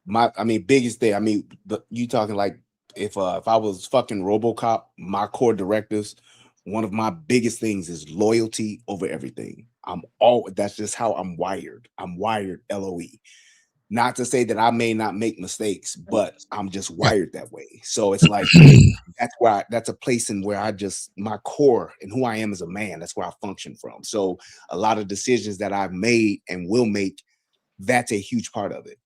biggest thing. You talking like if I was fucking RoboCop, my core directives, one of my biggest things is loyalty over everything. That's just how I'm wired. I'm wired LOE. Not to say that I may not make mistakes, but I'm just wired that way. So it's like that's a place in where I just my core and who I am as a man, that's where I function from. So a lot of decisions that I've made and will make, that's a huge part of it.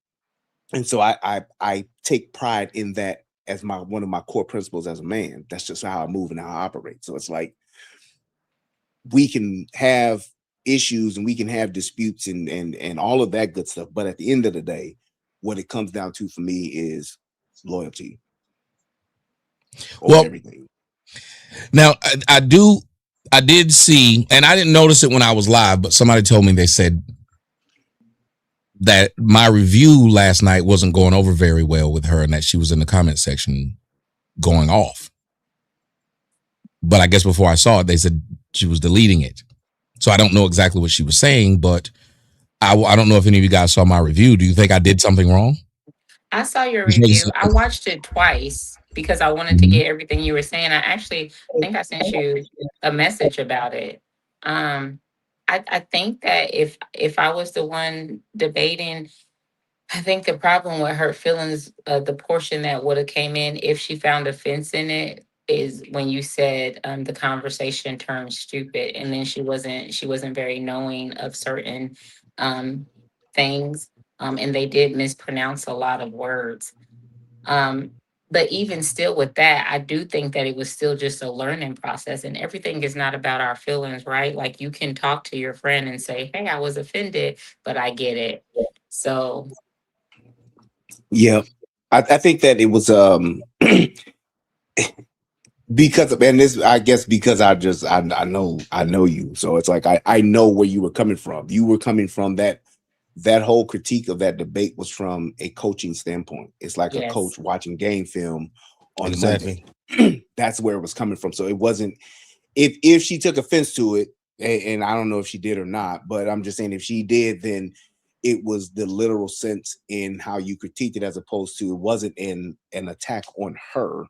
And so I take pride in that as my one of my core principles as a man. That's just how I move and how I operate. So it's like we can have issues and we can have disputes and all of that good stuff, but at the end of the day, what it comes down to for me is loyalty over everything. Now I did see, and I didn't notice it when I was live, but somebody told me, they said that my review last night wasn't going over very well with her and that she was in the comment section going off. But I guess before I saw it, they said she was deleting it. So I don't know exactly what she was saying, but I don't know if any of you guys saw my review. Do you think I did something wrong? I saw your review. I watched it twice because I wanted to get everything you were saying. I think I sent you a message about it. I think that if I was the one debating, I think the problem with her feelings, the portion that would have came in if she found offense in it, is when you said the conversation turned stupid, and then she wasn't very knowing of certain things, and they did mispronounce a lot of words. But even still with that, I do think that it was still just a learning process, and everything is not about our feelings, right? Like you can talk to your friend and say, "Hey, I was offended, but I get it." So yeah, I think that it was because of, and this, I guess because I know you, so it's like I know where you were coming from. You were coming from that whole critique of that debate was from a coaching standpoint. It's like a coach watching game film on Monday. That's where it was coming from. So it wasn't, if she took offense to it, and I don't know if she did or not, but I'm just saying if she did, then it was the literal sense in how you critiqued it, as opposed to it wasn't an attack on her.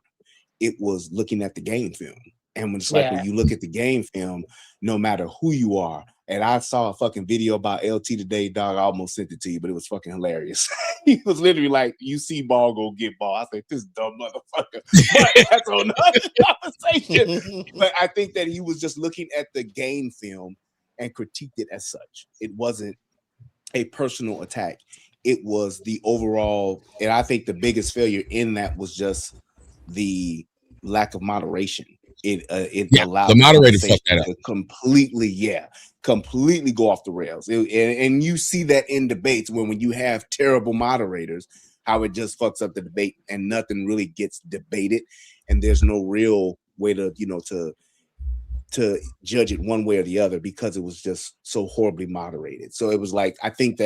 It was looking at the game film. And when it's like when you look at the game film, no matter who you are, and I saw a fucking video about LT today, dog. I almost sent it to you, but it was fucking hilarious. He was literally like, "You see ball, go get ball." I said, "This dumb motherfucker." But that's another conversation. But I think that he was just looking at the game film and critiqued it as such. It wasn't a personal attack. It was the overall, and I think the biggest failure in that was just the lack of moderation. It allowed the moderator fucked that up. to completely go off the rails. And you see that in debates when you have terrible moderators, how it just fucks up the debate and nothing really gets debated, and there's no real way to to judge it one way or the other because it was just so horribly moderated. So it was like, I think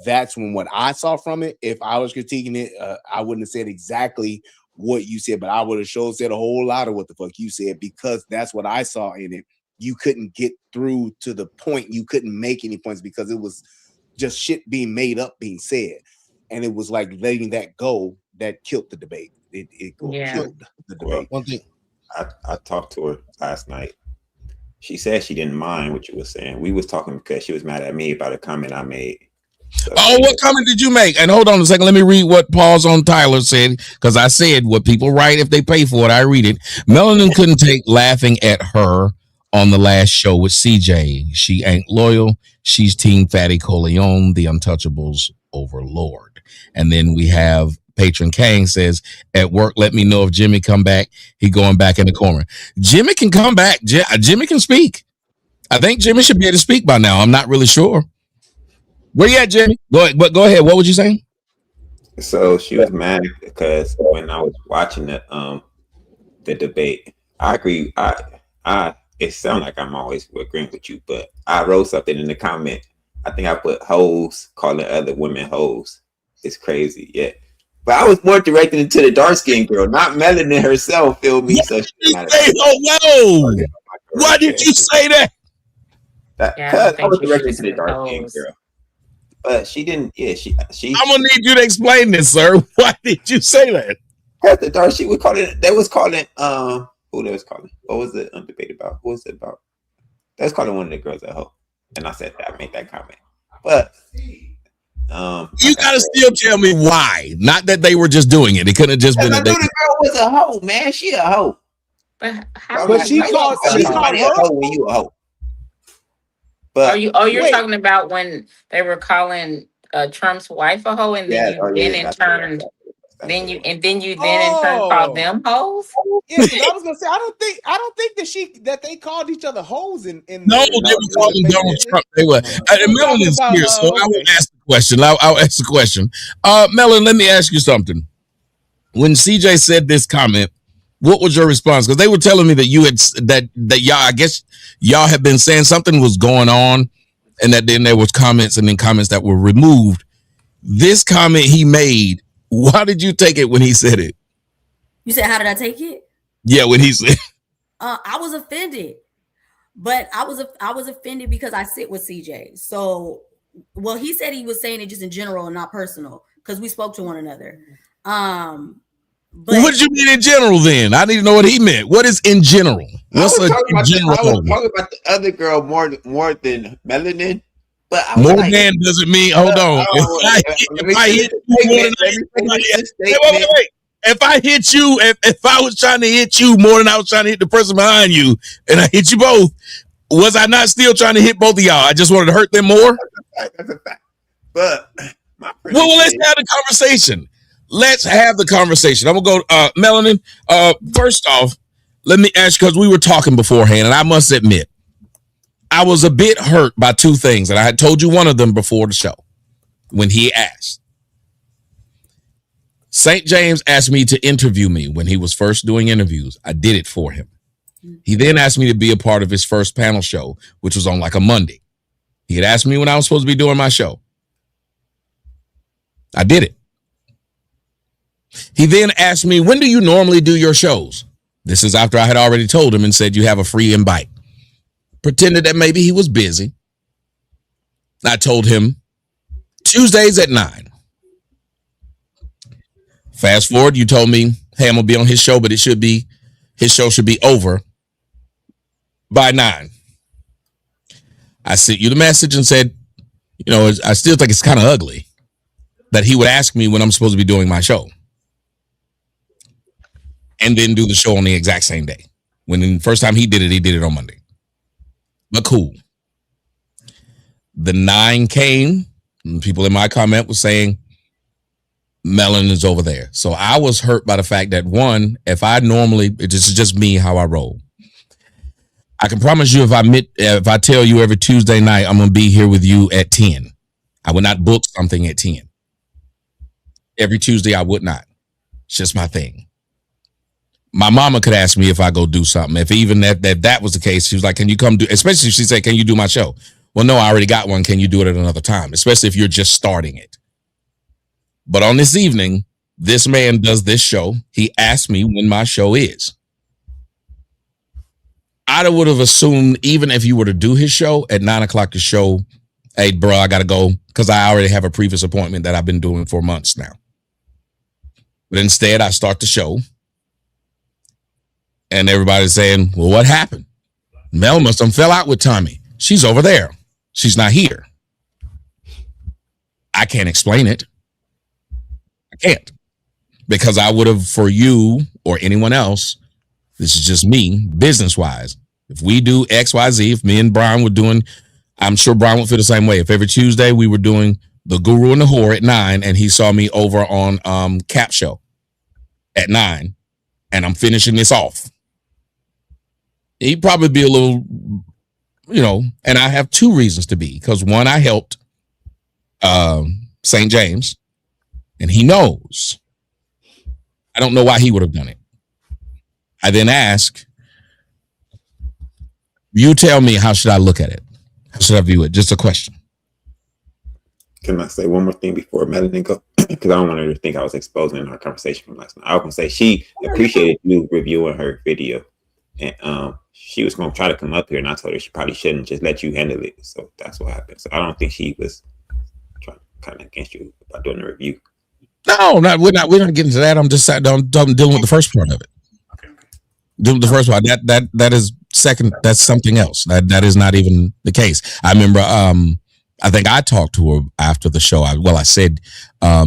that's when what I saw from it. If I was critiquing it, I wouldn't have said exactly what you said, but I would have said a whole lot of what the fuck you said, because that's what I saw in it. You couldn't get through to the point. You couldn't make any points because it was just shit being made up, being said. And it was like letting that go that killed the debate. It killed the debate. Well, one thing, I talked to her last night. She said she didn't mind what you were saying. We was talking because she was mad at me about a comment I made. So what comment did you make? And hold on a second. Let me read what Pause on Tyler said, because I said what people write if they pay for it. I read it. Melanin couldn't take laughing at her on the last show with CJ. She ain't loyal. She's Team Fatty Coleon, the Untouchables overlord. And then we have Patron Kang says, at work, let me know if Jimmy come back. He going back in the corner. Jimmy can come back. Jimmy can speak. I think Jimmy should be able to speak by now. I'm not really sure. Where you at, Jimmy? Go ahead. What was you saying? So she was mad because when I was watching the debate, I agree. It sounds like I'm always agreeing with you, but I wrote something in the comment. I think I put hoes calling other women hoes. It's crazy, yeah. But I was more directed into the dark skinned girl, not Melanin herself. Feel me? So whoa! Why did you say that? Because I was directed to the dark skinned girl. But she didn't. Yeah, she. I'm gonna need you to explain this, sir. Why did you say that? After dark, she was calling. They was calling. Who they was calling? What was the debate about? What was it about? They was calling one of the girls a hoe, and I said that. I made that comment. But you gotta still tell me why. Not that they were just doing it. It couldn't have just been. I knew the girl was a hoe, man. She a hoe. But how? But she called her a hoe when you a hoe. But you're talking about when they were calling Trump's wife a hoe, and then in turn called them hoes. Yeah, because I was gonna say I don't think that they called each other hoes in no, they were calling Donald Trump. They were. Melon's here, so I will ask the question. I'll ask the question. Melon, let me ask you something. When CJ said this comment, what was your response? Because they were telling me that you had that y'all, I guess y'all had been saying something was going on, and that then there was comments and then comments that were removed. This comment he made, why did you take it when he said it? You said, how did I take it? Yeah, when he said, I was offended, but I was offended because I sit with CJ. So, well, he said he was saying it just in general and not personal because we spoke to one another. But what did you mean in general then? I need to know what he meant. What is in general? What's I was talking about the other girl more than Melanin. But more than doesn't mean, hold on. If I hit you, if I was trying to hit you more than I was trying to hit the person behind you, and I hit you both, was I not still trying to hit both of y'all? I just wanted to hurt them more? That's a fact. But well, let's have the conversation. Let's have the conversation. I'm gonna go, Melanin. First off, let me ask you, because we were talking beforehand, and I must admit, I was a bit hurt by two things, and I had told you one of them before the show when he asked. St. James asked me to interview me when he was first doing interviews. I did it for him. He then asked me to be a part of his first panel show, which was on like a Monday. He had asked me when I was supposed to be doing my show. I did it. He then asked me, when do you normally do your shows? This is after I had already told him and said, you have a free invite. Pretended that maybe he was busy. I told him Tuesdays at 9. Fast forward, you told me, hey, I'm gonna be on his show, but his show should be over by 9. I sent you the message and said, you know, I still think it's kind of ugly that he would ask me when I'm supposed to be doing my show and then do the show on the exact same day. When the first time he did it on Monday. But cool. The 9 came, and people in my comment were saying, Melon is over there. So I was hurt by the fact that, one, if I normally, this is just me, how I roll. I can promise you if I tell you every Tuesday night, I'm going to be here with you at 10. I would not book something at 10. Every Tuesday, I would not. It's just my thing. My mama could ask me if I go do something. If even that was the case, she was like, can you come do, especially if she said, can you do my show? Well, no, I already got one. Can you do it at another time? Especially if you're just starting it. But on this evening, this man does this show. He asked me when my show is. I would have assumed even if you were to do his show at 9 o'clock, the show, hey, bro, I got to go because I already have a previous appointment that I've been doing for months now. But instead, I start the show. And everybody's saying, well, what happened? Mel must have fell out with Tommy. She's over there. She's not here. I can't explain it. I can't. Because I would have, for you or anyone else, this is just me, business-wise. If we do X, Y, Z, if me and Brian were doing, I'm sure Brian would feel the same way. If every Tuesday we were doing The Guru and the Whore at 9, and he saw me over on Cap Show at 9, and I'm finishing this off, he'd probably be a little, you know, and I have 2 reasons to be. Because one, I helped St. James, and he knows. I don't know why he would have done it. I then ask, you tell me, how should I look at it? How should I view it? Just a question. Can I say one more thing before Melanie go? Because I don't want her to think I was exposing our conversation from last night. I was going to say she appreciated you reviewing her video. And she was going to try to come up here, and I told her she probably shouldn't, just let you handle it. So that's what happened. So I don't think she was trying. kind of against you about doing a review. No, we're not getting to that. I'm just dealing with the first part of it. The first part that is second. That's something else. That is not even the case. I remember. I think I talked to her after the show. I said,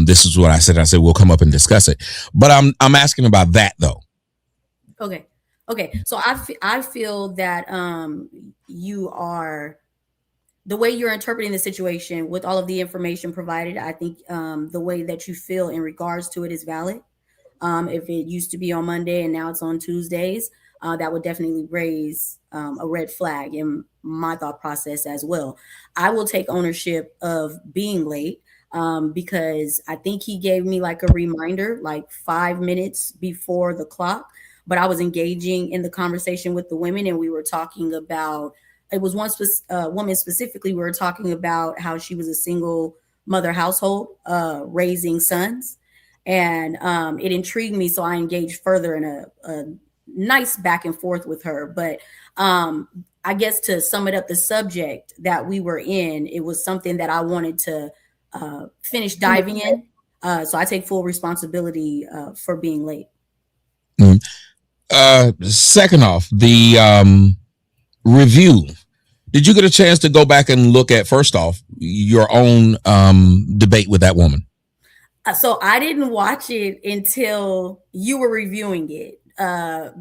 this is what I said. I said we'll come up and discuss it. But I'm asking about that though. Okay. So I feel that you are, the way you're interpreting the situation with all of the information provided. I think the way that you feel in regards to it is valid. If it used to be on Monday and now it's on Tuesdays, that would definitely raise a red flag in my thought process as well. I will take ownership of being late because I think he gave me like a reminder, like 5 minutes before the clock, but I was engaging in the conversation with the women and we were talking about, it was one woman specifically, we were talking about how she was a single mother household raising sons. And it intrigued me, so I engaged further in a nice back and forth with her. But I guess to sum it up, the subject that we were in, it was something that I wanted to finish diving in. So I take full responsibility for being late. Second off, the review. Did you get a chance to go back and look at, first off, your own debate with that woman? So I didn't watch it until you were reviewing it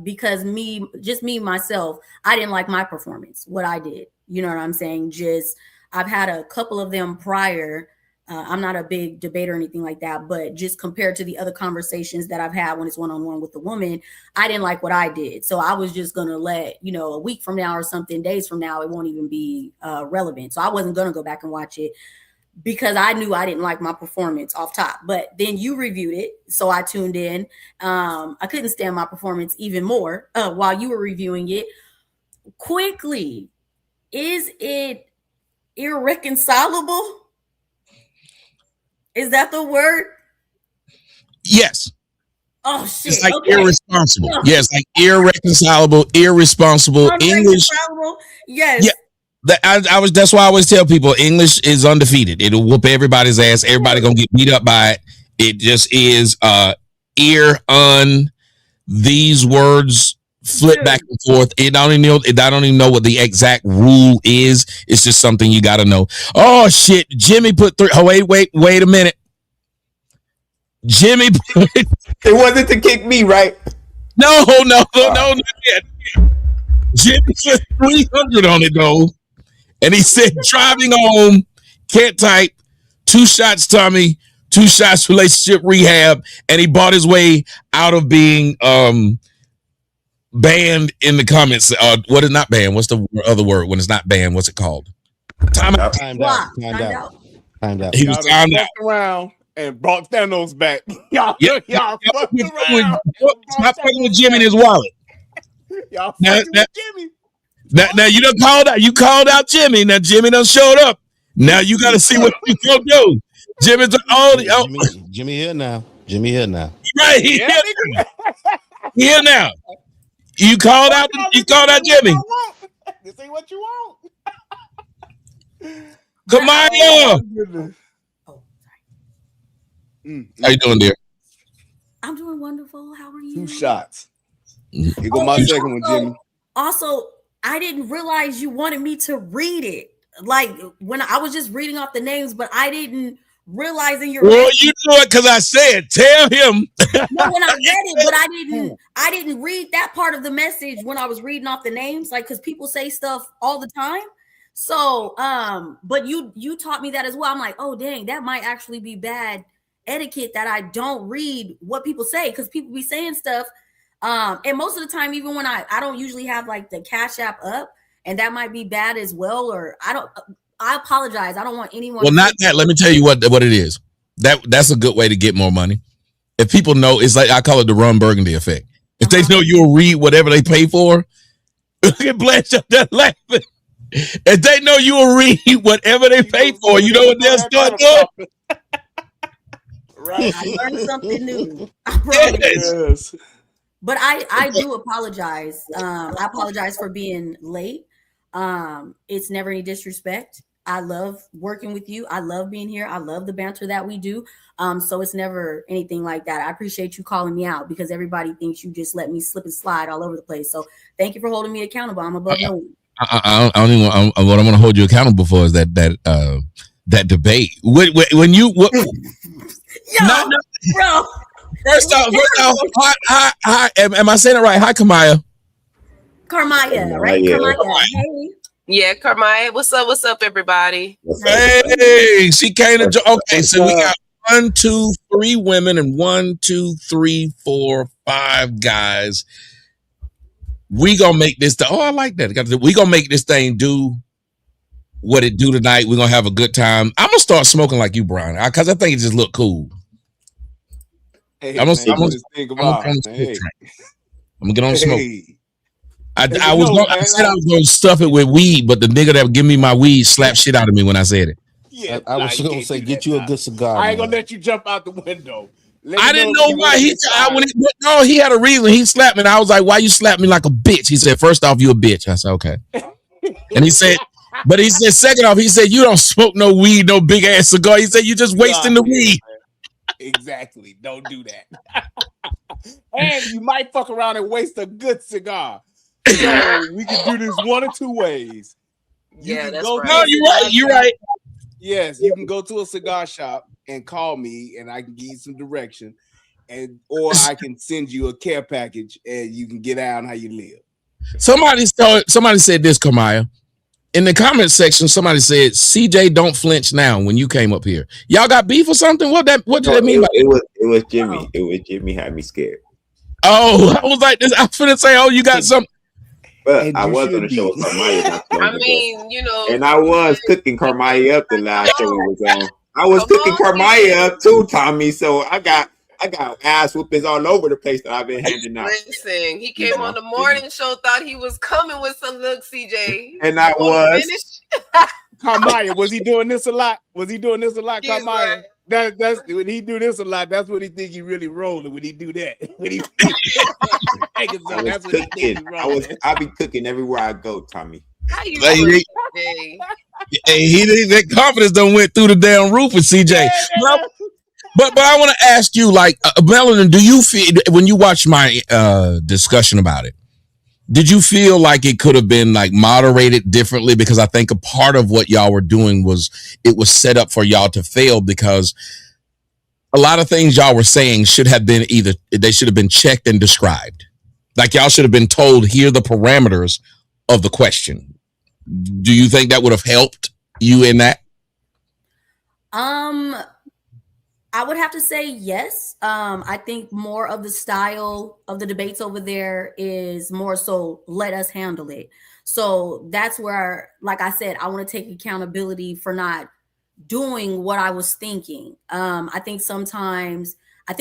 because myself, I didn't like my performance, what I did. You know what I'm saying? I've had a couple of them prior. I'm not a big debater or anything like that, but just compared to the other conversations that I've had when it's one-on-one with the woman, I didn't like what I did. So I was just going to let, a week from now or something, days from now, it won't even be relevant. So I wasn't going to go back and watch it, because I knew I didn't like my performance off top. But then you reviewed it, so I tuned in. I couldn't stand my performance even more while you were reviewing it. Quickly, is it irreconcilable? Is that the word? Yes. Oh, shit. It's like irresponsible. Yes, like irreconcilable, irresponsible. English. Yes. Yeah. That's why I always tell people English is undefeated. It'll whoop everybody's ass. Everybody gonna get beat up by it. It just is these words flip back and forth. I don't even know what the exact rule is. It's just something you gotta know. Oh shit, Jimmy put three. Oh, wait a minute. Jimmy it wasn't to kick me, right? No, not yet. Jimmy put 300 on it though. And he said, driving home, can't type, 2 shots Tommy, 2 shots relationship rehab, and he bought his way out of being banned in the comments. What is not banned? What's the other word when it's not banned? What's it called? Timed out. He was timed out. Around and brought Thanos back. Y'all fucked around. Stop fucking with Jimmy and his wallet. Y'all fucking with Jimmy. Now you done called out. You called out Jimmy. Now Jimmy done showed up. Now you got to see what you gonna do. Jimmy's Jimmy here now. Jimmy here now. Right here now. You called out. You called out Jimmy. This ain't what you want. Come on, How you doing, dear? I'm doing wonderful. How are you? 2 shots. Here go my second one, Jimmy. Also, I didn't realize you wanted me to read it. Like when I was just reading off the names, but I didn't realize in your. Well, you know it because I said, tell him. No, when I read it, but I didn't read that part of the message when I was reading off the names, like because people say stuff all the time. So, but you taught me that as well. I'm like, oh dang, that might actually be bad etiquette that I don't read what people say because people be saying stuff. And most of the time, even when I don't usually have like the Cash App up, and that might be bad as well. Or I apologize. I don't want anyone. Well, not that. Let me tell you what it is. That's a good way to get more money. If people know, it's like I call it the Ron Burgundy effect. If they know you'll read whatever they pay for, look at Blanche up there laughing. If they know you will read whatever they pay for, you know what they'll start doing. Right. I learned something new. I promise. Yes. But I do apologize. I apologize for being late. It's never any disrespect. I love working with you. I love being here. I love the banter that we do. So it's never anything like that. I appreciate you calling me out because everybody thinks you just let me slip and slide all over the place. So thank you for holding me accountable. I'm above no one. I don't even. What I'm going to hold you accountable for is that debate. When you Yo, bro. First off, hi. Am I saying it right? Hi, Kamaya. Carmaya, right? Yeah. Carmaya. Hey. Yeah, Carmaya. What's up, everybody? Hey, she came to okay, so we got 1, 2, 3 women and 1, 2, 3, 4, 5 guys. We gonna make this I like that. We gonna make this thing do what it do tonight. We're gonna have a good time. I'm gonna start smoking like you, Brian, because I think it just look cool. Hey, I'm gonna get on the smoke. I said I was gonna stuff it with weed, but the nigga that give me my weed slapped shit out of me when I said it. Yeah, I was gonna say, get you a good cigar. I ain't gonna let you jump out the window. I didn't know why he had a reason. He slapped me, and I was like, "Why you slap me like a bitch?" He said, "First off, you a bitch." I said, "Okay," and he said, second off, he said, "You don't smoke no weed, no big ass cigar." He said, "You just wasting the weed." Exactly. Don't do that. And you might fuck around and waste a good cigar. So we can do this one or two ways. That's right. No, you're right. Yes, you can go to a cigar shop and call me, and I can give you some direction, or I can send you a care package, and you can get out on how you live. Somebody said this, Kamaya. In the comment section, somebody said, "CJ, don't flinch now." When you came up here, y'all got beef or something? What did that mean? It was Jimmy. It was Jimmy had me scared. Oh, I was like this. I was gonna say, "Oh, you got something." But And I you was should going to show be. Carmaya. I mean, And I was cooking Carmaya up the last show we was on. I was cooking Carmaya up too, Tommy. So I got ass whoopings all over the place that I've been handing out. Listen, he came on the morning show, thought he was coming with some look, CJ. And I was. Carmaya, was he doing this a lot? Carmaya? Right. That's when he do this a lot. That's when he think he really rolling. When he do that, I be cooking everywhere I go, Tommy. How you doing today? Hey, that confidence done went through the damn roof with CJ. But I want to ask you, like, Melanin, do you feel when you watch my discussion about it? Did you feel like it could have been like moderated differently? Because I think a part of what y'all were doing was set up for y'all to fail because a lot of things y'all were saying should have been checked and described. Like y'all should have been told, here are the parameters of the question. Do you think that would have helped you in that? I would have to say yes. I think more of the style of the debates over there is more so let us handle it. So that's where, like I said, I want to take accountability for not doing what I was thinking. I think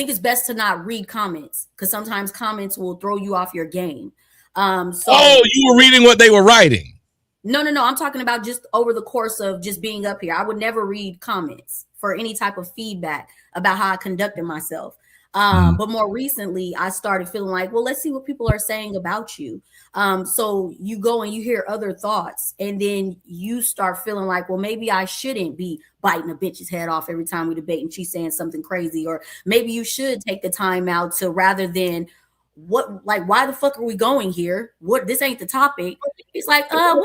it's best to not read comments because sometimes comments will throw you off your game. You were reading what they were writing. No. I'm talking about just over the course of just being up here. I would never read comments for any type of feedback about how I conducted myself. But more recently, I started feeling like, well, let's see what people are saying about you. So you go and you hear other thoughts, and then you start feeling like, well, maybe I shouldn't be biting a bitch's head off every time we debate and she's saying something crazy, or maybe you should take the time out to rather than why the fuck are we going here? This ain't the topic. It's like, well,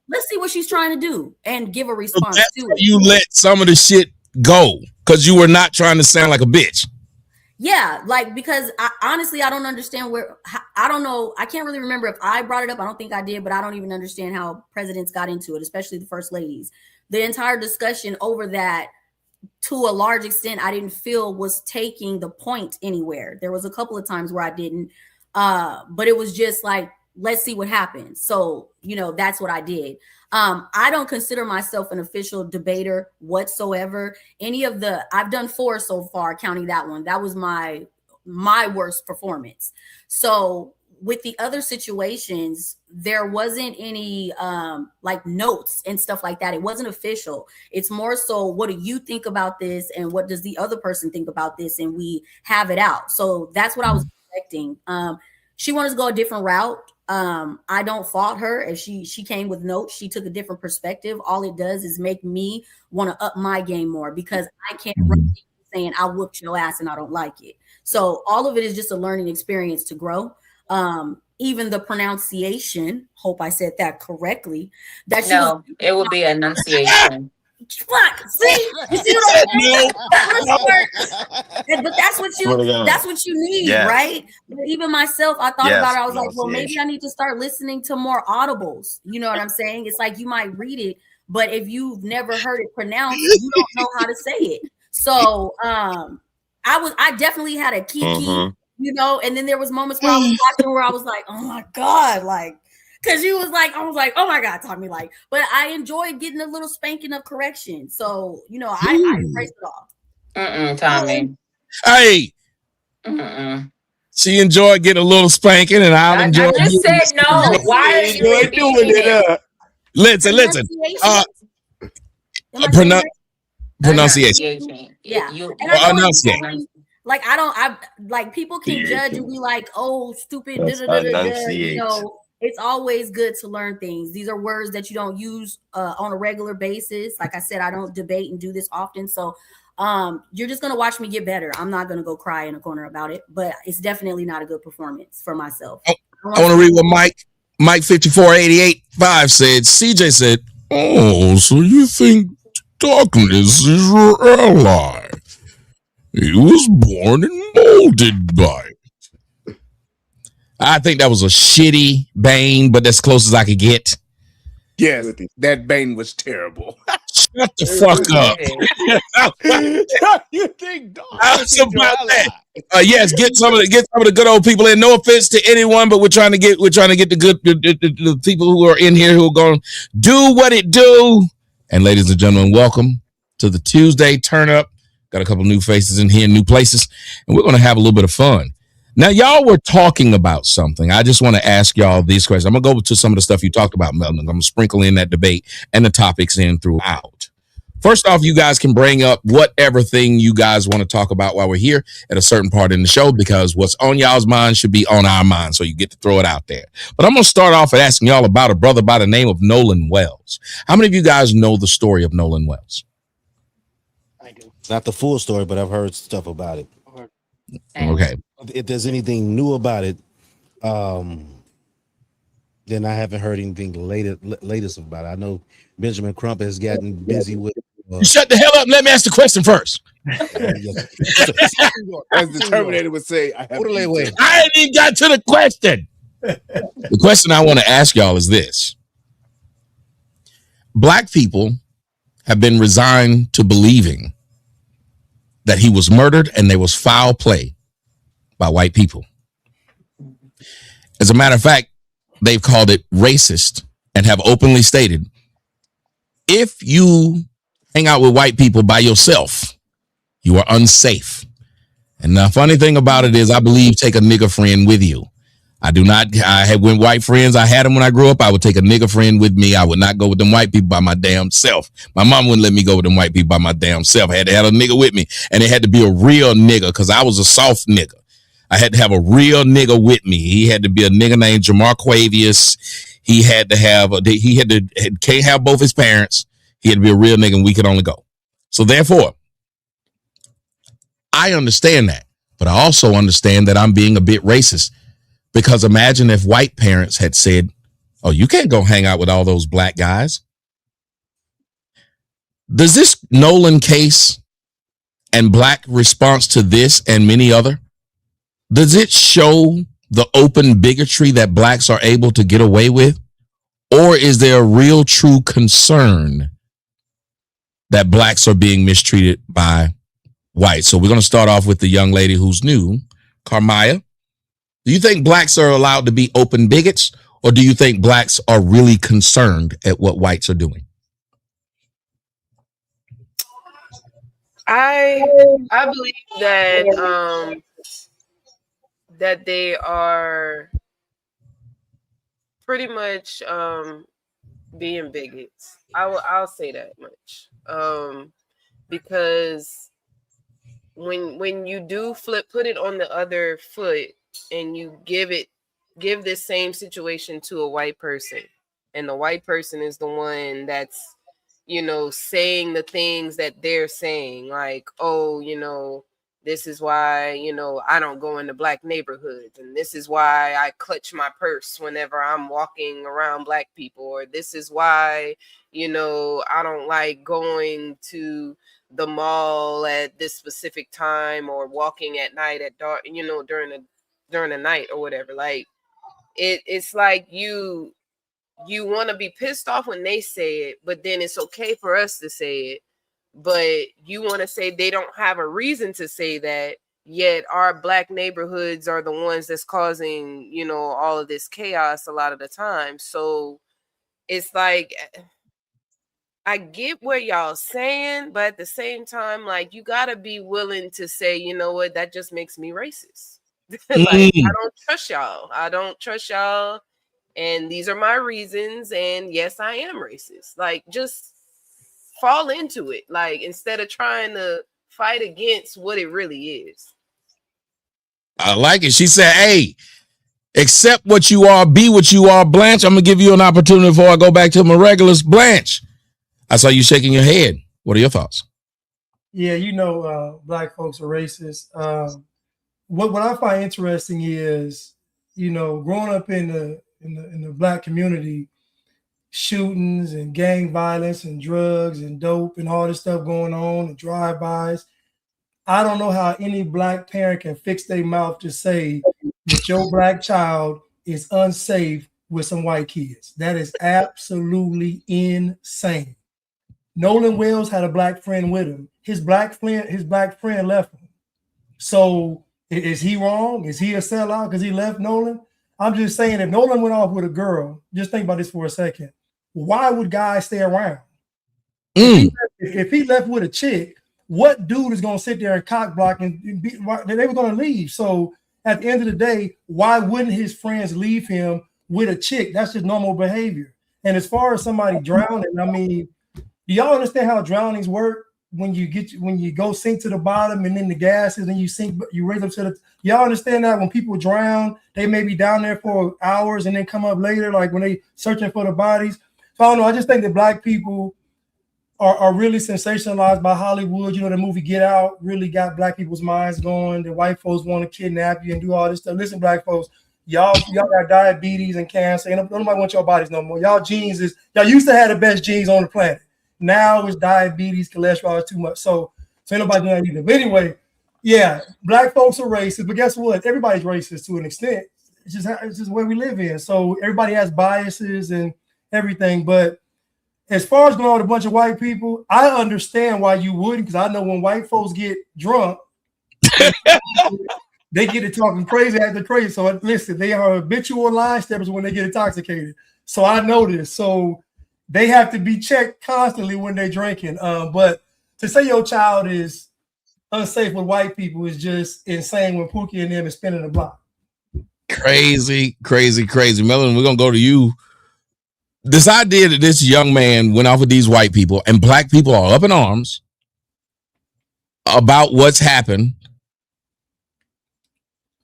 let's see what she's trying to do and give a response to it. You let some of the shit go because you were not trying to sound like a bitch. Yeah, because honestly, I don't understand I don't know. I can't really remember if I brought it up. I don't think I did, but I don't even understand how presidents got into it, especially the first ladies. The entire discussion over that, to a large extent, I didn't feel was taking the point anywhere. There was a couple of times where I didn't, but it was just like, let's see what happens. So, that's what I did. I don't consider myself an official debater whatsoever. I've done 4 so far, counting that one. That was my worst performance. So with the other situations, there wasn't any notes and stuff like that. It wasn't official. It's more so, what do you think about this? And what does the other person think about this? And we have it out. So that's what I was expecting. She wanted to go a different route. I don't fault her if she came with notes. She took a different perspective. All it does is make me want to up my game more because I can't run saying I whooped your ass and I don't like it. So all of it is just a learning experience to grow. Even the pronunciation, hope I said that correctly. It would be enunciation. Fuck, see, you see what but that's what you need, right? But even myself, I thought about it. I was like, well, maybe I need to start listening to more audibles. You know what I'm saying? It's like you might read it, but if you've never heard it pronounced, you don't know how to say it. So I definitely had a kiki, you know, and then there was moments where I was watching where I was like, oh my God, like, because I was like, oh my God, taught me like, but I enjoyed getting a little spanking of correction. So, you know, I embrace it all. Tommy. Hey. She enjoyed getting a little spanking, and I'll enjoy. I just said no. Why are you repeating it? Listen. Pronunciation. Yeah. Like people can judge and be like, oh, stupid. You know, it's always good to learn things. These are words that you don't use on a regular basis. Like I said, I don't debate and do this often. So you're just gonna watch me get better. I'm not gonna go cry in a corner about it, but it's definitely not a good performance for myself. I want to read what Mike 5488.5 said. CJ said, "Oh, so you think darkness is your ally? He was born and molded by it." I think that was a shitty Bane, but that's close as I could get. Yes, that Bane was terrible. Shut the fuck up. You think darkness about that? Yes, get some of the good old people in. No offense to anyone, but we're trying to get the people who are in here who are going to do what it do. And ladies and gentlemen, welcome to the Tuesday Turn Up. Got a couple new faces in here, new places, and we're going to have a little bit of fun. Now, y'all were talking about something. I just want to ask y'all these questions. I'm going to go to some of the stuff you talked about, Melvin. I'm going to sprinkle in that debate and the topics in throughout. First off, you guys can bring up whatever thing you guys want to talk about while we're here at a certain part in the show, because what's on y'all's mind should be on our mind, so you get to throw it out there. But I'm going to start off at asking y'all about a brother by the name of Nolan Wells. How many of you guys know the story of Nolan Wells? I do. Not the full story, but I've heard stuff about it. Okay. If there's anything new about it, then I haven't heard anything latest about it. I know Benjamin Crump has gotten busy with. Shut the hell up and let me ask the question first. As the Terminator would say, I ain't even got to the question. The question I want to ask y'all is this. Black people have been resigned to believing that he was murdered and there was foul play by white people. As a matter of fact, they've called it racist and have openly stated, if you hang out with white people by yourself, you are unsafe. And the funny thing about it is, I believe take a nigger friend with you. I had when white friends, I had them when I grew up. I would take a nigger friend with me. I would not go with them white people by my damn self. My mom wouldn't let me go with them white people by my damn self. I had to have a nigger with me, and it had to be a real nigger because I was a soft nigger. I had to have a real nigger with me. He had to be a nigger named Jamar Quavius. He had to have can't have both his parents. He had to be a real nigga, and we could only go. So therefore, I understand that, but I also understand that I'm being a bit racist. Because imagine if white parents had said, oh, you can't go hang out with all those black guys. Does this Nolan case and black response to this and many other, does it show the open bigotry that blacks are able to get away with? Or is there a real true concern that blacks are being mistreated by whites? So we're going to start off with the young lady who's new, Carmaya. Do you think blacks are allowed to be open bigots, or do you think blacks are really concerned at what whites are doing? I believe that that they are pretty much being bigots. I'll say that much. Because when you do put it on the other foot and you give it give this same situation to a white person, and the white person is the one that's, you know, saying the things that they're saying, like, oh, you know, this is why, you know, I don't go into black neighborhoods, and this is why I clutch my purse whenever I'm walking around black people, or this is why, you know, I don't like going to the mall at this specific time, or walking at night at dark, you know, during the night or whatever. Like, it's like you want to be pissed off when they say it, but then it's okay for us to say it. But you want to say they don't have a reason to say that, yet our black neighborhoods are the ones that's causing, you know, all of this chaos a lot of the time. So it's like, I get what y'all saying, but at the same time, like, you gotta be willing to say, you know what, that just makes me racist. Like, I don't trust y'all. I don't trust y'all. And these are my reasons. And yes, I am racist. Like, just fall into it. Like, instead of trying to fight against what it really is. I like it. She said, hey, accept what you are, be what you are. Blanche, I'm going to give you an opportunity before I go back to my regulars. Blanche, I saw you shaking your head. What are your thoughts? Yeah, you know, black folks are racist. What I find interesting is, you know, growing up in the black community, shootings and gang violence and drugs and dope and all this stuff going on and drive-bys. I don't know how any black parent can fix their mouth to say that your black child is unsafe with some white kids. That is absolutely insane. Nolan Wells had a black friend with him. His black friend left him. So is he wrong? Is he a sellout because he left Nolan? I'm just saying, if Nolan went off with a girl, just think about this for a second. Why would guys stay around? If he left with a chick, what dude is going to sit there and cock block and be, they were going to leave? So at the end of the day, why wouldn't his friends leave him with a chick? That's just normal behavior. And as far as somebody drowning, I mean, do y'all understand how drownings work? When you go sink to the bottom and then the gas is and you sink, you raise up to the. Y'all understand that when people drown, they may be down there for hours and then come up later, like when they searching for the bodies. So I don't know. I just think that black people are really sensationalized by Hollywood. You know, the movie Get Out really got black people's minds going. The white folks want to kidnap you and do all this stuff. Listen, black folks, y'all got diabetes and cancer. And nobody wants your bodies no more. Y'all used to have the best genes on the planet. Now it's diabetes, cholesterol is too much. So ain't nobody doing that either. But anyway, yeah, black folks are racist. But guess what? Everybody's racist to an extent. It's just where we live in. So everybody has biases and everything. But as far as going with a bunch of white people, I understand why you wouldn't, because I know when white folks get drunk, they get to talking crazy after crazy. So listen, they are habitual line steppers when they get intoxicated. So I know this. So they have to be checked constantly when they're drinking. But to say your child is unsafe with white people is just insane when Pookie and them is spinning the block. Crazy. Melon, we're going to go to you. This idea that this young man went off with these white people and black people are up in arms about what's happened.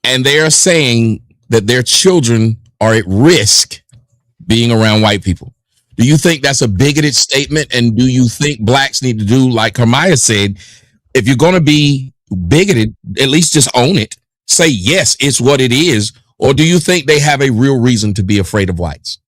And they are saying that their children are at risk being around white people. Do you think that's a bigoted statement? And do you think blacks need to do like Hermione said? If you're going to be bigoted, at least just own it. Say, yes, it's what it is. Or do you think they have a real reason to be afraid of whites?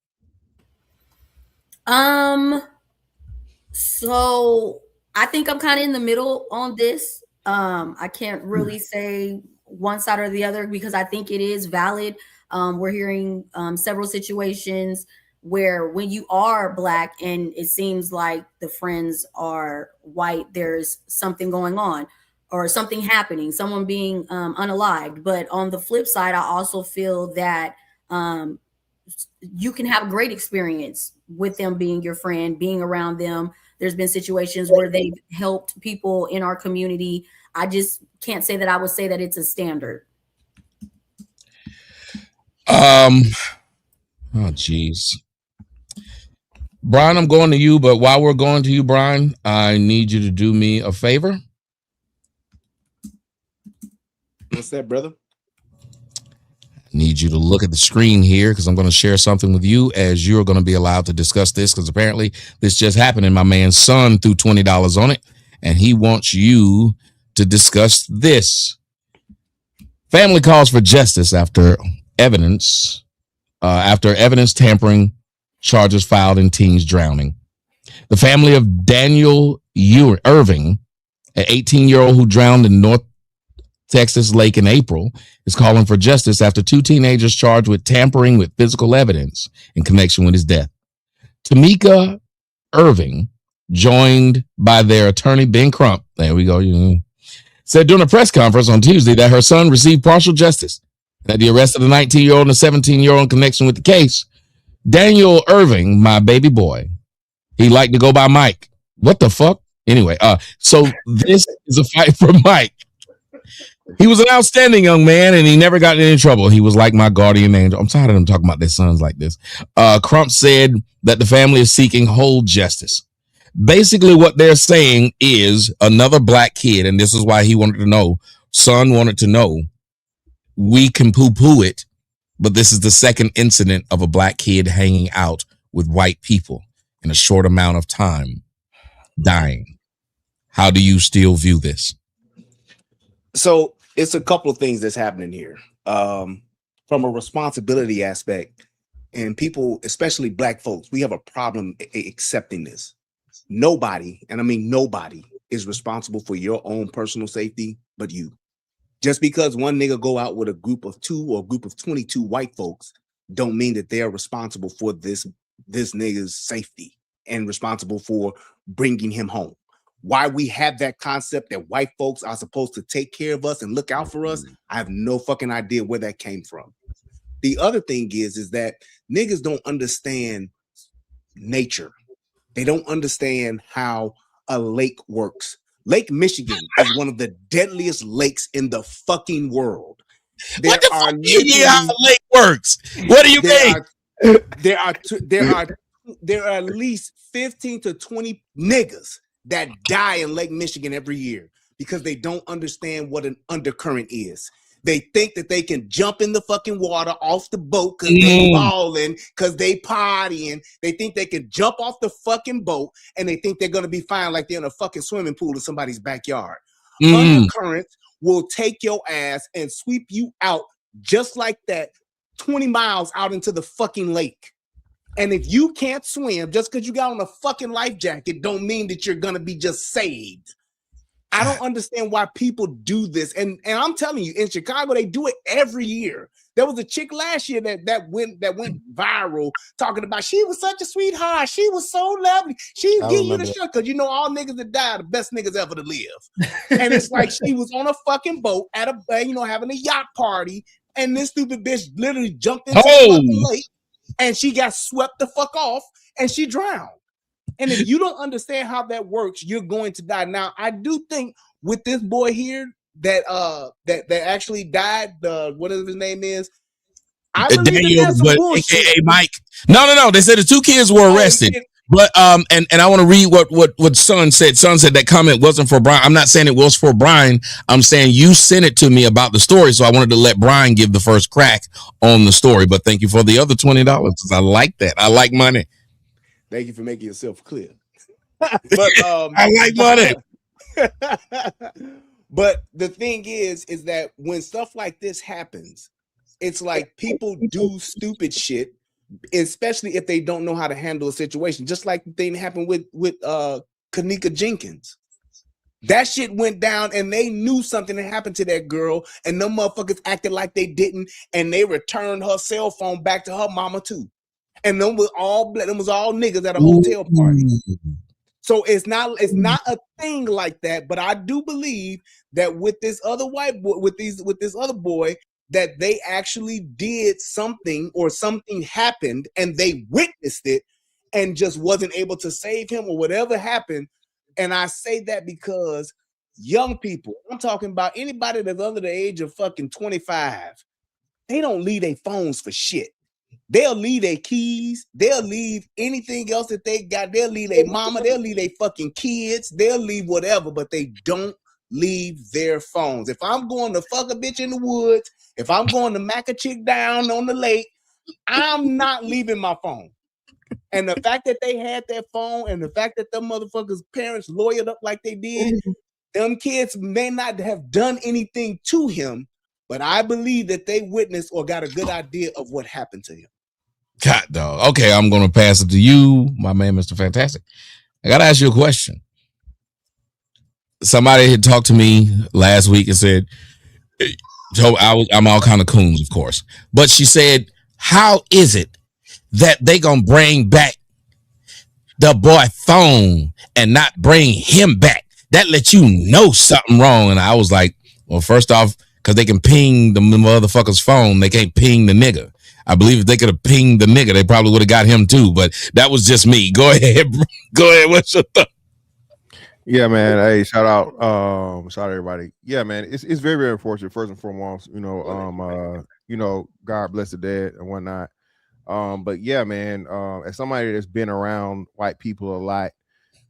So I think I'm kind of in the middle on this. I can't really say one side or the other because I think it is valid. We're hearing several situations where when you are black and it seems like the friends are white, there's something going on or something happening, someone being unalived. But on the flip side, I also feel that you can have a great experience with them being your friend, being around them. There's been situations where they've helped people in our community. I just can't say that I would say that it's a standard. Oh, geez. Brian, I'm going to you, but while we're going to you, Brian, I need you to do me a favor. What's that, brother? Need you to look at the screen here because I'm going to share something with you as you're going to be allowed to discuss this because apparently this just happened and my man's son threw $20 on it and he wants you to discuss this. Family calls for justice after evidence tampering charges filed in teens drowning. The family of Daniel Irving, an 18-year-old who drowned in North Texas lake in April, is calling for justice after two teenagers charged with tampering with physical evidence in connection with his death. Tamika Irving, joined by their attorney Ben Crump, there we go, said during a press conference on Tuesday that her son received partial justice, that the arrest of the 19-year-old and the 17-year-old in connection with the case. Daniel Irving, my baby boy, he liked to go by Mike. What the fuck? Anyway, so this is a fight for Mike. He was an outstanding young man and he never got in any trouble. He was like my guardian angel. I'm tired of them talking about their sons like this. Crump said that the family is seeking whole justice. Basically, what they're saying is another black kid, and this is why he wanted to know, son wanted to know, we can poo-poo it, but this is the second incident of a black kid hanging out with white people in a short amount of time, dying. How do you still view this? So it's a couple of things that's happening here. From a responsibility aspect, and people, especially black folks, we have a problem accepting this. Nobody, and I mean nobody, is responsible for your own personal safety but you. Just because one nigga go out with a group of 2 or a group of 22 white folks don't mean that they're responsible for this nigga's safety and responsible for bringing him home. Why we have that concept that white folks are supposed to take care of us and look out for us, I have no fucking idea where that came from. The other thing is that niggas don't understand nature. They don't understand how a lake works. Lake Michigan is one of the deadliest lakes in the fucking world. What the fuck do you mean how a lake works? What do you mean? There are at least 15 to 20 niggas that die in Lake Michigan every year because they don't understand what an undercurrent is. They think that they can jump in the fucking water off the boat because they balling, because they partying. They think they can jump off the fucking boat and they think they're going to be fine like they're in a fucking swimming pool in somebody's backyard. Undercurrents will take your ass and sweep you out just like that 20 miles out into the fucking lake. And if you can't swim, just because you got on a fucking life jacket, don't mean that you're gonna be just saved. I don't understand why people do this. And I'm telling you, in Chicago, they do it every year. There was a chick last year that went viral talking about she was such a sweetheart. She was so lovely. She's giving you the shit because all niggas that die are the best niggas ever to live. And it's like she was on a fucking boat at a having a yacht party, and this stupid bitch literally jumped into the fucking lake. And she got swept the fuck off and she drowned. And if you don't understand how that works, you're going to die. Now, I do think with this boy here that actually died, whatever his name is, I believe Daniel, that's some bullshit. AKA Mike. No. They said the two kids were arrested. But and I want to read what Son said. Son said that comment wasn't for Brian. I'm not saying it was for Brian. I'm saying you sent it to me about the story, so I wanted to let Brian give the first crack on the story. But thank you for the other $20. I like that. I like money. Thank you for making yourself clear. But I like money. But the thing is that when stuff like this happens, it's like people do stupid shit, especially if they don't know how to handle a situation. Just like the thing happened with Kanika Jenkins. That shit went down and they knew something had happened to that girl, and them motherfuckers acted like they didn't, and they returned her cell phone back to her mama too. And them was all niggas at a hotel party. So it's not a thing like that, but I do believe that with this other white boy, with this other boy, that they actually did something or something happened and they witnessed it and just wasn't able to save him or whatever happened. And I say that because young people, I'm talking about anybody that's under the age of fucking 25, they don't leave their phones for shit. They'll leave their keys. They'll leave anything else that they got. They'll leave their mama. They'll leave their fucking kids. They'll leave whatever, but they don't leave their phones. If I'm going to fuck a bitch in the woods, if I'm going to mack a chick down on the lake, I'm not leaving my phone. And the fact that they had their phone and the fact that them motherfuckers' parents lawyered up like they did, them kids may not have done anything to him, but I believe that they witnessed or got a good idea of what happened to him. God, dog. Okay, I'm going to pass it to you, my man, Mr. Fantastic. I got to ask you a question. Somebody had talked to me last week and said, Joe, I'm all kind of coons, of course. But she said, how is it that they going to bring back the boy phone and not bring him back? That lets you know something wrong. And I was like, well, first off, because they can ping the motherfucker's phone, they can't ping the nigga. I believe if they could have pinged the nigga, they probably would have got him too. But that was just me. Go ahead. Go ahead. What's your thought? Yeah, man. Hey, shout out everybody. Yeah, man. It's very, very unfortunate. First and foremost, God bless the dead and whatnot. But yeah, man, as somebody that's been around white people a lot,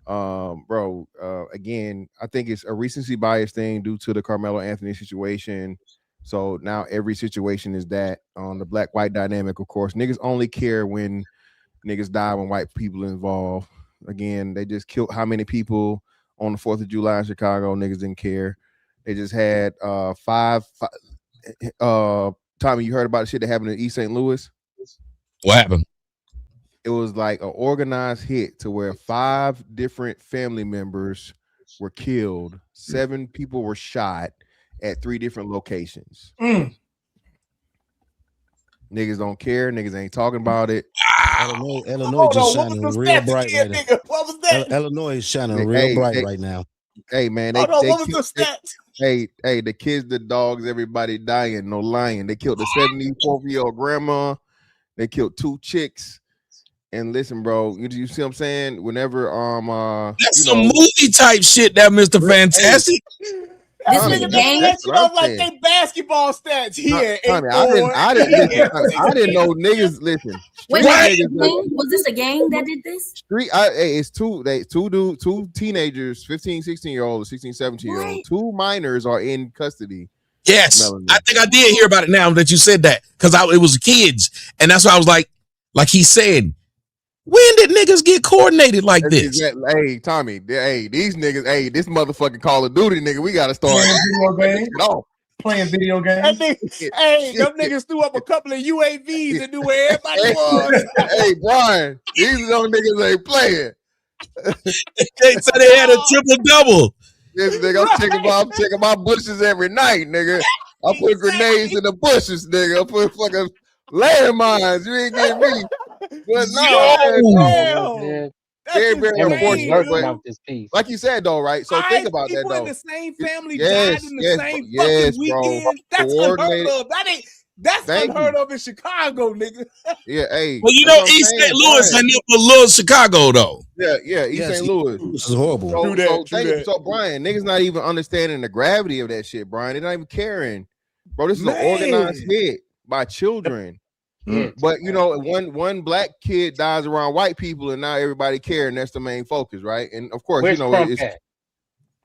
bro, again, I think it's a recency bias thing due to the Carmelo Anthony situation. So now every situation is that on the black-white dynamic, of course. Niggas only care when niggas die when white people are involved. Again, they just killed how many people on the 4th of July in Chicago? Niggas didn't care. They just had five Tommy, you heard about the shit that happened in East St. Louis? What happened? It was like an organized hit to where 5 different family members were killed. 7 people were shot at 3 different locations. Niggas don't care. Niggas ain't talking about it. Illinois just shining real bright right now. What was that? Illinois is shining real bright right now. Hey, man. What was the stats? Hey, the kids, the dogs, everybody dying. No lying. They killed a 74-year-old grandma. They killed 2 chicks. And listen, bro, you see what I'm saying? Whenever that's some movie type shit, that Mr. Fantastic. This was a game. Like they basketball stats here. I didn't know niggas. Listen, wait, was this a gang that did this? It's two teenagers, 15, 16-year-old, 16, 17-year-old. 2 minors are in custody. Yes, Melanie. I think I did hear about it now that you said that because it was kids, and that's why I was like he said. When did niggas get coordinated like this? Exactly. Hey, Tommy. Hey, these niggas. Hey, this motherfucking Call of Duty nigga. We gotta start playing video games. Them niggas threw up a couple of UAVs and knew where everybody was. Hey, Brian, these young niggas ain't playing. So they had a triple double. Yes, nigga. I'm checking my bushes every night, nigga. I put grenades in the bushes, nigga. I put fucking landmines. You ain't getting me. But no, very unfortunate. Like you said, though, right? So think about that, though. The same family died in the same fucking weekend. That's unheard of. That's unheard of in Chicago, nigga. Yeah, hey. Well, East St. Louis ain't for little Chicago, though. Yeah, East St. Louis. This is horrible. So, Brian, niggas not even understanding the gravity of that shit, Brian. They're not even caring. Bro, this is an organized hit by children. But one black kid dies around white people, and now everybody care, and that's the main focus, right? And of course,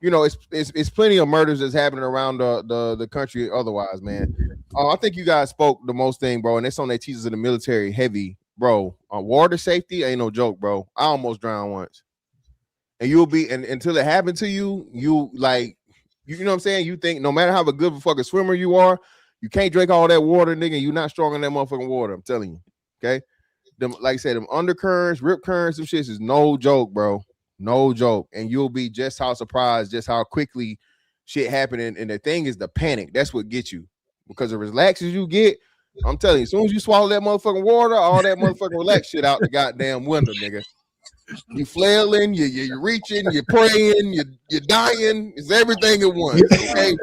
it's plenty of murders that's happening around the country. Otherwise, man, I think you guys spoke the most thing, bro, and it's on their teachers in the military heavy, bro. Water safety ain't no joke, bro. I almost drowned once, and you'll be until it happened to you. You like, you know what I'm saying? You think no matter how good of a fucking swimmer you are. You can't drink all that water, nigga. You're not strong in that motherfucking water. I'm telling you. Okay. Them, like I said, them undercurrents, rip currents, some shit is no joke, bro. No joke. And you'll be just how surprised, just how quickly shit happening. And the thing is the panic. That's what gets you. Because as relaxed as you get, I'm telling you, as soon as you swallow that motherfucking water, all that motherfucking relaxed shit out the goddamn window, nigga. You flailing, you're reaching, you're praying, you're dying. It's everything at once. Okay,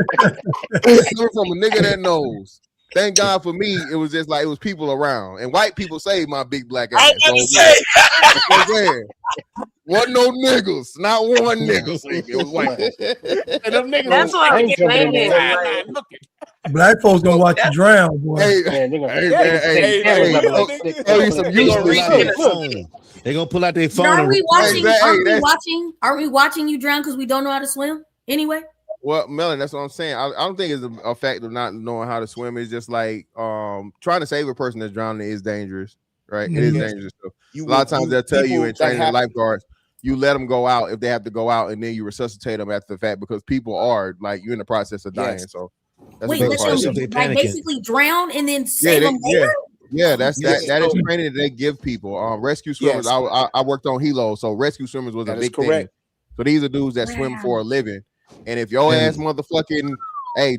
coming from a nigga that knows. Thank God for me, it was just like it was people around, and white people saved my big black ass. Wasn't no niggas, not one nigga. It was white folks. And them niggas. That's what I'm saying. Black folks gonna watch you drown, boy. They're gonna pull out their phone. Are we watching you drown because we don't know how to swim anyway? Well, Melon, that's what I'm saying. I don't think it's a fact of not knowing how to swim. It's just like trying to save a person that's drowning is dangerous, right? It is Mhm. dangerous. So a lot of times they'll tell you in training and lifeguards, you let them go out if they have to go out, and then you resuscitate them after the fact because people are like you're in the process of dying. So that's wait, a big let part. them like basically drown and then save them later. Yeah, that is training that they give people. Rescue swimmers. I worked on Hilo, so rescue swimmers was a big thing. So these are dudes that swim for a living. And if your ass motherfucking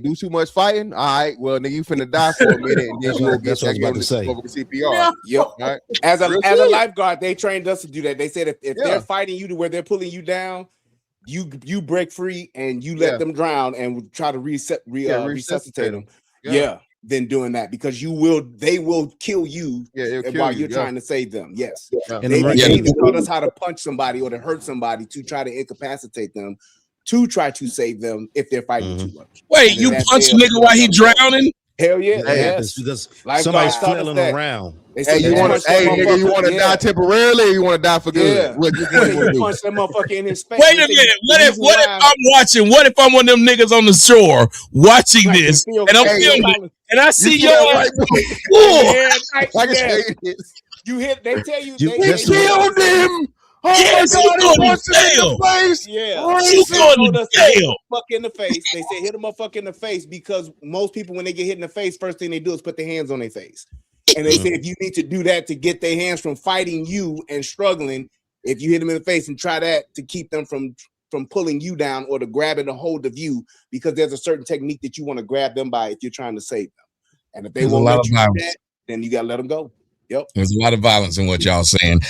do too much fighting, all right, well then you finna die for a minute, and then you will get back on CPR. Yep. Right? As a lifeguard, they trained us to do that. They said if they're fighting you to where they're pulling you down, you break free and you let them drown and try to resuscitate them. Than doing that because they will kill you while you're trying to save them. Yes. And they even taught us how to punch somebody or to hurt somebody to try to incapacitate them to try to save them if they're fighting too much. Wait, you punch a nigga while he drowning? Hell yeah. Yes. Because somebody's flailing around. Hey, you want to die temporarily or you want to die for good? Yeah. What you punch that motherfucker in his face. Wait a minute. What if I'm one of them niggas on the shore watching this and I'm filming and I see your you hit, they tell you they killed him. Oh my God, he punched him in the face. Fuck in the face. They say hit a motherfucker in the face because most people, when they get hit in the face, first thing they do is put their hands on their face. And they say if you need to do that to get their hands from fighting you and struggling, if you hit them in the face and try that to keep them from pulling you down or to grabbing a hold of you, because there's a certain technique that you want to grab them by if you're trying to save them. And if they won't let you do that, then you got to let them go. Yep. There's a lot of violence in what y'all saying.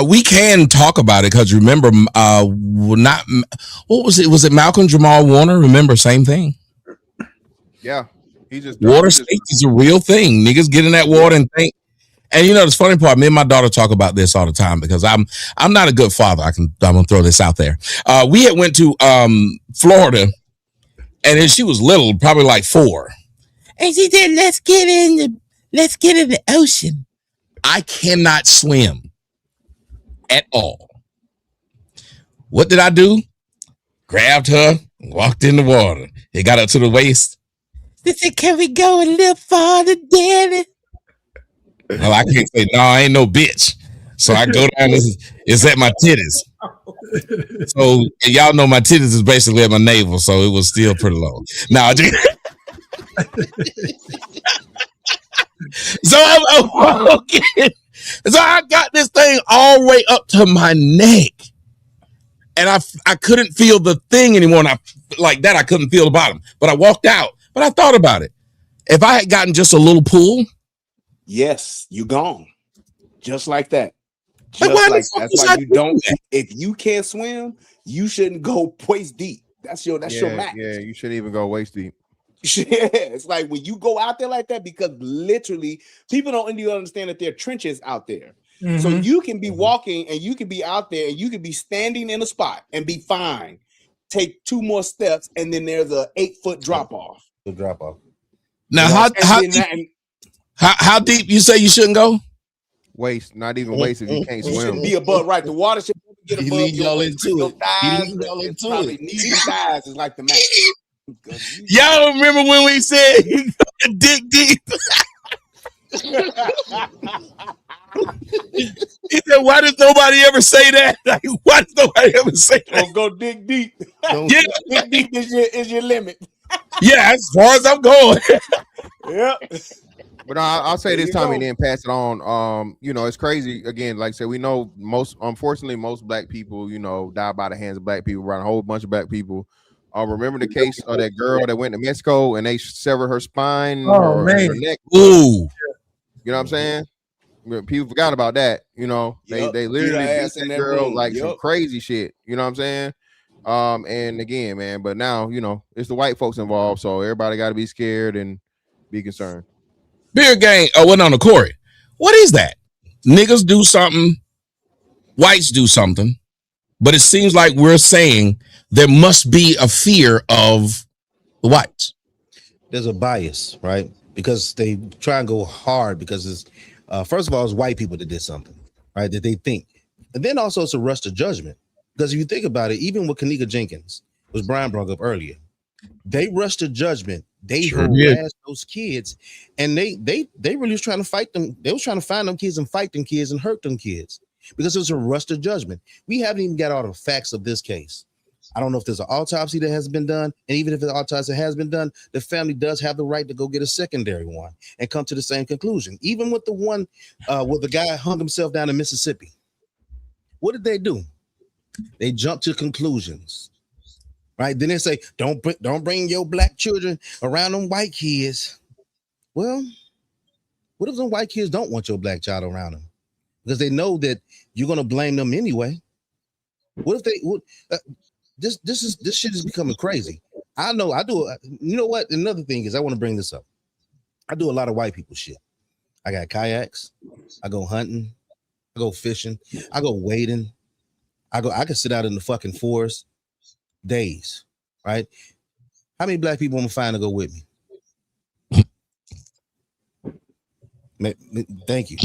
We can talk about it because remember, what was it? Was it Malcolm Jamal Warner? Remember, same thing. Yeah, he just water safety is a real thing. Niggas get in that water and think. And you know, the funny part, me and my daughter talk about this all the time because I'm not a good father. I'm gonna throw this out there. We had went to Florida, and then she was little, probably like 4, and she said, "Let's get in the ocean." I cannot swim at all. What did I do? Grabbed her, walked in the water. It got up to the waist. They said, "Can we go a little farther, Daddy?" Well, I can't say, no, I ain't no bitch. So I go down, it's at my titties. So y'all know my titties is basically at my navel, so it was still pretty low. Now, so I'm walking. So I got this thing all the way up to my neck. And I couldn't feel the thing anymore. And I couldn't feel the bottom. But I walked out. But I thought about it. If I had gotten just a little pool. Yes, you gone. Just like that. Just like that's why you don't. If you can't swim, you shouldn't go waist deep. That's your max. Yeah, you shouldn't even go waist deep. Yeah, it's like when you go out there like that, because literally people don't even understand that there are trenches out there. Mm-hmm. So you can be walking and you can be out there and you can be standing in a spot and be fine. Take 2 more steps and then there's a 8-foot drop off. Now, how deep you say you shouldn't go? Waist, not even waist if you can't swim. Shouldn't be above, right? The water should get above y'all into it. Probably knees and thighs is like the max. Y'all remember when we said dick deep? He said, "Why does nobody ever say that? Like, why does nobody ever say that? Don't go dig deep. Yeah, dig deep is your limit. Yeah, as far as I'm going. Yeah. But I'll say this time and then pass it on. You know, it's crazy. Again, like I said, we know unfortunately, most black people, you know, die by the hands of black people, around a whole bunch of black people. Remember the case of that girl that went to Mexico and they severed her spine or her neck? Ooh. You know what I'm saying? People forgot about that. You know, they literally beat that girl like some crazy shit. You know what I'm saying? And again, man, but now, you know, it's the white folks involved, so everybody got to be scared and be concerned. Beer gang. Oh, well, no, Corey. What is that? Niggas do something, whites do something, but it seems like we're saying there must be a fear of the whites. There's a bias, right? Because they try and go hard because it's first of all, it's white people that did something, right? That they think. And then also it's a rush to judgment. Because if you think about it, even with Kanika Jenkins, was Brian brought up earlier, They rushed to judgment. They Sure did. harassed those kids, and they really was trying to fight them. They was trying to find them kids and fight them kids and hurt them kids because it was a rush to judgment. We haven't even got all the facts of this case. I don't know if there's an autopsy that has been done, and even if an autopsy has been done, the family does have the right to go get a secondary one and come to the same conclusion. Even with the one where the guy hung himself down in Mississippi, what did they do? They jumped to conclusions. Right? Then they say, don't bring your black children around them white kids. Well, what if them white kids don't want your black child around them? Because they know that you're gonna blame them anyway. What if they would this shit is becoming crazy. I know I do. You know what? Another thing is I want to bring this up. I do a lot of white people shit. I got kayaks, I go hunting, I go fishing, I go wading, I can sit out in the fucking forest days, right? How many black people I'm gonna find to go with me? Thank you.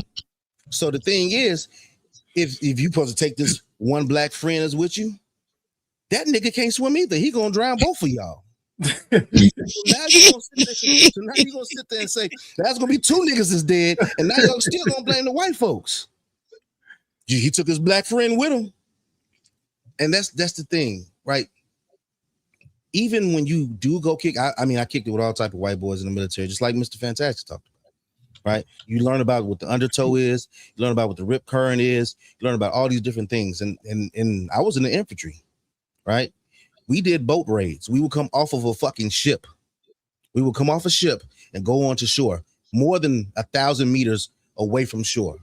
So the thing is, if you supposed to take this one black friend is with you, that nigga can't swim either. He gonna drown both of y'all. So now you're gonna sit there and say that's gonna be two niggas is dead, and now y'all still gonna blame the white folks. He took his black friend with him, and that's the thing, right? Even when you do go kick, I mean, I kicked it with all type of white boys in the military, just like Mr. Fantastic talked about, right? You learn about what the undertow is, you learn about what the rip current is, you learn about all these different things. And I was in the infantry, right? We did boat raids. We would come off of a fucking ship. We would come off a ship and go onto shore, more than 1,000 meters away from shore.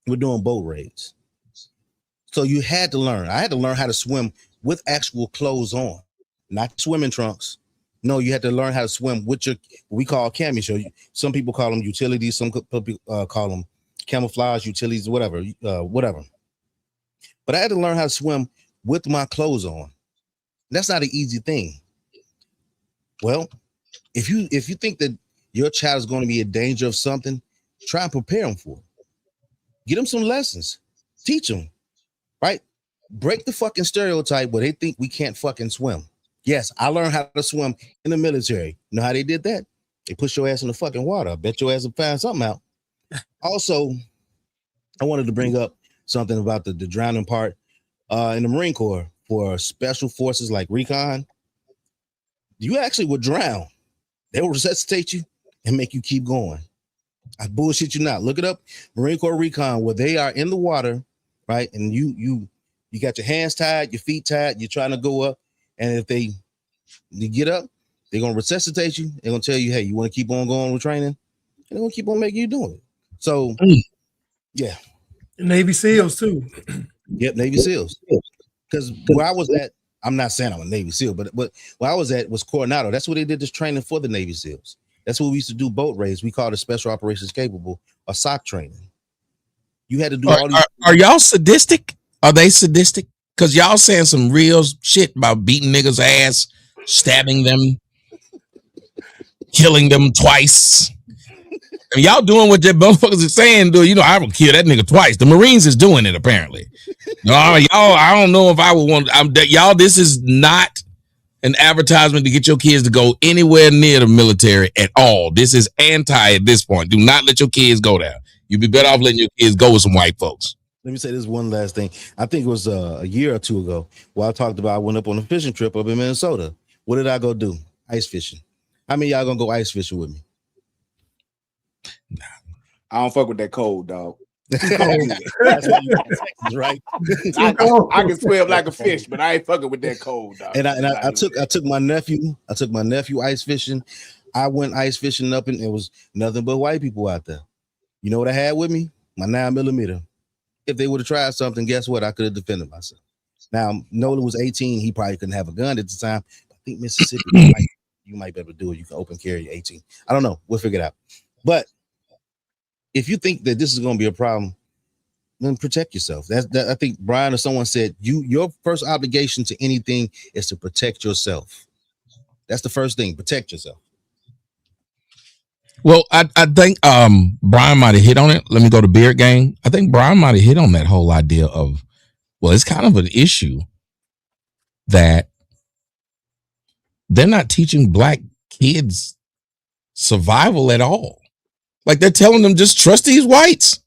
We're doing boat raids. So you had to learn. I had to learn how to swim with actual clothes on. Not swimming trunks. No, you had to learn how to swim with your, we call camisole. Some people call them utilities. Some people call them camouflage utilities, whatever. But I had to learn how to swim with my clothes on. That's not an easy thing. Well, if you think that your child is going to be in danger of something, try and prepare them for it. Get them some lessons. Teach them, right? Break the fucking stereotype where they think we can't fucking swim. Yes, I learned how to swim in the military. You know how they did that? They push your ass in the fucking water. I bet your ass will find something out. Also, I wanted to bring up something about the drowning part in the Marine Corps for special forces like recon. You actually would drown. They will resuscitate you and make you keep going. I bullshit you not. Look it up. Marine Corps recon, where they are in the water, right? And you got your hands tied, your feet tied, you're trying to go up. And if you get up, they're gonna resuscitate you. They're gonna tell you, hey, you want to keep on going with training? And they're gonna keep on making you do it. So yeah. Navy SEALs too. Yep, Navy SEALs. Because where I was at, I'm not saying I'm a Navy SEAL, but where I was at was Coronado. That's where they did this training for the Navy SEALs. That's what we used to do boat raids. We called it Special Operations Capable or SOC training. You had to do all these. Are y'all sadistic? Are they sadistic? Because y'all saying some real shit about beating niggas' ass, stabbing them, killing them twice. And y'all doing what your motherfuckers are saying, dude. You know, I would kill that nigga twice. The Marines is doing it, apparently. No, y'all, I don't know if I would want y'all, this is not an advertisement to get your kids to go anywhere near the military at all. This is anti at this point. Do not let your kids go there. You'd be better off letting your kids go with some white folks. Let me say this one last thing. I think it was a year or two ago where I talked about I went up on a fishing trip up in Minnesota. What did I go do? Ice fishing. How many y'all gonna go ice fishing with me? I don't fuck with that cold, dog. That's what you Texas, right? I can swim like a fish, but I ain't fucking with that cold, dog. And I took my nephew ice fishing. I went ice fishing up, and it was nothing but white people out there. You know what I had with me? My 9mm. If they would have tried something, guess what? I could have defended myself. Now, Nolan was 18. He probably couldn't have a gun at the time. I think Mississippi, you might be able to do it. You can open carry 18. I don't know. We'll figure it out. But if you think that this is going to be a problem, then protect yourself. I think Brian or someone said your first obligation to anything is to protect yourself. That's the first thing. Protect yourself. Well, I think Brian might have hit on it. Let me go to Beard Gang. I think Brian might have hit on that whole idea of, well, it's kind of an issue that they're not teaching black kids survival at all. Like they're telling them just trust these whites.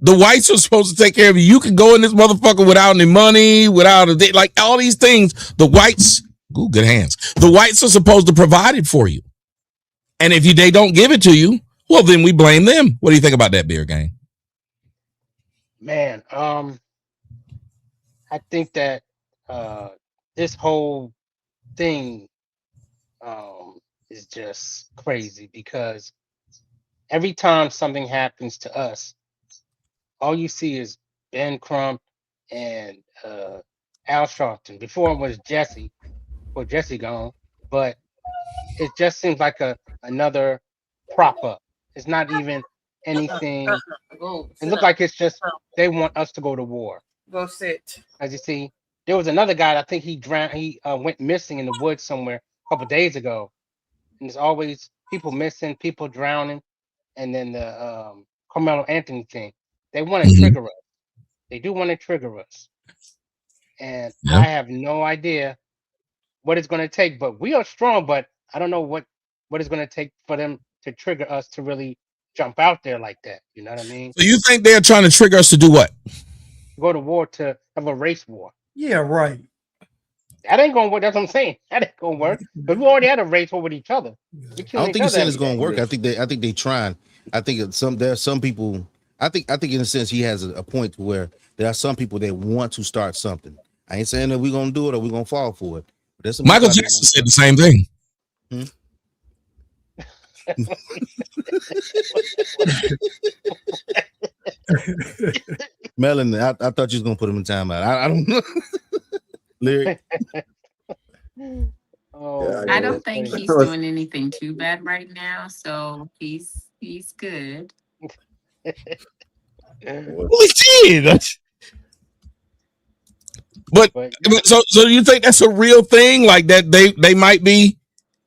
The whites are supposed to take care of you. You can go in this motherfucker without any money, without like all these things. The whites, ooh, good hands. The whites are supposed to provide it for you. And if they don't give it to you, well, then we blame them. What do you think about that, Beer Gang? Man, I think that this whole thing is just crazy because every time something happens to us, all you see is Ben Crump and Al Sharpton. Before it was Jesse, or Jesse gone, but it just seems like another prop up. It's not even anything. Go It sit looked down. like it's just they want us to go to war. Go sit. As you see, there was another guy. I think he drowned. He went missing in the woods somewhere a couple days ago. And there's always people missing, people drowning, and then the Carmelo Anthony thing. They want to Mm-hmm. trigger us. They do want to trigger us, and Yeah. I have no idea what it's going to take. But we are strong. But I don't know what it's going to take for them to trigger us to really jump out there like that. You know what I mean? So you think they're trying to trigger us to do what? Go to war, to have a race war. Yeah, right. That ain't gonna work. That's what I'm saying. That ain't gonna work. Because we already had a race war with each other. We I killing don't each think he's other saying it's every going day. to work. I think they trying. I think there are some people. I think in a sense he has a point to where there are some people that want to start something. I ain't saying that we're gonna do it or we're gonna fall for it. But there's some Michael people out there Jackson want said the same thing. Melon, I thought you was gonna put him in timeout. I don't know. Lyric. Oh, I man, don't that's think funny. he's doing anything too bad right now, so he's good. Well, he did. But, But so you think that's a real thing? Like that they might be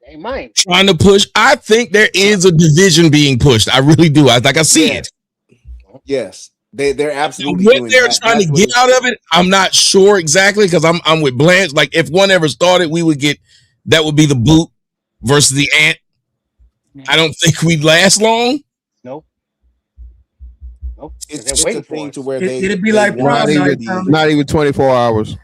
they might. trying to push. I think there is a division being pushed. I really do. I see it. Yes, they're absolutely What doing they're that. trying to That's what get it's. out of it, I'm not sure exactly because I'm with Blanche. Like if one ever started, we would get that would be the boot versus the ant. I don't think we'd last long. Nope. Nope. Because they're It's a waiting for thing to us. where It'd be they like want Not prom us to night, even Tommy. be. not even 24 hours.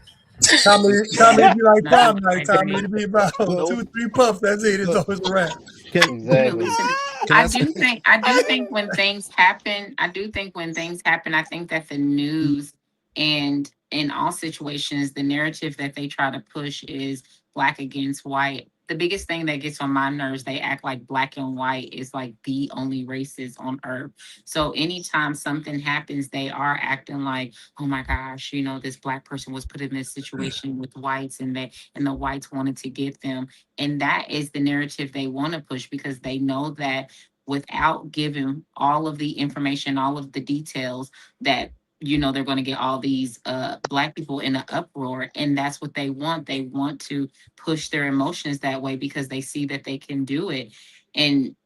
Tommy, it'd be like No, prom night, I Tommy. agree. It'd be about Well, 2-3 puffs. That's it. It's always a wrap. can But Exactly. listen, can I say? I do think when things happen, I think that the news and in all situations, the narrative that they try to push is black against white. The biggest thing that gets on my nerves, they act like black and white is like the only races on earth. So anytime something happens, they are acting like, oh my gosh, this black person was put in this situation with whites and the whites wanted to get them. And that is the narrative they want to push because they know that without giving all of the information, all of the details, that they're going to get all these black people in an uproar, and that's what they want. They want to push their emotions that way because they see that they can do it. And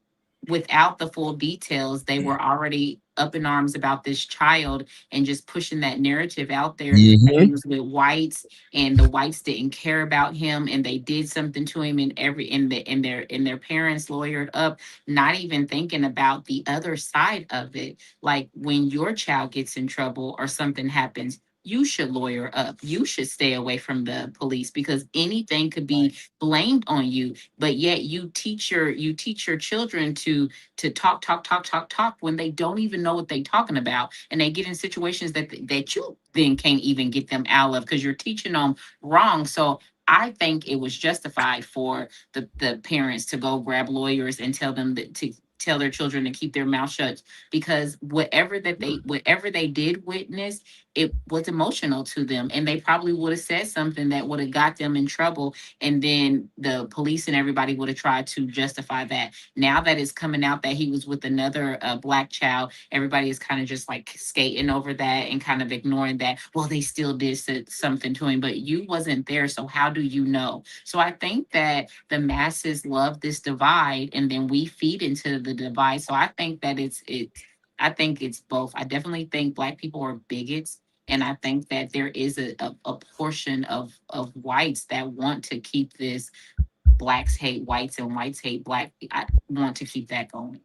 without the full details, they were already up in arms about this child and just pushing that narrative out there that he Mm-hmm. was with whites and the whites didn't care about him and they did something to him, and their parents lawyered up, not even thinking about the other side of it. Like when your child gets in trouble or something happens, you should lawyer up. You should stay away from the police because anything could be blamed on you, but yet you teach your children to talk when they don't even know what they're talking about, and they get in situations that you then can't even get them out of because you're teaching them wrong. So I think it was justified for the parents to go grab lawyers and tell them to tell their children to keep their mouth shut because whatever they did witness, it was emotional to them, and they probably would have said something that would have got them in trouble, and then the police and everybody would have tried to justify that. Now that it's coming out that he was with another black child, everybody is kind of just like skating over that and kind of ignoring that. Well, they still did something to him, but you wasn't there, so how do you know? So I think that the masses love this divide, and then we feed into the divide. So I think that I think it's both. I definitely think black people are bigots, and I think that there is a portion of whites that want to keep blacks hate whites and whites hate black. I want to keep that going.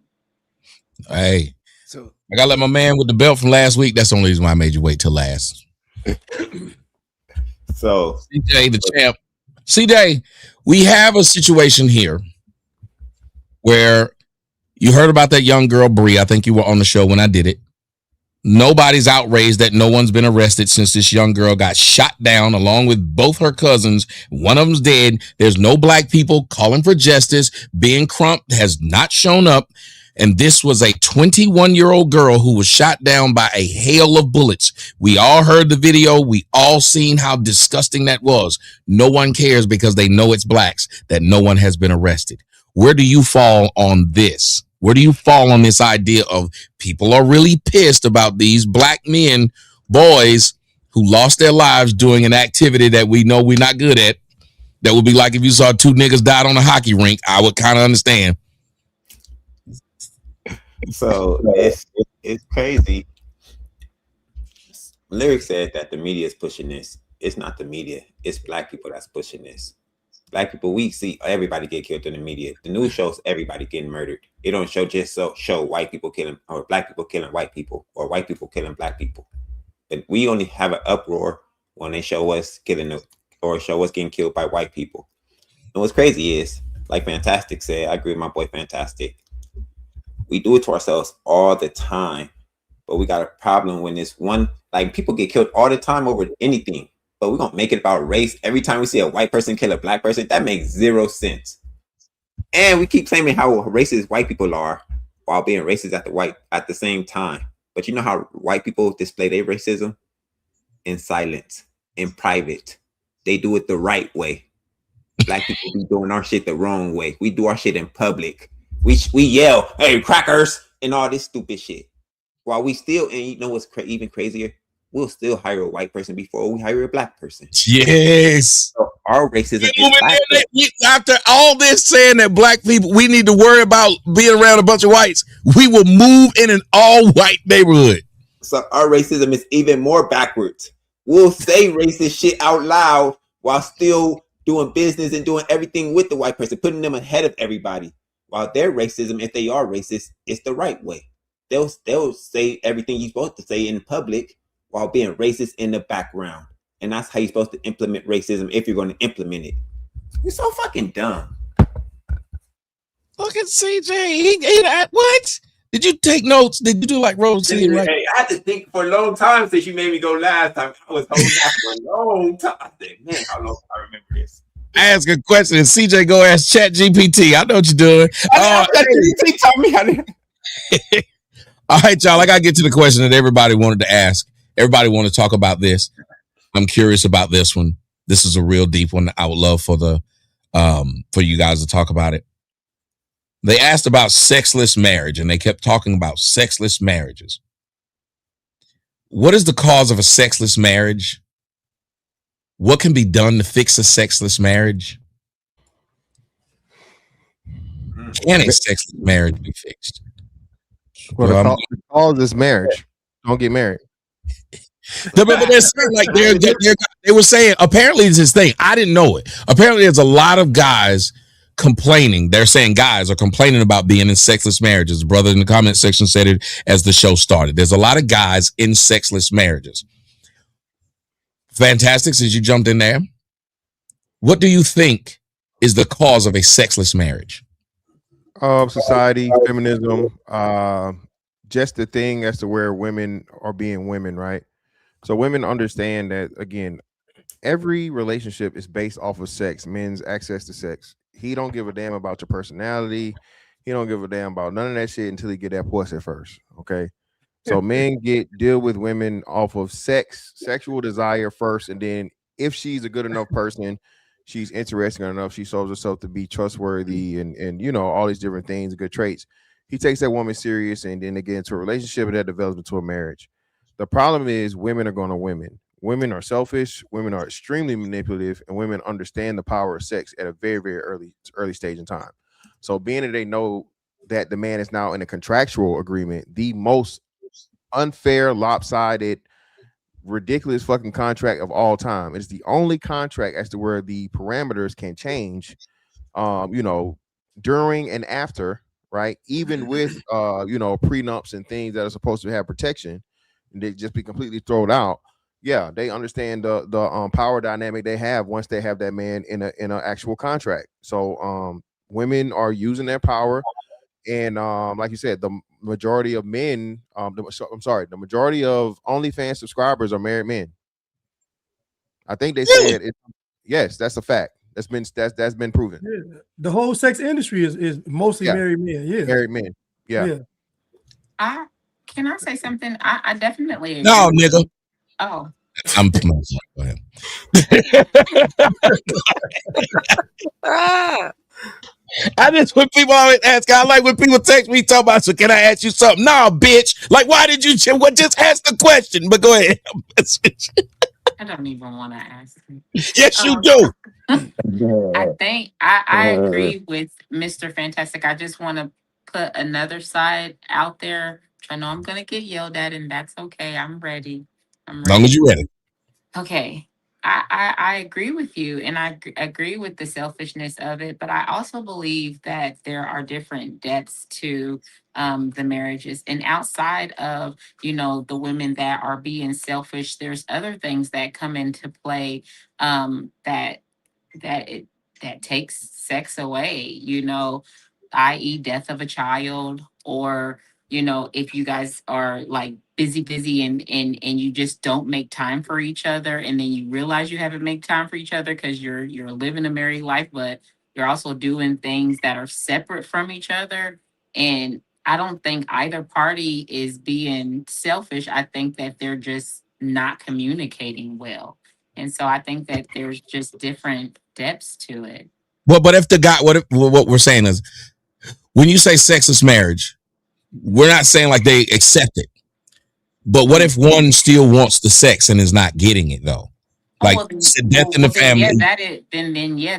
Hey, So I gotta let my man with the belt from last week. That's the only reason why I made you wait till last. So CJ, the champ. CJ, we have a situation here where you heard about that young girl, Bree. I think you were on the show when I did it. Nobody's outraged that no one's been arrested since this young girl got shot down along with both her cousins. One of them's dead. There's no black people calling for justice. Ben Crump has not shown up. And this was a 21-year-old girl who was shot down by a hail of bullets. We all heard the video. We all seen how disgusting that was. No one cares because they know it's blacks, that no one has been arrested. Where do you fall on this? Where do you fall on this idea of people are really pissed about these black men, boys who lost their lives doing an activity that we know we're not good at? That would be like if you saw two niggas died on a hockey rink. I would kind of understand. So it's crazy. Lyric said that the media is pushing this. It's not the media. It's black people that's pushing this. Black people, we see everybody get killed in the media. The news shows everybody getting murdered. It don't show white people killing or black people killing white people or white people killing black people. But we only have an uproar when they show us killing or show us getting killed by white people. And what's crazy is, like Fantastic said, I agree with my boy Fantastic. We do it to ourselves all the time, but we got a problem when this one, like people get killed all the time over anything, but we're gonna make it about race every time we see a white person kill a black person. That makes zero sense. And we keep claiming how racist white people are while being racist at the same time. But you know how white people display their racism? In silence, in private. They do it the right way. Black people be doing our shit the wrong way. We do our shit in public. We yell, "Hey, crackers," and all this stupid shit. While we still, and you know what's even crazier? We'll still hire a white person before we hire a black person. Yes. So our racism is after all this saying that black people, we need to worry about being around a bunch of whites, we will move in an all-white neighborhood. So our racism is even more backwards. We'll say racist shit out loud while still doing business and doing everything with the white person, putting them ahead of everybody. While their racism, if they are racist, it's the right way. They'll say everything you're supposed to say in public while being racist in the background. And that's how you're supposed to implement racism if you're going to implement it. You're so fucking dumb. Look at CJ. What? Did you take notes? Did you do like Rose? Hey, I had to think for a long time since you made me go last time. I was holding out for a long time. I said, man, how long I remember this? Ask a question and CJ go ask Chat GPT. I know what you're doing. GPT taught me how to. All right, y'all. I gotta get to the question that everybody wanted to ask. Everybody want to talk about this. I'm curious about this one. This is a real deep one. I would love for you guys to talk about it. They asked about sexless marriage, and they kept talking about sexless marriages. What is the cause of a sexless marriage? What can be done to fix a sexless marriage? Can a sexless marriage be fixed? Well, the cause is marriage. Don't get married. But they're saying, like, they were saying, apparently it's this thing. I didn't know it. Apparently there's a lot of guys complaining. They're saying guys are complaining about being in sexless marriages. Brother in the comment section said it as the show started. There's a lot of guys in sexless marriages. Fantastic, since you jumped in there. What do you think is the cause of a sexless marriage? Society, feminism, just the thing as to where women are being women, right? So women understand that, again, every relationship is based off of sex, men's access to sex. He don't give a damn about your personality. He don't give a damn about none of that shit until he get that pussy first, okay? So men deal with women off of sexual desire first, and then if she's a good enough person, she's interesting enough, she shows herself to be trustworthy and you know, all these different things, good traits. He takes that woman serious, and then they get into a relationship, and that develops into a marriage. The problem is women are going to women. Women are selfish, women are extremely manipulative, and women understand the power of sex at a very, very early stage in time. So being that they know that the man is now in a contractual agreement, the most unfair, lopsided, ridiculous fucking contract of all time. It's the only contract as to where the parameters can change you know, during and after, right? Even with you know, prenups and things that are supposed to have protection, and they just be completely thrown out. Yeah, they understand the power dynamic they have once they have that man in an actual contract. So women are using their power, and like you said, the majority of men, I'm sorry, the majority of OnlyFans subscribers are married men. I think they said it. Yes, that's a fact. That's been proven. Yeah. The whole sex industry is mostly Yeah. married men. Yeah. Married men. Yeah. Can I say something? I definitely agree. No, nigga. Oh. I'm go ahead. I just when people always ask, I like when people text me talking about, so can I ask you something? No, bitch. Like, why did you just ask the question? But go ahead. I don't even want to ask. Yes, you do. I think I agree with Mr. Fantastic. I just want to put another side out there. I know I'm gonna get yelled at, and that's okay. I'm ready. As long as you're ready. Okay. I agree with you, and I agree with the selfishness of it, but I also believe that there are different depths to the marriages. And outside of, the women that are being selfish, there's other things that come into play that that it that takes sex away, i.e. death of a child, or if you guys are like busy and you just don't make time for each other, and then you realize you haven't made time for each other because you're living a married life, but you're also doing things that are separate from each other. And I don't think either party is being selfish. I think that they're just not communicating well. And so I think that there's just different depths to it. Well, but if the guy, what we're saying is, when you say sexless marriage, we're not saying like they accept it. But what if one still wants the sex and is not getting it though? Like death in the family. Yeah,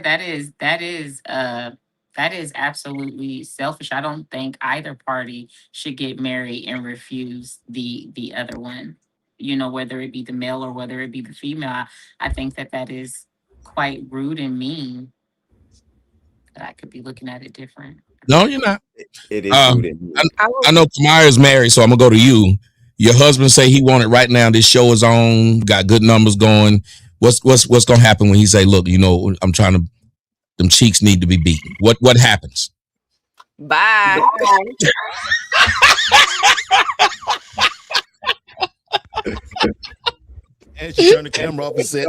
that is absolutely selfish. I don't think either party should get married and refuse the other one. Whether it be the male or whether it be the female. I think that is quite rude and mean. But I could be looking at it different. No, you're not. It is rude and mean. I know Kamaya's married, so I'm gonna go to you. Your husband say he want it right now. This show is on, got good numbers going. What's gonna happen when he say, look, I'm trying to, them cheeks need to be beaten. What happens? Bye. And she turned the camera off and said,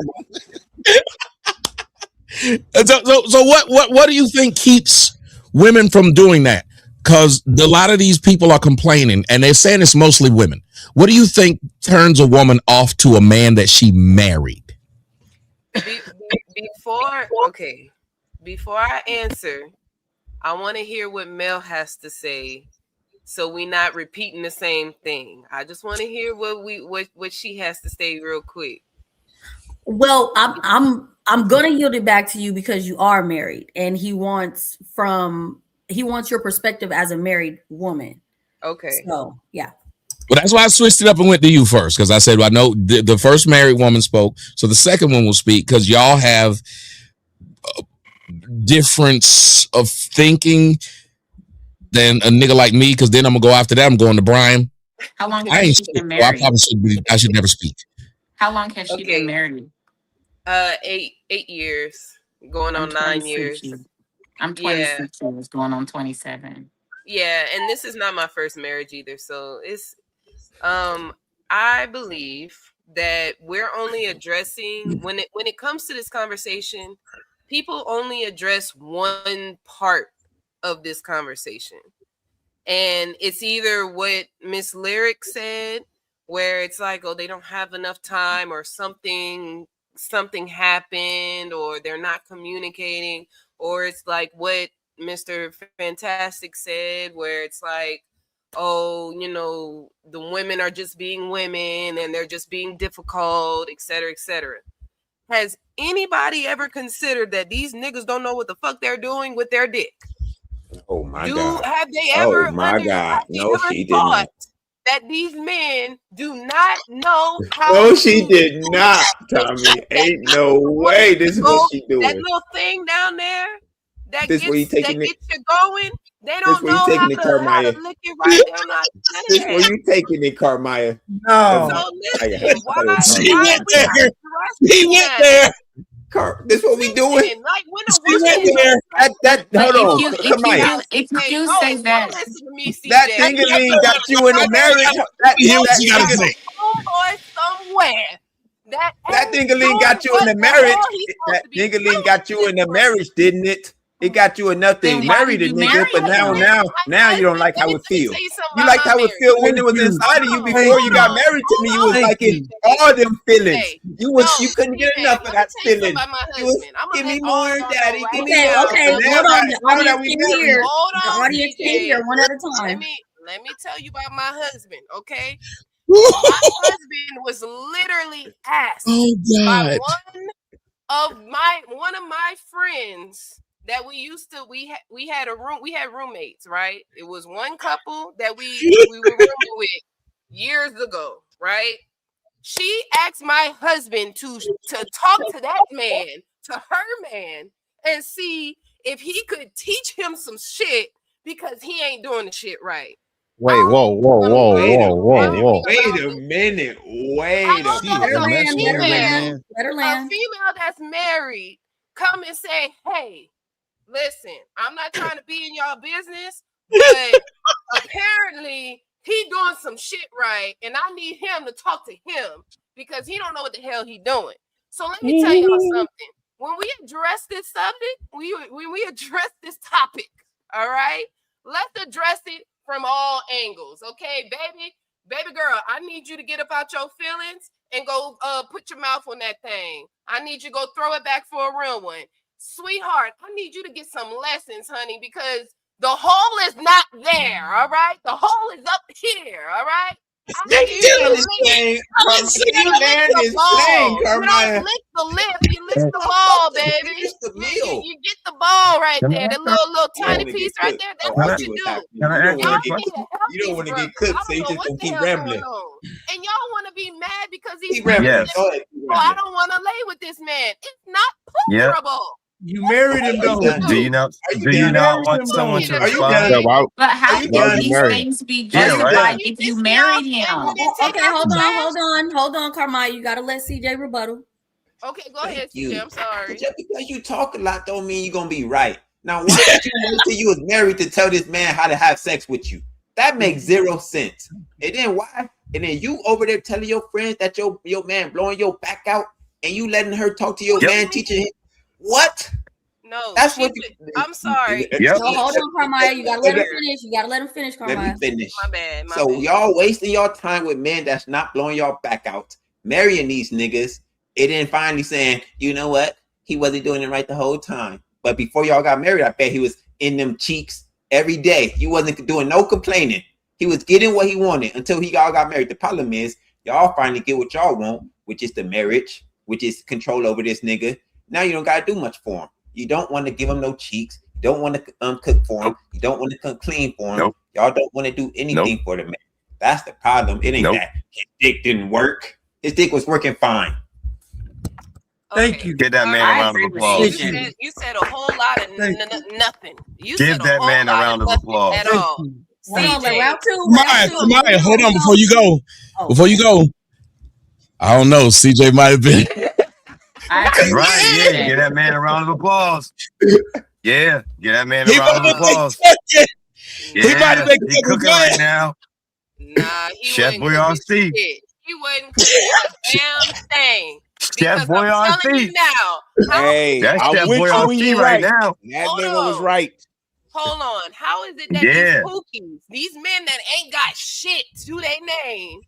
so what do you think keeps women from doing that? Because a lot of these people are complaining, and they're saying it's mostly women. What do you think turns a woman off to a man that she married? Before I answer, I want to hear what Mel has to say, so we not repeating the same thing. I just want to hear what she has to say real quick. Well, I'm gonna yield it back to you because you are married, and he wants your perspective as a married woman. Okay. So yeah. Well, that's why I switched it up and went to you first, because I said, well, I know the first married woman spoke, so the second one will speak, because y'all have a difference of thinking than a nigga like me, because then I'm going to go after that. I'm going to Brian. How long has she been married? I should never speak. How long has she been married? 8 years, going on 9 years. I'm 26 years, going on 27. Yeah, and this is not my first marriage either. So it's, I believe that we're only addressing, when it comes to this conversation, people only address one part of this conversation. And it's either what Miss Lyric said, where it's like, oh, they don't have enough time, or something happened, or they're not communicating, or it's like what Mr. Fantastic said, where it's like, oh, the women are just being women and they're just being difficult, et cetera, et cetera. Has anybody ever considered that these niggas don't know what the fuck they're doing with their dick? Oh my God. Have they ever? Oh my God. No, she did not. That these men do not know how. No, she did not, Tommy. Ain't no way. This is what she doing. That little thing down there, that This gets where you that taking it. gets you going. They This don't where you know taking how it, to Carmaya. lick it right. They don't know none This of where that. you taking it, Carmaya. No. So I listen, why thought it was She why went we there. He addressing went that? there. This what we doing? Listen, like when a She woman went is there. That But hold on, Carmaya. if you hey, do no, say you that, listen to me, That CJ. dingaling got you in the marriage. Hear what That she gotta dingaling. say. Homeboy somewhere that That ain't dingaling doing got you in what the the marriage. hell he's supposed That to be dingaling doing got in you this in the place. marriage, didn't it? It got you enough to then why marry did the you nigga, marry but now him? you don't like how it Let me feel. tell you something You about liked my how it marriage. feel when it Thank was you. inside of you No, before you got hold married to me. You was on, Thank like it you. all them feelings. CJ. You couldn't get CJ, enough of let me that tell you something feeling. about my You was husband. I'm give gonna me let all more, y'all know daddy, right give me Okay, now. more. okay. But Hold on. The now that audience we can married, hear. Hold The on, audience can CJ. hear one at a Let time. me tell you about my husband, okay? Oh My husband was literally asked by God. one of my friends that we had roommates, right? It was one couple that we were rooming with years ago, right? She asked my husband to talk to that man, to her man, and see if he could teach him some shit because he ain't doing the shit right. Wait, whoa. wait a minute, About wait a it. minute, wait How a She does is Let her a land. messing Let with her her, female, land. man. Let her a land. female that's married, come and say, "Hey, listen, I'm not trying to be in y'all business, but apparently he doing some shit right, and I need him to talk to him because he don't know what the hell he doing." So let me tell y'all something. When we address this subject, when we address this topic, all right, let's address it from all angles, okay, baby girl. I need you to get up out your feelings and go put your mouth on that thing. I need you to go throw it back for a real one. Sweetheart, I need you to get some lessons, honey, because the hole is not there, all right? The hole is up here, all right? I need you to lick. You lick the ball. You don't lick the lip. You lick the ball, baby. You get the ball right there. The little You don't tiny want to piece get right cooked. there. Oh, That's I what see you what's do. happening. You don't want Y'all to get need a you don't help want these to get brothers. cooked, I so don't you know just what gonna the keep hell rambling. going on. And y'all want to be mad because these Keep brothers rambling. live. Go ahead, keep Oh, I rambling. don't want to lay with this man. It's not Yep. pleasurable. You married him Are you though. done? Do you not? Are you Do you done? not Married want him someone though. to Are you respond? done? Yeah, why? but Are how you can Why was done? you these married? things be Yeah, Are you right. justified done? if you It's married not. And him? then take Okay, out the hold trash. on, Carmine. You gotta let CJ rebuttal. Okay, go Thank ahead, CJ. you. I'm sorry. Just because you talk a lot don't mean you're gonna be right. Now, why did you wait till you was married to tell this man how to have sex with you? That makes zero sense. And then why? And then you over there telling your friends that your man blowing your back out, and you letting her talk to your Yep. man, teaching him what? No, That's what you. I'm sorry. Yep. No, hold on, Carmine. You gotta let him Here. finish. You gotta let him finish, Let me Carmine. finish. My bad. My So bad. y'all wasting your time with men that's not blowing y'all back out, marrying these niggas, and then finally saying, you know what? He wasn't doing it right the whole time. But before y'all got married, I bet he was in them cheeks every day. You wasn't doing no complaining. He was getting what he wanted until y'all got married. The problem is y'all finally get what y'all want, which is the marriage, which is control over this nigga. Now you don't gotta do much for him. You don't want to give him no cheeks. You don't want to cook for him. You don't want to cook clean for him. Nope. Y'all don't want to do anything for the man. That's the problem. It ain't that his dick didn't work. His dick was working fine. Thank you. Give that man I a round of agree with applause. CJ. You said a whole lot of Thank nothing. You Give said a that whole man a lot round of of nothing applause. at Thank all. you. Hold on, CJ, round two. Maya, hold on before you go. Oh. Before you go, I don't know. CJ might have been. I agree with Right, yeah. CJ. Give that man a round of applause. Yeah, give that man a He round of might have been applause. cooking. He might Yeah, have been he cooking. cooking Go right ahead. now. nah, he Chef wasn't cooking Boyardee. shit. He wasn't cooking a damn thing. Chef Because I'm telling you Boyardee. now, how Hey, That's I'm Chef with you when Boyardee you're right right. now. That hold nigga was on. right. Hold on. How is it that these Yeah. pookies, these men that ain't got shit to their name,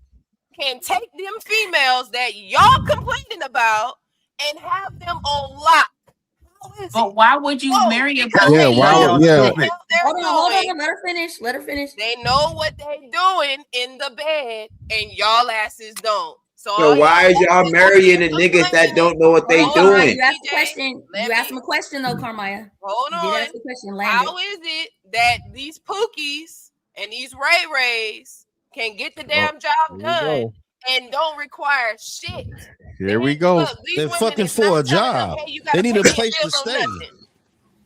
can take them females that y'all complaining about and have them on lock? How is But it? why would you Oh, marry a because Yeah, they why Because know would y'all what yeah. the stupid. hell they're Hold doing. on. Let her finish. Let her finish. They know what they doing in the bed, and y'all asses don't. So So all why is y'all marrying the niggas that don't know what they Hold on, Carmine. doing? You asked a CJ, question. let You asked me him a question though, Carmine. hold You did on. ask a question. Land How it. is it that these pookies and these Ray Rays can get the Oh, damn job here we done go. and don't require shit? Here we go. Look, these They're women fucking is not for a telling them, job. hey, you They gotta need pay a me a place to bill or stay. nothing.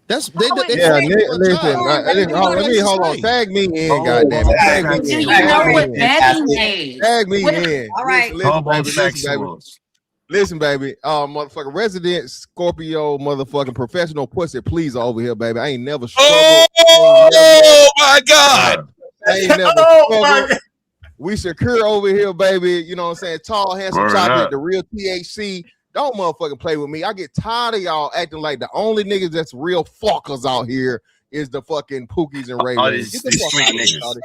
That's they Oh, they it's Yeah, fuck great. with a listen. child. Listen, You know let that's me just hold on. right. Tag me in, Oh, goddamn it. Tag me Do homosexuals. in. you Tag know me what in. vetting Fantastic. is? Tag me What- in. all right. Listen, baby. Listen, baby. Homosexuals. Listen, baby. Motherfucking resident Scorpio, motherfucking professional pussy. Please over here, baby. I ain't never struggled. Oh my God. I ain't never Oh my struggled. God. We secure over here, baby. You know what I'm saying? Tall, handsome Word chocolate, up. the real THC. Don't motherfucking play with me. I get tired of y'all acting like the only niggas that's real fuckers out here is the fucking Pookies and Ray All Rays. Get the these fuck street out of here, niggas. shawty.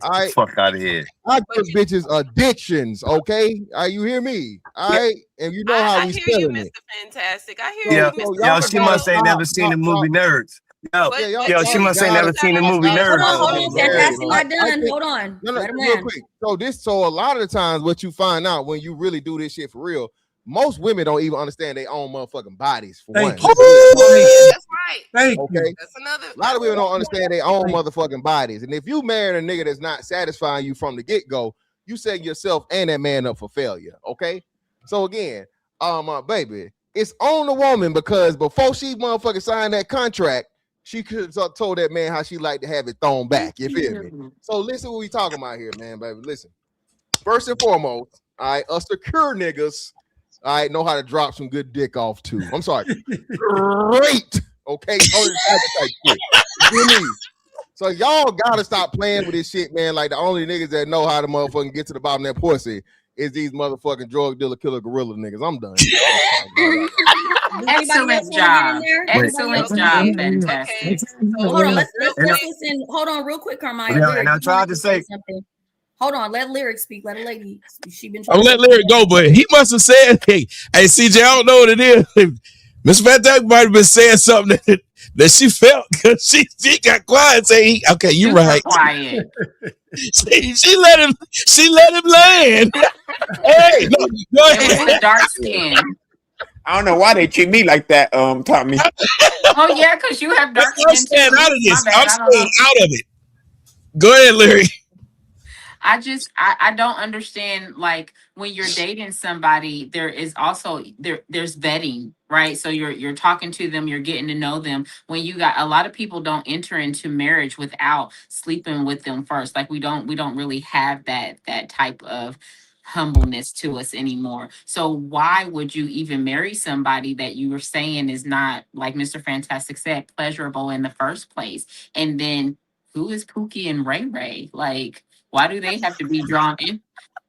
All right. Fuck out of here. I give bitches addictions, okay? You hear me? All right. And you know how I we hear you, spelling it. Mr. Fantastic. I hear So, Yo, you, so Mr. yo, y'all she gotta must ain't stop. never seen the movie Nerds. Yo, But, y'all, yo, she y'all must ain't gotta never seen the movie stop. Hold Nerds. on, hold Hey, on. Larry, Fantastic not I done. think Hold on. no, Let him real land. quick. So a lot of the times what you find out when you really do this shit for real, most women don't even understand their own motherfucking bodies for Thank one. you. yeah, that's right. Thank Okay. you. That's another. A lot of women don't understand their own Thank motherfucking bodies. And if you marry a nigga that's not satisfying you from the get-go, you set yourself and that man up for failure. Okay. So again, baby, it's on the woman because before she motherfucking signed that contract, she could have told that man how she like to have it thrown back. You feel me? So listen what we talking about here, man, baby. Listen. First and foremost, all right, us secure niggas, all right, know how to drop some good dick off too. I'm sorry. Great. Okay. Tony the Tiger type shit. You feel me? So y'all gotta stop playing with this shit, man. Like the only niggas that know how to motherfucking get to the bottom of that pussy is these motherfucking drug dealer, killer, gorilla niggas. I'm done. Do anybody else Excellent want to get in job. there? Wait. Anybody else Excellent want to get job, in there? fantastic. Okay. So Hold on. Let's real And I- let's quick, listen. Hold on, real quick, Carmine. Yeah, Lyric, and I you tried wanted to to say say, something. Hold on. Let Lyric speak. Let a lady. She been I'm trying to let say Lyric go, but he must have said, hey, CJ, I don't know what it is. Miss Fantastic might have been saying something that she felt because she got quiet and say, okay, you're Super right. quiet. She let him land. Hey, no, go It was ahead. the dark skin. I don't know why they treat me like that, Tommy. Oh yeah, because you have dark I'm skin staying out too. of My this. bad. I'm I don't staying know. out of it. Go ahead, Larry. I don't understand, like, when you're dating somebody, there is also there's vetting, right? So you're talking to them, you're getting to know them. When you got a lot of people don't enter into marriage without sleeping with them first. Like we don't really have that type of humbleness to us anymore. So why would you even marry somebody that you were saying is not, like Mr. Fantastic said, pleasurable in the first place? And then who is Pookie and Ray Ray? Like, why do they have to be drawn in?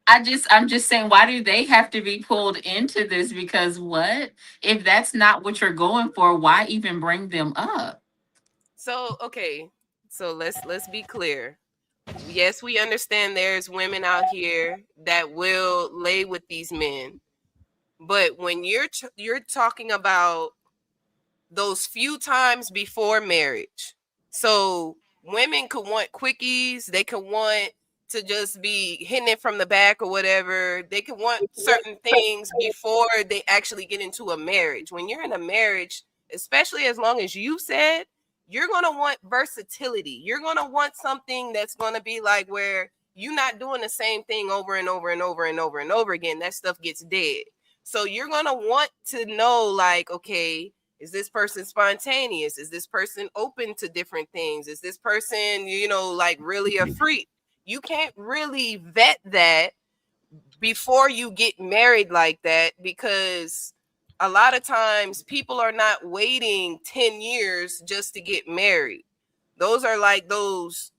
I'm just saying, why do they have to be pulled into this? Because what if that's not what you're going for? Why even bring them up? so okay. So let's be clear. Yes, we understand there's women out here that will lay with these men, but when you're talking about those few times before marriage. So women could want quickies, they could want to just be hitting it from the back or whatever. They could want certain things before they actually get into a marriage. When you're in a marriage, especially as long as you said, you're going to want versatility. You're going to want something that's going to be like where you're not doing the same thing over and over and over and over and over again. That stuff gets dead. So you're going to want to know, like, okay, is this person spontaneous? Is this person open to different things? Is this person, like really a freak? You can't really vet that before you get married like that, because a lot of times people are not waiting 10 years just to get married. Those are like those,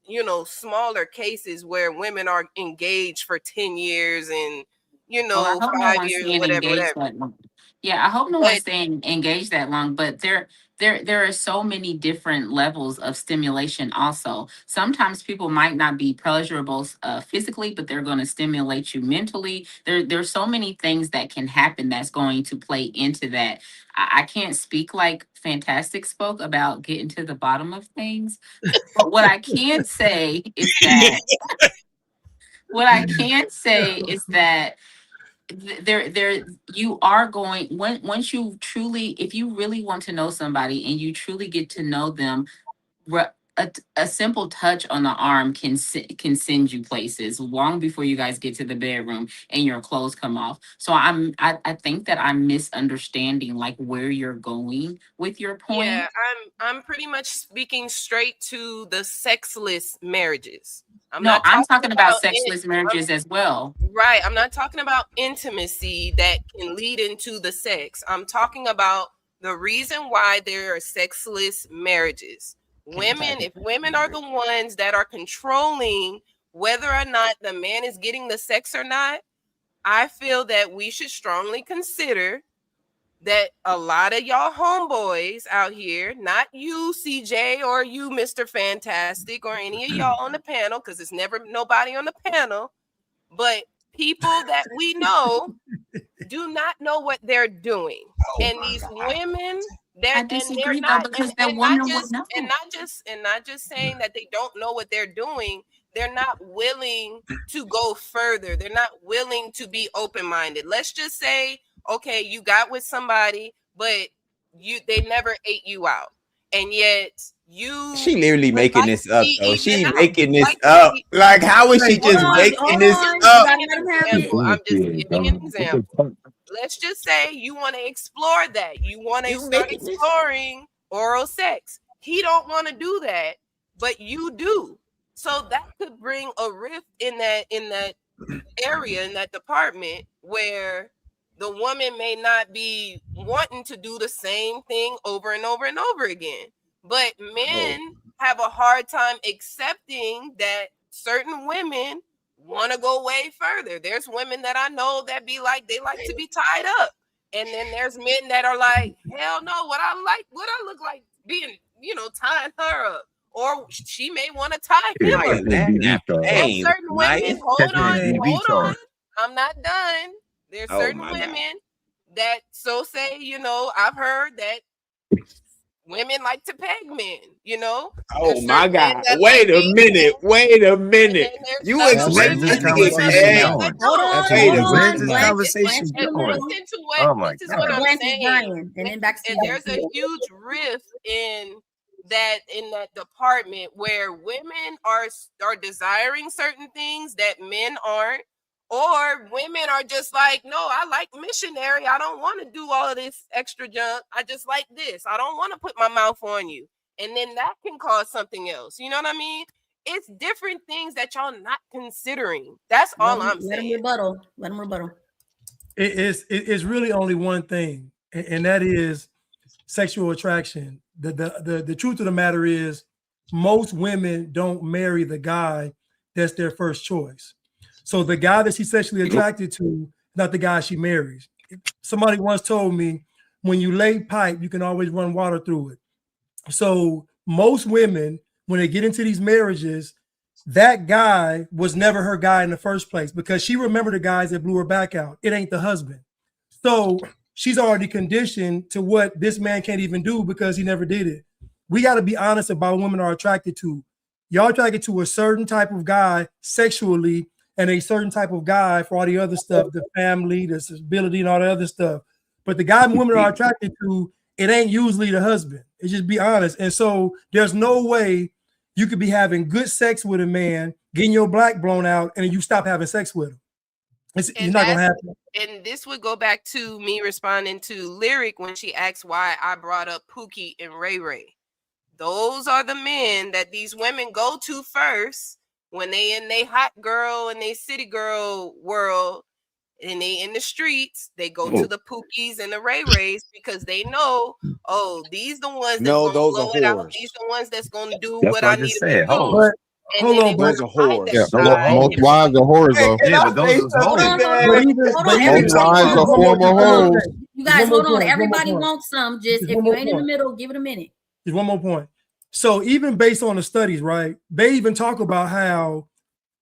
smaller cases where women are engaged for 10 years and, Well, I hope no 5 one's years or staying whatever, engaged whatever. that long. Yeah, I hope no But one's staying engaged that long. But there are so many different levels of stimulation. Also, sometimes people might not be pleasurable physically, but they're going to stimulate you mentally. There's so many things that can happen that's going to play into that. I can't speak like Fantastic spoke about getting to the bottom of things, but what I can say is that there you are going, once you truly, if you really want to know somebody and you truly get to know them, a simple touch on the arm can send you places long before you guys get to the bedroom and your clothes come off. So I think that I'm misunderstanding like where you're going with your point. Yeah, I'm pretty much speaking straight to the sexless marriages. I'm talking about sexless marriages as well. Right. I'm not talking about intimacy that can lead into the sex. I'm talking about the reason why there are sexless marriages. If women are the ones that are controlling whether or not the man is getting the sex or not, I feel that we should strongly consider that a lot of y'all homeboys out here, not you, CJ, or you, Mr. Fantastic, or any of y'all on the panel, because it's never nobody on the panel, but people that we know do not know what they're doing. And these women, I disagree though, because that woman would know. And not just saying that they don't know what they're doing. They're not willing to go further. They're not willing to be open-minded. Let's just say, okay, you got with somebody, but they never ate you out. And yet she literally making this up though. She making this up. Like, how is she just making this up? I'm just giving an example. Let's just say you want to explore that. You want to start exploring oral sex. He don't want to do that, but you do. So that could bring a rift in that area, in that department, where the woman may not be wanting to do the same thing over and over and over again. But men have a hard time accepting that certain women want to go way further. There's women that I know that be like, they like to be tied up. And then there's men that are like, hell no, what I look like being, tying her up. Or she may want to tie him up. There's certain women, hold on. I'm not done. There's certain women that say, I've heard that women like to peg men, Oh my God. Wait a minute. You expect us to get pegged? Where's this conversation going? This is what I'm saying. And there's a huge rift in that department where women are desiring certain things that men aren't, or women are just like, no, I like missionary. I don't want to do all of this extra junk. I just like this. I don't want to put my mouth on you. And then that can cause something else. You know what I mean? It's different things that y'all not considering. That's all I'm saying. Let them rebuttal. It's really only one thing, and that is sexual attraction. The truth of the matter is most women don't marry the guy that's their first choice. So the guy that she's sexually attracted to, not the guy she marries. Somebody once told me, when you lay pipe, you can always run water through it. So most women, when they get into these marriages, that guy was never her guy in the first place, because she remembered the guys that blew her back out. It ain't the husband. So she's already conditioned to what this man can't even do because he never did it. We got to be honest about what women are attracted to. Y'all attracted to a certain type of guy sexually, and a certain type of guy for all the other stuff, the family, the stability, and all the other stuff. But the guy women are attracted to, it ain't usually the husband. It's just be honest. And so there's no way you could be having good sex with a man, getting your black blown out, and you stop having sex with him. It's not going to happen. And this would go back to me responding to Lyric when she asked why I brought up Pookie and Ray Ray. Those are the men that these women go to first when they in they hot girl and they city girl world, and they in the streets. They go to the Pookies and the Ray Rays because they know, these the ones that's gonna blow it out. These the ones that's gonna do what I need to do. Hold on, those are whores. Yeah, most wives are whores, though. Yeah, but those are hoes. Most wives are former hoes. You guys, hold on. Everybody wants some. Just if you ain't in the middle, give it a minute. Just one more point. So even based on the studies, right, they even talk about how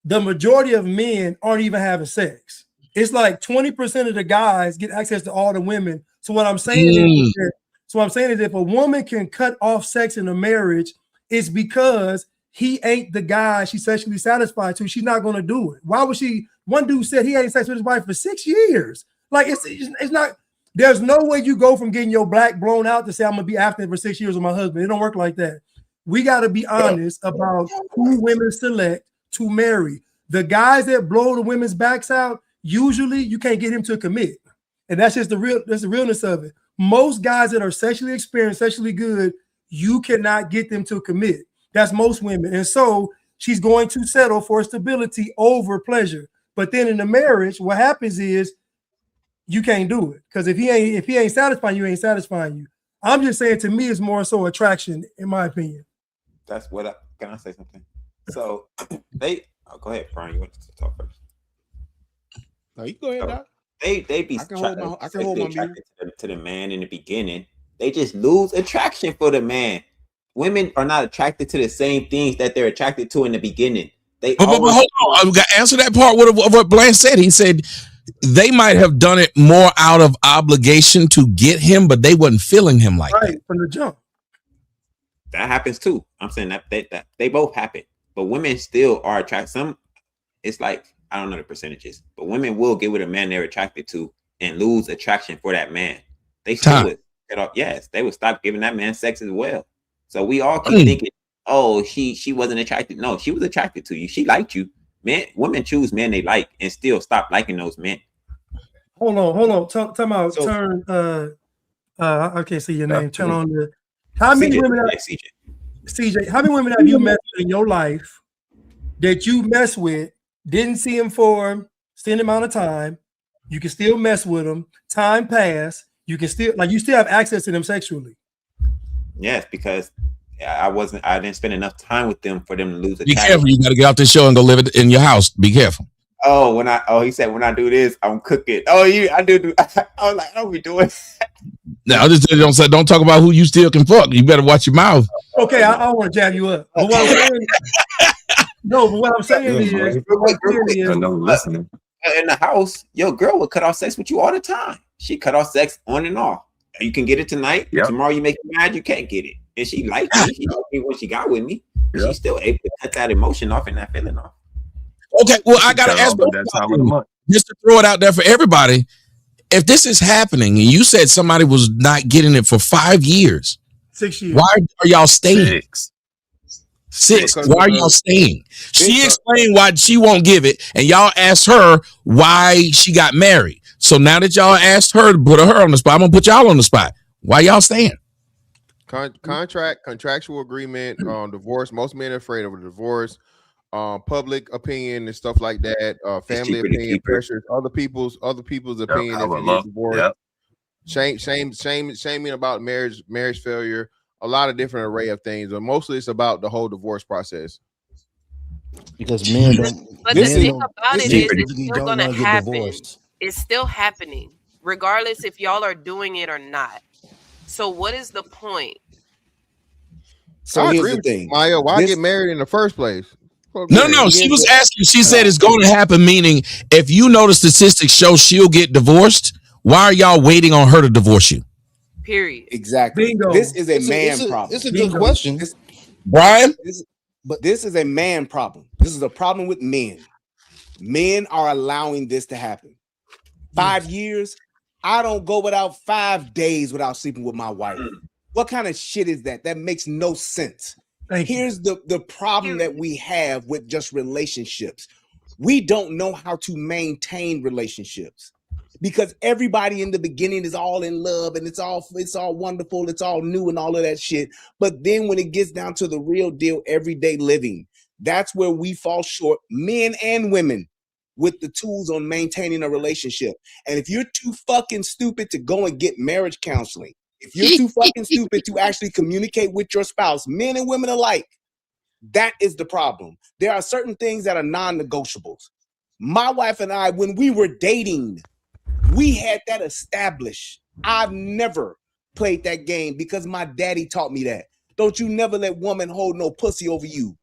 the majority of men aren't even having sex. It's like 20% of the guys get access to all the women. So what I'm saying is if a woman can cut off sex in a marriage, it's because he ain't the guy she's sexually satisfied to. She's not going to do it. Why would she? One dude said he ain't sex with his wife for 6 years. Like it's not. There's no way you go from getting your black blown out to say I'm gonna be abstinent for 6 years with my husband. It don't work like that. we got to be honest about who women select to marry. The guys that blow the women's backs out, usually you can't get him to commit. And that's just the realness of it. Most guys that are sexually experienced, sexually good, you cannot get them to commit. That's most women. And so she's going to settle for stability over pleasure. But then in the marriage, what happens is you can't do it. Because if he ain't satisfying you, ain't satisfying you. I'm just saying, to me, it's more so attraction, in my opinion. That's what can I say something? So go ahead, Brian. You want to talk first? No, you go ahead, Doc. They be I can hold my attracted to the man in the beginning. They just lose attraction for the man. Women are not attracted to the same things that they're attracted to in the beginning. But hold on, I got to answer that part of what Blanche said. He said they might have done it more out of obligation to get him, but they wasn't feeling him like that from the jump. That happens too. I'm saying that they both happen, but women still are attracted. Some, it's like, I don't know the percentages, but women will get with a man they're attracted to and lose attraction for that man. They still would get off. Yes, they would stop giving that man sex as well. So we all keep thinking, oh, she wasn't attracted. No, she was attracted to you. She liked you. Women choose men they like and still stop liking those men. Hold on. Time out. Turn. I can't see your name. Turn on the. How many women? CJ, how many women have you met in your life that you mess with? Didn't see him for extended amount of time. You can still mess with them. Time pass. You can still you still have access to them sexually. Yes, because I didn't spend enough time with them for them to lose. Be careful. You got to get off this show and go live in your house. Be careful. He said when I do this, I'm cooking. I do. I was like, I'll be doing. Now, don't talk about who you still can fuck. You better watch your mouth. Okay, I don't want to jab you up. But what I'm saying is, listening. In the house, your girl would cut off sex with you all the time. She cut off sex on and off. You can get it tonight. Yep. Tomorrow you make me mad, you can't get it. And she liked me. She liked me when she got with me. Yep. She's still able to cut that emotion off and that feeling off. Okay, well, I gotta ask just to throw it out there for everybody. If this is happening, and you said somebody was not getting it for 5 years, 6 years, why are y'all staying? Six. Why are y'all staying? She explained why she won't give it, and y'all asked her why she got married. So now that y'all asked her to put her on the spot, I'm gonna put y'all on the spot. Why y'all staying? Contractual agreement, divorce. Most men are afraid of a divorce. Public opinion and stuff like that. Family opinion, pressures, other people's opinion. If you get divorced, shaming about marriage failure. A lot of different array of things, but mostly it's about the whole divorce process. Because men don't. But the thing about it is, it's still going to happen. It's still happening, regardless if y'all are doing it or not. So what is the point? So here's the thing, Maya. Why get married in the first place? No. She was asking. She said it's going to happen. Meaning, if you know the statistics show she'll get divorced, why are y'all waiting on her to divorce you? Period. Exactly. Bingo. This is a man problem. It's a good question, Brian. But this is a man problem. This is a problem with men. Men are allowing this to happen. 5 years. I don't go without 5 days without sleeping with my wife. What kind of shit is that? That makes no sense. Here's the problem that we have with just relationships. We don't know how to maintain relationships because everybody in the beginning is all in love and it's all wonderful, it's all new and all of that shit. But then when it gets down to the real deal, everyday living, that's where we fall short, men and women, with the tools on maintaining a relationship. And if you're too fucking stupid to go and get marriage counseling, if you're too fucking stupid to actually communicate with your spouse, men and women alike, that is the problem. There are certain things that are non-negotiables. My wife and I, when we were dating, we had that established. I've never played that game because my daddy taught me that. Don't you never let woman hold no pussy over you.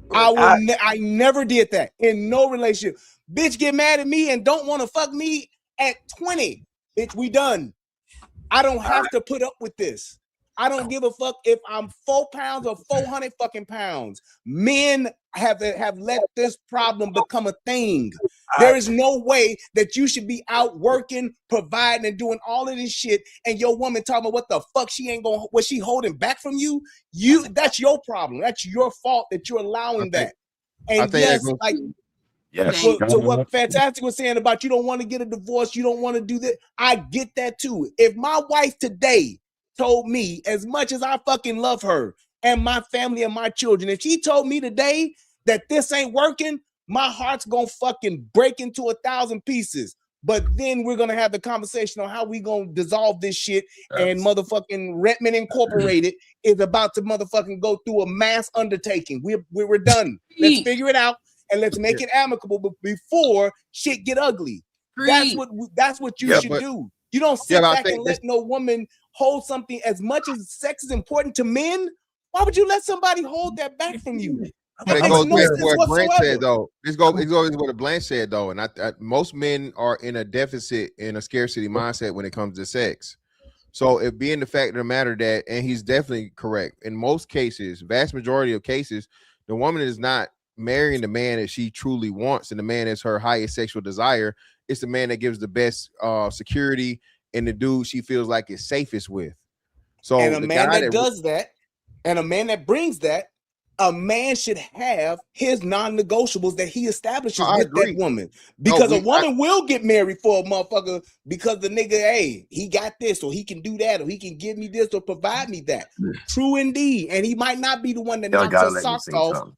I never did that in no relationship. Bitch get mad at me and don't want to fuck me at 20. Bitch, we done. I don't have to put up with this. I don't give a fuck if I'm 4 pounds or 400 fucking pounds. Men have let this problem become a thing. There is no way that you should be out working, providing, and doing all of this shit, and your woman talking about what the fuck she ain't gonna, what she holding back from you. That's your problem. That's your fault that you're allowing that. And yes, like Yes. to what Fantastic was saying about you don't want to get a divorce, you don't want to do that. I get that too. If my wife today told me, as much as I fucking love her and my family and my children, if she told me today that this ain't working, my heart's gonna fucking break into 1,000 pieces. But then we're gonna have the conversation on how we gonna dissolve this shit. And motherfucking Redmond Incorporated is about to motherfucking go through a mass undertaking. We're done. Let's figure it out and let's make it amicable. But before shit get ugly, that's what you should do. You don't sit back and let no woman hold something. As much as sex is important to men, why would you let somebody hold that back from you? But it goes back to what Blanche said, though. It goes what Blanche said, though. And most men are in a deficit, in a scarcity mindset when it comes to sex. So it being the fact of the matter that, and he's definitely correct, in most cases, vast majority of cases, the woman is not marrying the man that she truly wants, and the man is her highest sexual desire. It's the man that gives the best security and the dude she feels like is safest with. So and a man that does that, and a man that brings that, a man should have his non-negotiables that he establishes with that woman. Because a woman will get married for a motherfucker because the nigga, hey, he got this, or he can do that, or he can give me this, or provide me that. True indeed. And he might not be the one that knocks her socks off.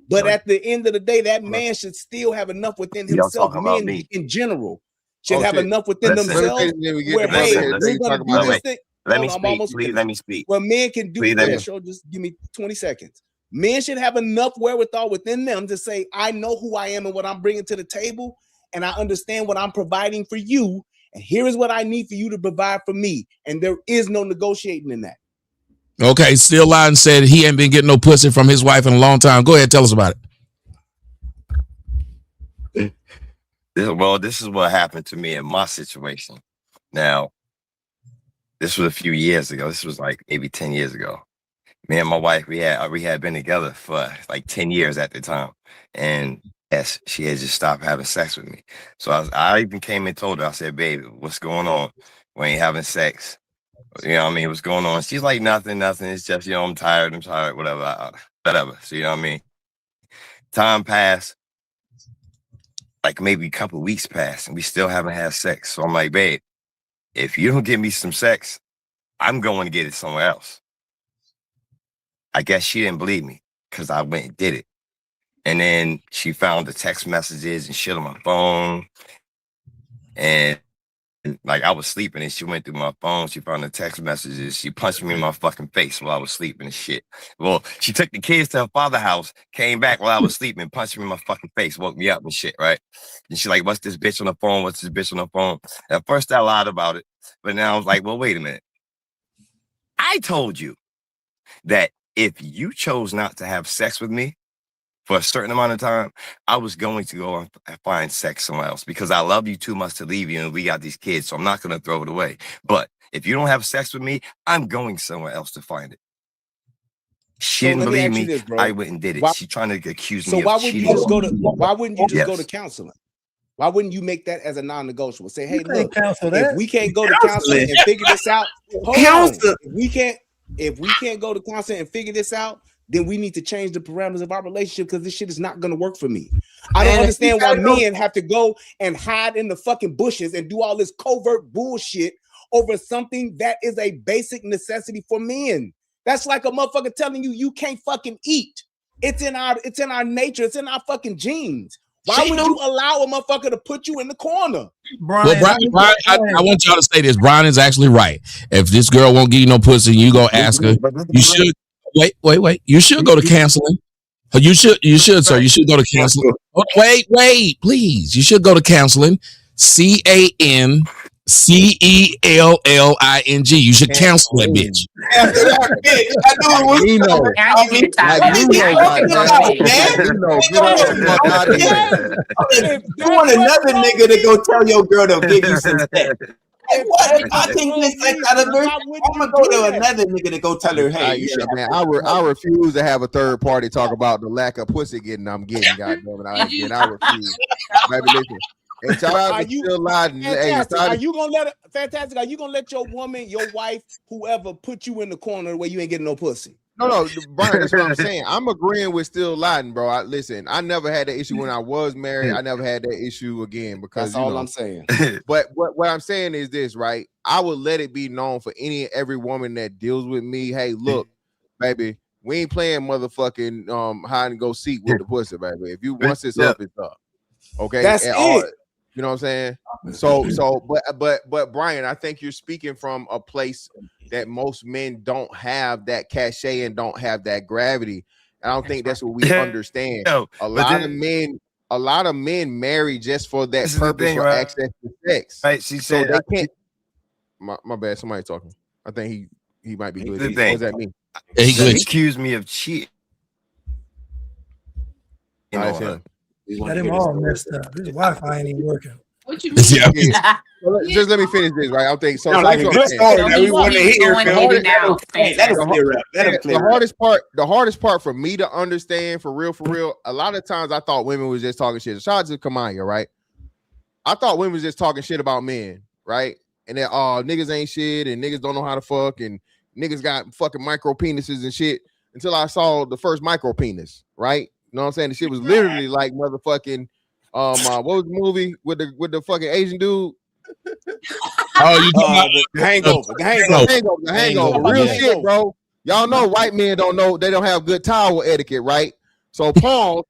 But at the end of the day, that man should still have enough within himself. Men in general should have enough within themselves where, hey, we're going to do this thing. Let me speak. Well, men can do that. Just give me 20 seconds. Men should have enough wherewithal within them to say, I know who I am and what I'm bringing to the table, and I understand what I'm providing for you, and here is what I need for you to provide for me. And there is no negotiating in that. Okay, Still Lying said he ain't been getting no pussy from his wife in a long time. Go ahead, tell us about it. Well, this is what happened to me in my situation. Now, this was a few years ago. This was like maybe 10 years ago. Me and my wife, we had been together for like 10 years at the time. And yes, she had just stopped having sex with me. So I even came and told her, I said, baby, what's going on? We ain't having sex. You know what I mean? What's going on? She's like, nothing. It's just, I'm tired, whatever. So, you know what I mean? Time passed. Like maybe a couple of weeks passed and we still haven't had sex. So I'm like, babe, if you don't give me some sex, I'm going to get it somewhere else. I guess she didn't believe me because I went and did it. And then she found the text messages and shit on my phone. And like I was sleeping and she went through my phone. She found the text messages. She punched me in my fucking face while I was sleeping and shit. Well, she took the kids to her father's house, came back while I was sleeping, punched me in my fucking face, woke me up and shit, right? And she's like, what's this bitch on the phone? What's this bitch on the phone? At first I lied about it. But now I was like, well, wait a minute. I told you that if you chose not to have sex with me for a certain amount of time, I was going to go and find sex somewhere else because I love you too much to leave you and we got these kids, so I'm not going to throw it away. But if you don't have sex with me, I'm going somewhere else to find it. She didn't believe me. This, I went and did it. She's trying to accuse me of cheating. Why wouldn't you just go to counseling? Why wouldn't you make that as a non-negotiable? Say, hey, look, if we can't go to counseling and figure this out, if we can't go to counseling and figure this out, then we need to change the parameters of our relationship because this shit is not going to work for me. I don't understand why men have to go and hide in the fucking bushes and do all this covert bullshit over something that is a basic necessity for men. That's like a motherfucker telling you can't fucking eat. It's in our nature. It's in our fucking genes. Why would you allow a motherfucker to put you in the corner? Brian, I want y'all to say this. Brian is actually right. If this girl won't give you no pussy, you go ask her. You should wait. You should go to counseling. You should, sir. You should go to counseling. Wait, please. You should go to counseling. CANCELLING. You should counsel that bitch. You want another nigga to go tell your girl to give you some sex. I think this sex out of her. I'm gonna go to another nigga to go tell her, hey, man, I refuse to have a third party talk about the lack of pussy I'm getting. Goddamn it, I refuse. Baby, listen. And shout out to Still Lying. Fantastic. Are you gonna let Fantastic? Are you gonna let your woman, your wife, whoever, put you in the corner where you ain't getting no pussy? No, Brian, that's what I'm saying. I'm agreeing with Still Lying, bro. Listen, I never had that issue when I was married. I never had that issue again because that's all I'm saying. But what I'm saying is this, right? I would let it be known for any and every woman that deals with me. Hey, look, baby, we ain't playing motherfucking hide and go seek with the pussy, baby. If you once it's up, it's up. Okay, that's it. You know what I'm saying? So, but Brian, I think you're speaking from a place that most men don't have that cachet and don't have that gravity. I don't think that's what we understand. A lot of men marry just for that purpose, for access to sex. Right? She said they can't. My bad. Somebody talking. I think he might be good. What does that mean? He accused me of cheating. Got him all messed up. His Wi-Fi ain't even working. What you mean? Yeah. Just let me finish this, right? I think so. Like a good story that we want to hear. The hardest part for me to understand, for real. A lot of times I thought women was just talking shit. Shout out to Kamaya, right? I thought women was just talking shit about men, right? And that niggas ain't shit, and niggas don't know how to fuck, and niggas got fucking micro penises and shit. Until I saw the first micro penis, right? You know what I'm saying? The shit was literally like motherfucking what was the movie with the fucking Asian dude? The Hangover. The Hangover. Real shit, bro. Y'all know white men don't know, they don't have good towel etiquette, right? So pause.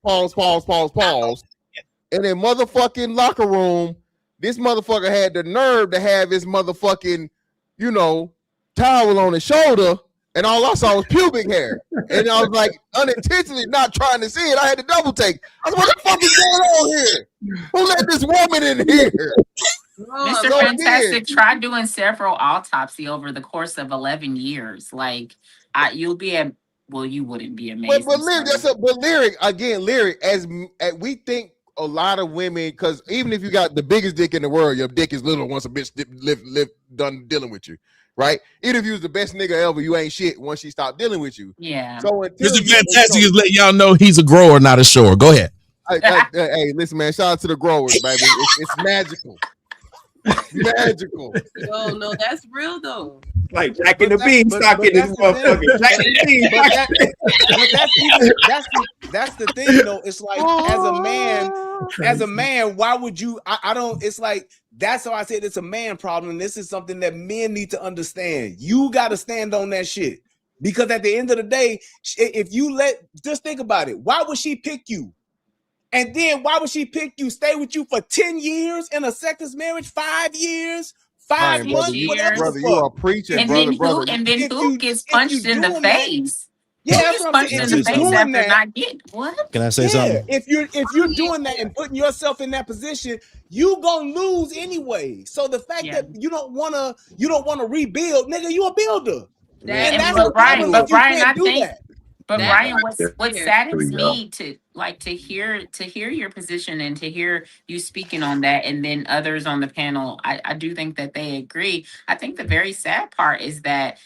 In a motherfucking locker room, this motherfucker had the nerve to have his motherfucking, towel on his shoulder, and all I saw was pubic hair. And I was like, unintentionally not trying to see it. I had to double take. I was like, what the fuck is going on here? Who let this woman in here? Mr. Fantastic tried doing several autopsy over the course of 11 years. Like, you'll be at, well, you wouldn't be amazed. But Lyric, as we think a lot of women, because even if you got the biggest dick in the world, your dick is little once a bitch done dealing with you. Right? Even if you was the best nigga ever, you ain't shit once she stopped dealing with you. Yeah. So Mr. Fantastic is letting y'all know he's a grower, not a shower. Go ahead. Hey, listen, man. Shout out to the growers, baby. It's magical. Magical. No, that's real though. Like Jack and the Beanstalk in this motherfucker. Jack and the Beanstalk. That's the thing, though. It's like as a man, why would you? I don't. It's like that's how I said it's a man problem. And this is something that men need to understand. You got to stand on that shit because at the end of the day, if you just think about it. Why would she pick you? And then why would she pick you? Stay with you for 10 years in a sexless marriage, 5 years, 5 months, whatever. Brother, you are preaching, and brother. And then who gets punched in the face? Yeah, that's what I'm saying. If you're doing that, what? Can I say something? If you're doing that and putting yourself in that position, you gonna lose anyway. So the fact that you don't wanna rebuild, nigga, you a builder. And that's the problem. But Brian, I think. But Brian, what saddens me to hear your position and to hear you speaking on that, and then others on the panel, I do think that they agree. I think the very sad part is that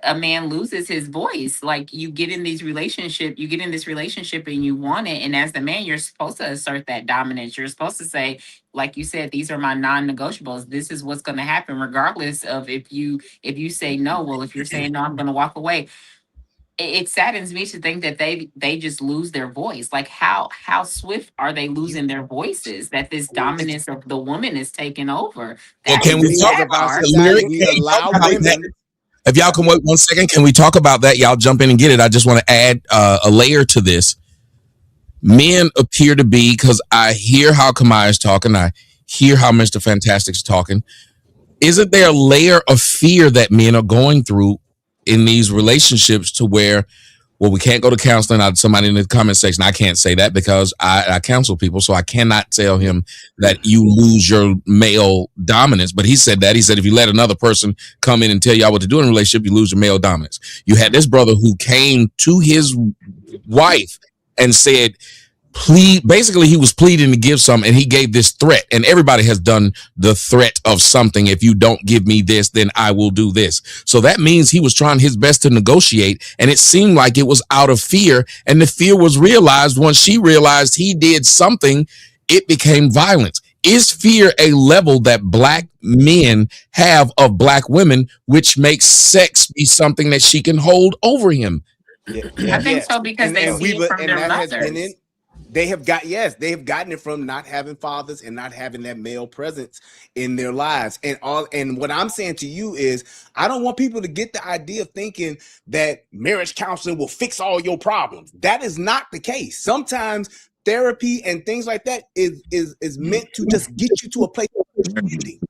a man loses his voice. Like you get in this relationship and you want it, and as the man, you're supposed to assert that dominance. You're supposed to say, like you said, these are my non-negotiables. This is what's going to happen, regardless of if you say no. Well, if you're saying no, I'm going to walk away. It saddens me to think that they just lose their voice. Like how swift are they losing their voices? That this dominance of the woman is taking over. Well, can we talk about that? If y'all can wait 1 second, can we talk about that? Y'all jump in and get it. I just want to add a layer to this. Men appear to be, because I hear how Kamai is talking, I hear how Mr. Fantastic's talking. Isn't there a layer of fear that men are going through in these relationships to where, well, we can't go to counseling? Somebody in the comment section, I can't say that because I counsel people, so I cannot tell him that you lose your male dominance. But he said that. He said if you let another person come in and tell y'all what to do in a relationship, you lose your male dominance. You had this brother who came to his wife and said, basically he was pleading to give some, and he gave this threat, and everybody has done the threat of something. If you don't give me this, then I will do this. So that means he was trying his best to negotiate, and it seemed like it was out of fear, and the fear was realized once she realized he did something it became violence. Is fear a level that black men have of black women, which makes sex be something that she can hold over him? Yeah, I yeah. think so because they see it from their that has been in. mothers. They have gotten it from not having fathers and not having that male presence in their lives. And what I'm saying to you is, I don't want people to get the idea of thinking that marriage counseling will fix all your problems. That is not the case. Sometimes therapy and things like that is meant to just get you to a place of understanding.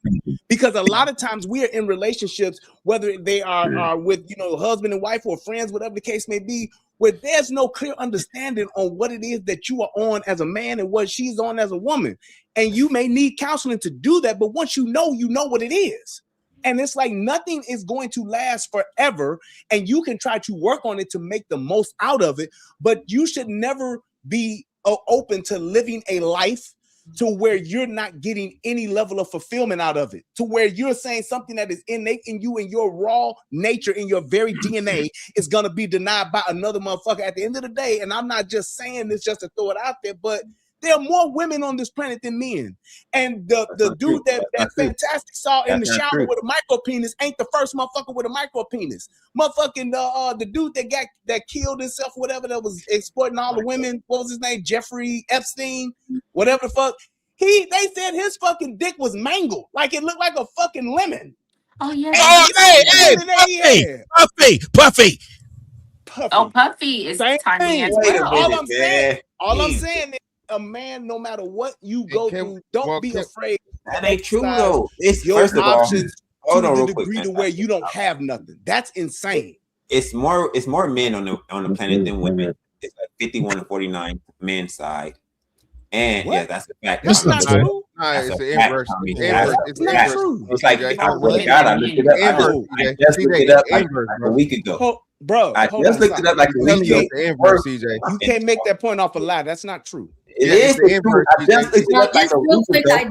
Because a lot of times we are in relationships, whether they are with, husband and wife or friends, whatever the case may be, where there's no clear understanding on what it is that you are on as a man and what she's on as a woman. And you may need counseling to do that, but once you know what it is. And it's like nothing is going to last forever, and you can try to work on it to make the most out of it, but you should never be open to living a life to where you're not getting any level of fulfillment out of it, to where you're saying something that is innate in you, in your raw nature, in your very DNA, is going to be denied by another motherfucker at the end of the day. And I'm not just saying this just to throw it out there, but there are more women on this planet than men. And the dude that Fantastic saw in the shower with a micro penis ain't the first motherfucker with a micro penis. Motherfucking the dude that killed himself, whatever, that was exploiting all the women. What was his name? Jeffrey Epstein, whatever the fuck. They said his fucking dick was mangled, like it looked like a fucking lemon. Oh yeah. Puffy. Oh, Puffy is tiny as well. All I'm saying is, a man, no matter what you go through, don't be afraid. That ain't true though. It's your first of all, options to the degree to where you don't have nothing. That's insane. It's more men on the planet than women. It's like 51-49 men's side. And yeah, that's a fact. That's not true. It's the inverse. It's not true. It's like I looked it up. I just looked it up like a week ago. Bro, I just looked it up like a week ago. You can't make that point off a lie. That's not true. It is true. I just looked it up like a week ago. I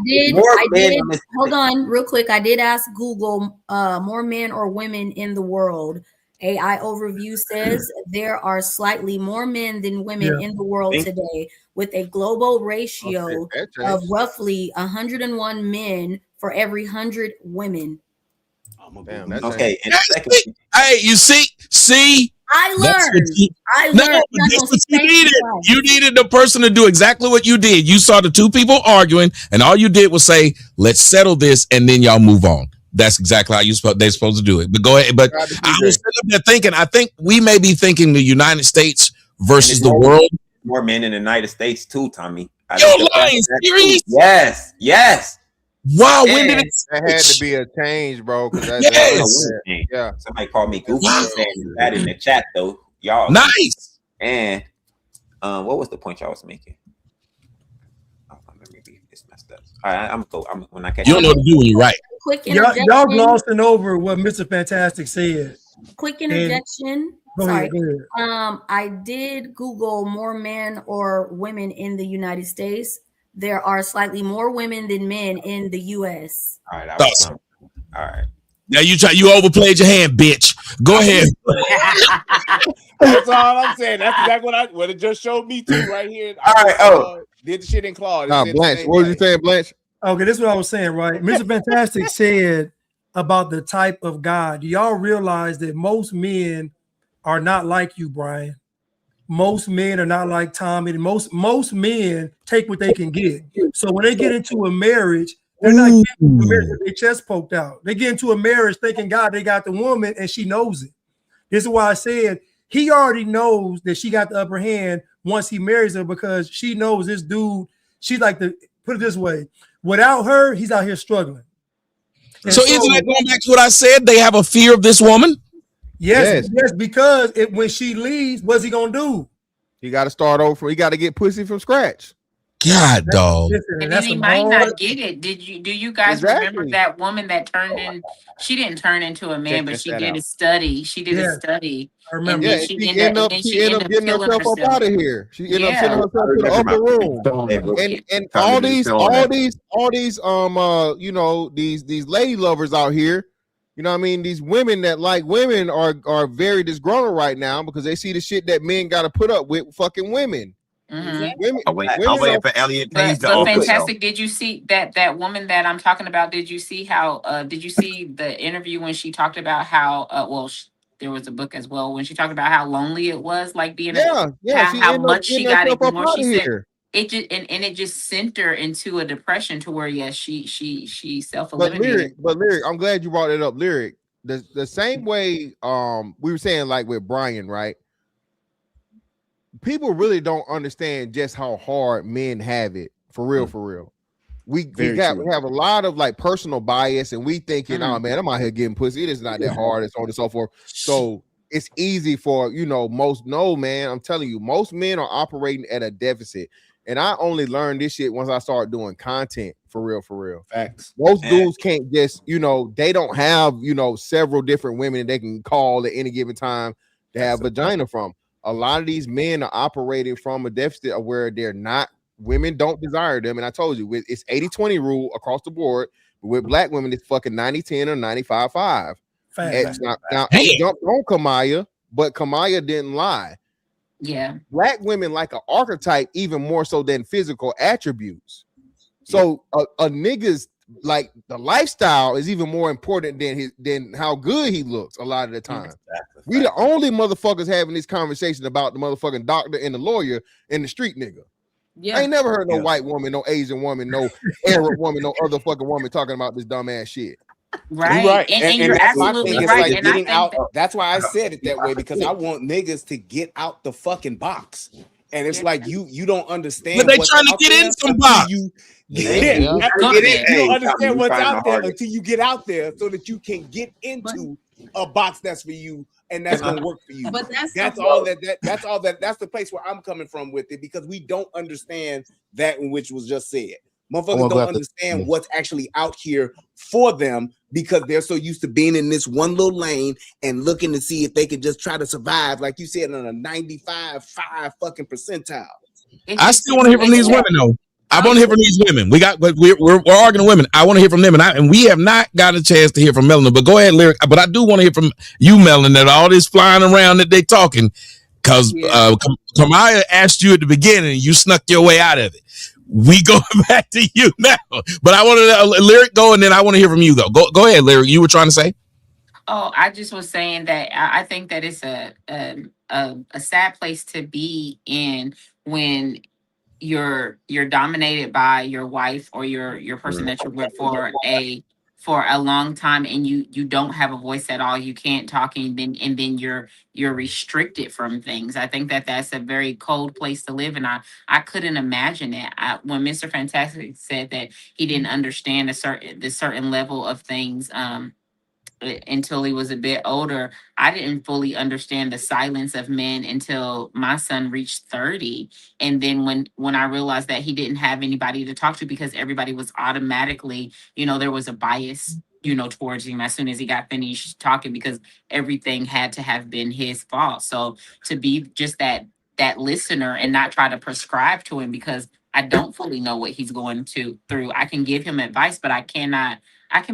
did. Hold on, real quick. I did ask Google more men or women in the world. AI overview says there are slightly more men than women in the world today, with a global ratio of roughly 101 men for every 100 women. Okay. Hey, you see? I learned. That's what you needed. You needed the person to do exactly what you did. You saw the two people arguing, and all you did was say, "Let's settle this," and then y'all move on. That's exactly how they're supposed to do it. But go ahead. But I was sitting up there thinking, I think we may be thinking the United States versus the world. More men in the United States too, Tommy. You're lying, serious? Yes. Wow, when did it? That had to be a change, bro. Yeah. Somebody called me goofy saying that in the chat though. Y'all nice. And what was the point y'all was making? It's messed up. All right, I'm when I catch you don't know what to do when you're right. Quick interjection. Y'all glossing over what Mr. Fantastic said. Quick interjection. Go ahead. I did Google more men or women in the United States. There are slightly more women than men in the U.S. All right. All right. Now you overplayed your hand, bitch. Go ahead. That's all I'm saying. That's exactly what it just showed me too, right here. All right. Did the shit in Claude. Blanche, what was you saying, Blanche? Okay, this is what I was saying, right? Mr. Fantastic said about the type of God. Do y'all realize that most men are not like you, Brian? Most men are not like Tommy. Most men take what they can get. So when they get into a marriage, they're not getting into a marriage with their chest poked out. They get into a marriage thinking, God, they got the woman and she knows it. This is why I said he already knows that she got the upper hand once he marries her, because she knows this dude. She's like, put it this way, without her, he's out here struggling. So isn't that going back to what I said? They have a fear of this woman? Yes, because when she leaves, what's he gonna do? He got to start over. He got to get pussy from scratch. God, dog. And then he might not get it. Do you guys remember that woman that turned in? She didn't turn into a man, but she did a study. She did a study. I remember. Yeah, she ended up getting herself up out of here. She ended up sending herself to the upper room. And all these these lady lovers out here, you know what I mean? These women that like women are very disgruntled right now because they see the shit that men got to put up with fucking women. Women, I'm women waiting don't, for Elliot Page to But open the show. fantastic. Did you see that woman that I'm talking about? Did you see how? Did you see the interview when she talked about how? There was a book as well when she talked about how lonely it was, like being a yeah, she how ended up much she getting got herself up ignored. out She of said here. it just and it just sent her into a depression to where yes, she self But eliminated. lyric, I'm glad you brought it up. Lyric, the same way we were saying like with Brian, right? People really don't understand just how hard men have it for real, for real. We have a lot of like personal bias, and we thinking, oh man, I'm out here getting pussy. It is not that hard, and so on and so forth. So it's easy for most. No, man, I'm telling you, most men are operating at a deficit. And I only learned this shit once I started doing content for real, for real. Facts. Most dudes can't just, they don't have, several different women that they can call at any given time to have vagina from. A lot of these men are operating from a deficit of where they're not, women don't desire them. And I told you, it's 80-20 rule across the board. With black women, it's fucking 90-10 or 95-5. Now it jumped on Kamaya, but Kamaya didn't lie. Yeah. Black women like an archetype even more so than physical attributes. So a nigga's like the lifestyle is even more important than how good he looks a lot of the time. Exactly. We the only motherfuckers having this conversation about the motherfucking doctor and the lawyer and the street nigga. Yeah. I ain't never heard no white woman, no Asian woman, no Arab woman, no other fucking woman talking about this dumbass shit. Right. You're right. And you're absolutely it's right. like And getting out. that, That's why I said it that way, because I want niggas to get out the fucking box. And it's like you don't understand. But they trying to get in some box. You don't understand what's out there until you get out there, so that you can get into a box that's for you and that's gonna work for you. But that's all that's the place where I'm coming from with it, because we don't understand that which was just said. Motherfuckers don't understand what's actually out here for them, because they're so used to being in this one little lane and looking to see if they can just try to survive, like you said, on a 95.5 fucking percentile. I still want to hear from these women though. I want to hear from these women. We're arguing women. I want to hear from them, and we have not got a chance to hear from Melanie. But go ahead, Lyric. But I do want to hear from you, Melanie. That all this flying around that they talking, because Kamaya asked you at the beginning, you snuck your way out of it. We going back to you now, but I want to Lyric go, and then I want to hear from you though. Go ahead, Lyric. You were trying to say? Oh, I just was saying that I think that it's a sad place to be in when you're dominated by your wife or your person that you're with for a long time, and you don't have a voice at all. You can't talk, and then you're restricted from things. I think that that's a very cold place to live, and I couldn't imagine it. When Mr. Fantastic said that he didn't understand the certain level of things until he was a bit older, I didn't fully understand the silence of men until my son reached 30. And then when I realized that he didn't have anybody to talk to, because everybody was automatically, there was a bias, towards him as soon as he got finished talking, because everything had to have been his fault. So to be just that listener and not try to prescribe to him, because I don't fully know what he's going through. I can give him advice, but I can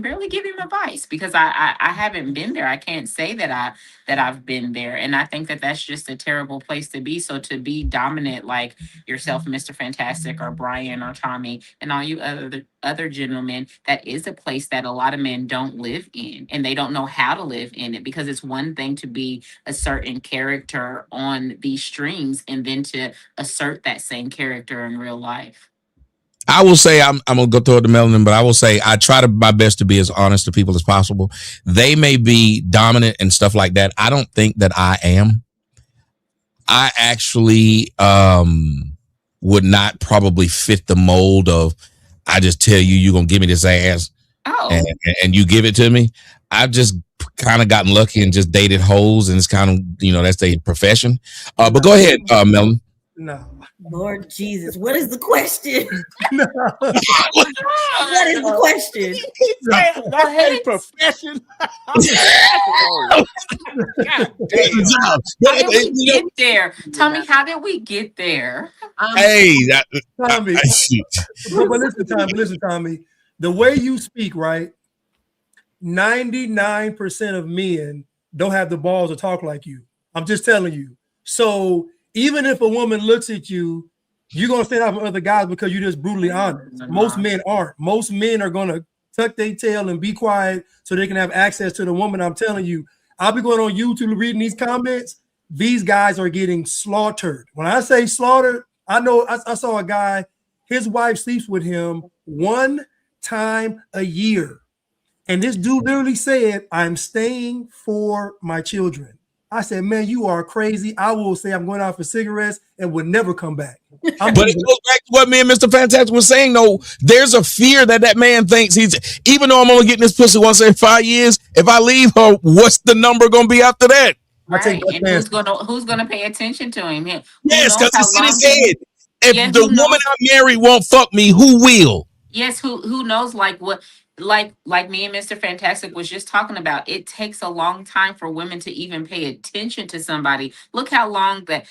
barely give him advice, because I haven't been there. I can't say that I've been there. And I think that that's just a terrible place to be. So to be dominant like yourself, Mr. Fantastic, or Brian, or Tommy, and all you other gentlemen, that is a place that a lot of men don't live in, and they don't know how to live in it, because it's one thing to be a certain character on these streams, and then to assert that same character in real life. I will say I'm gonna go toward the melanin, but I will say I try my best to be as honest to people as possible. They may be dominant and stuff like that. I don't think that I am. I actually would not probably fit the mold of, I just tell you you're gonna give me this ass, and you give it to me. I've just kind of gotten lucky and just dated hoes, and it's kind of that's their profession. But go ahead, Melon. No. Lord Jesus, what is the question? What is the question? That's a profession. God damn. How did we get there? Tommy, how did we get there? Tommy. But listen, Tommy. The way you speak, right? 99% of men don't have the balls to talk like you. I'm just telling you. So even if a woman looks at you you're gonna stand out for other guys because you're just brutally honest. Most men aren't. Most men are gonna tuck their tail and be quiet so they can have access to the woman. I'm telling you, I'll be going on YouTube reading these comments. These guys are getting slaughtered. When I say slaughtered, I know I saw a guy, his wife sleeps with him 1 time a year. And this dude literally said, I'm staying for my children. I said, man, you are crazy. I will say I'm going out for cigarettes and would never come back. But it goes back to what me and Mr. Fantastic was saying, though. There's a fear that man thinks he's, even though I'm only getting this pussy once every 5 years, if I leave her, what's the number going to be after that? Right. And who's gonna pay attention to him? Yes, because it's in his head. If the woman I marry won't fuck me, who will? Yes, who knows, like what, like me and Mr. Fantastic was just talking about. It takes a long time for women to even pay attention to somebody. Look how long that,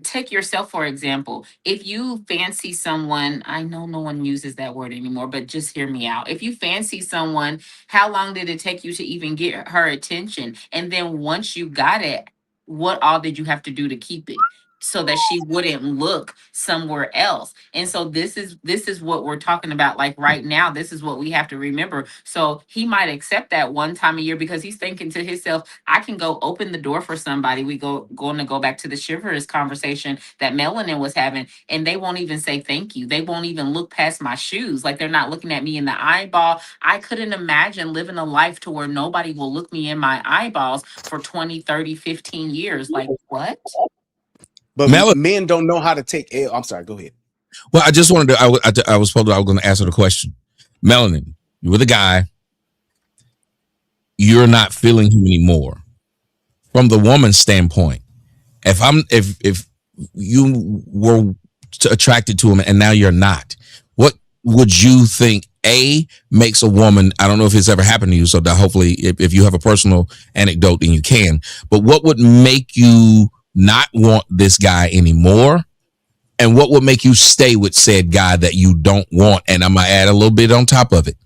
take yourself for example. If you fancy someone, I know no one uses that word anymore, but just hear me out. If you fancy someone, how long did it take you to even get her attention? And then once you got it, what all did you have to do to keep it? So that she wouldn't look somewhere else. And so this is what we're talking about. Like right now, this is what we have to remember. So he might accept that 1 time a year because he's thinking to himself, I can go open the door for somebody. Going to go back to the chivalrous conversation that Melanin was having, and they won't even say thank you. They won't even look past my shoes. Like they're not looking at me in the eyeball. I couldn't imagine living a life to where nobody will look me in my eyeballs for 20, 30, 15 years. Like what? But men don't know how to take L. I'm sorry, go ahead. Well, I just wanted to, I was going to answer the question. Melanin, you were the guy. You're not feeling him anymore. From the woman's standpoint, if you were attracted to him and now you're not, what would you think makes a woman, I don't know if it's ever happened to you, so that hopefully if you have a personal anecdote then you can, but what would make you not want this guy anymore, and what would make you stay with said guy that you don't want? And I'm gonna add a little bit on top of it.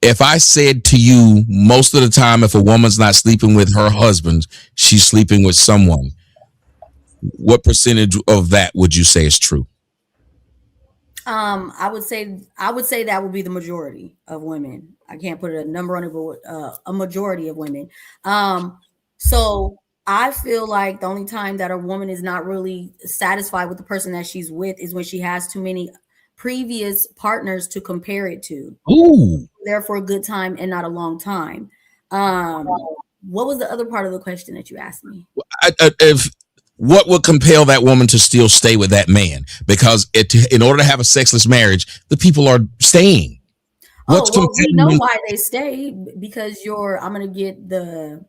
If I said to you, most of the time, if a woman's not sleeping with her husband, she's sleeping with someone, what percentage of that would you say is true? I would say that would be the majority of women. I can't put a number on it, but a majority of women. So I feel like the only time that a woman is not really satisfied with the person that she's with is when she has too many previous partners to compare it to. Ooh. There for a good time and not a long time. What was the other part of the question that you asked me? What would compel that woman to still stay with that man? Because in order to have a sexless marriage, the people are staying. We know why they stay, because I'm going to get the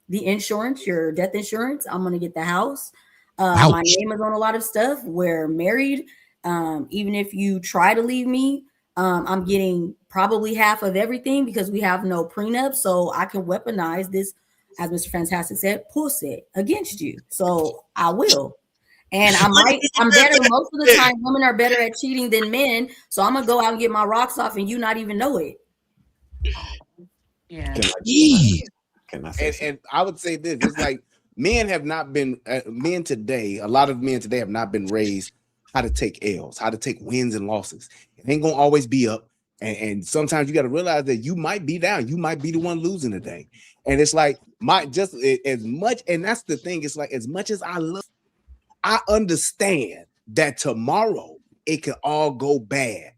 insurance, your death insurance. I'm going to get the house. My name is on a lot of stuff. We're married. Even if you try to leave me, I'm getting probably half of everything because we have no prenup. So I can weaponize this, as Mr. Fantastic said, pussy against you. So I will. And I'm better. Most of the time, women are better at cheating than men. So I'm going to go out and get my rocks off and you not even know it. Yeah. And I would say this, it's like men have not been, a lot of men today have not been raised how to take L's, how to take wins and losses. It ain't going to always be up. And sometimes you got to realize that you might be down. You might be the one losing today. And it's like, as much, and that's the thing, it's like, as much as I understand that tomorrow it can all go bad.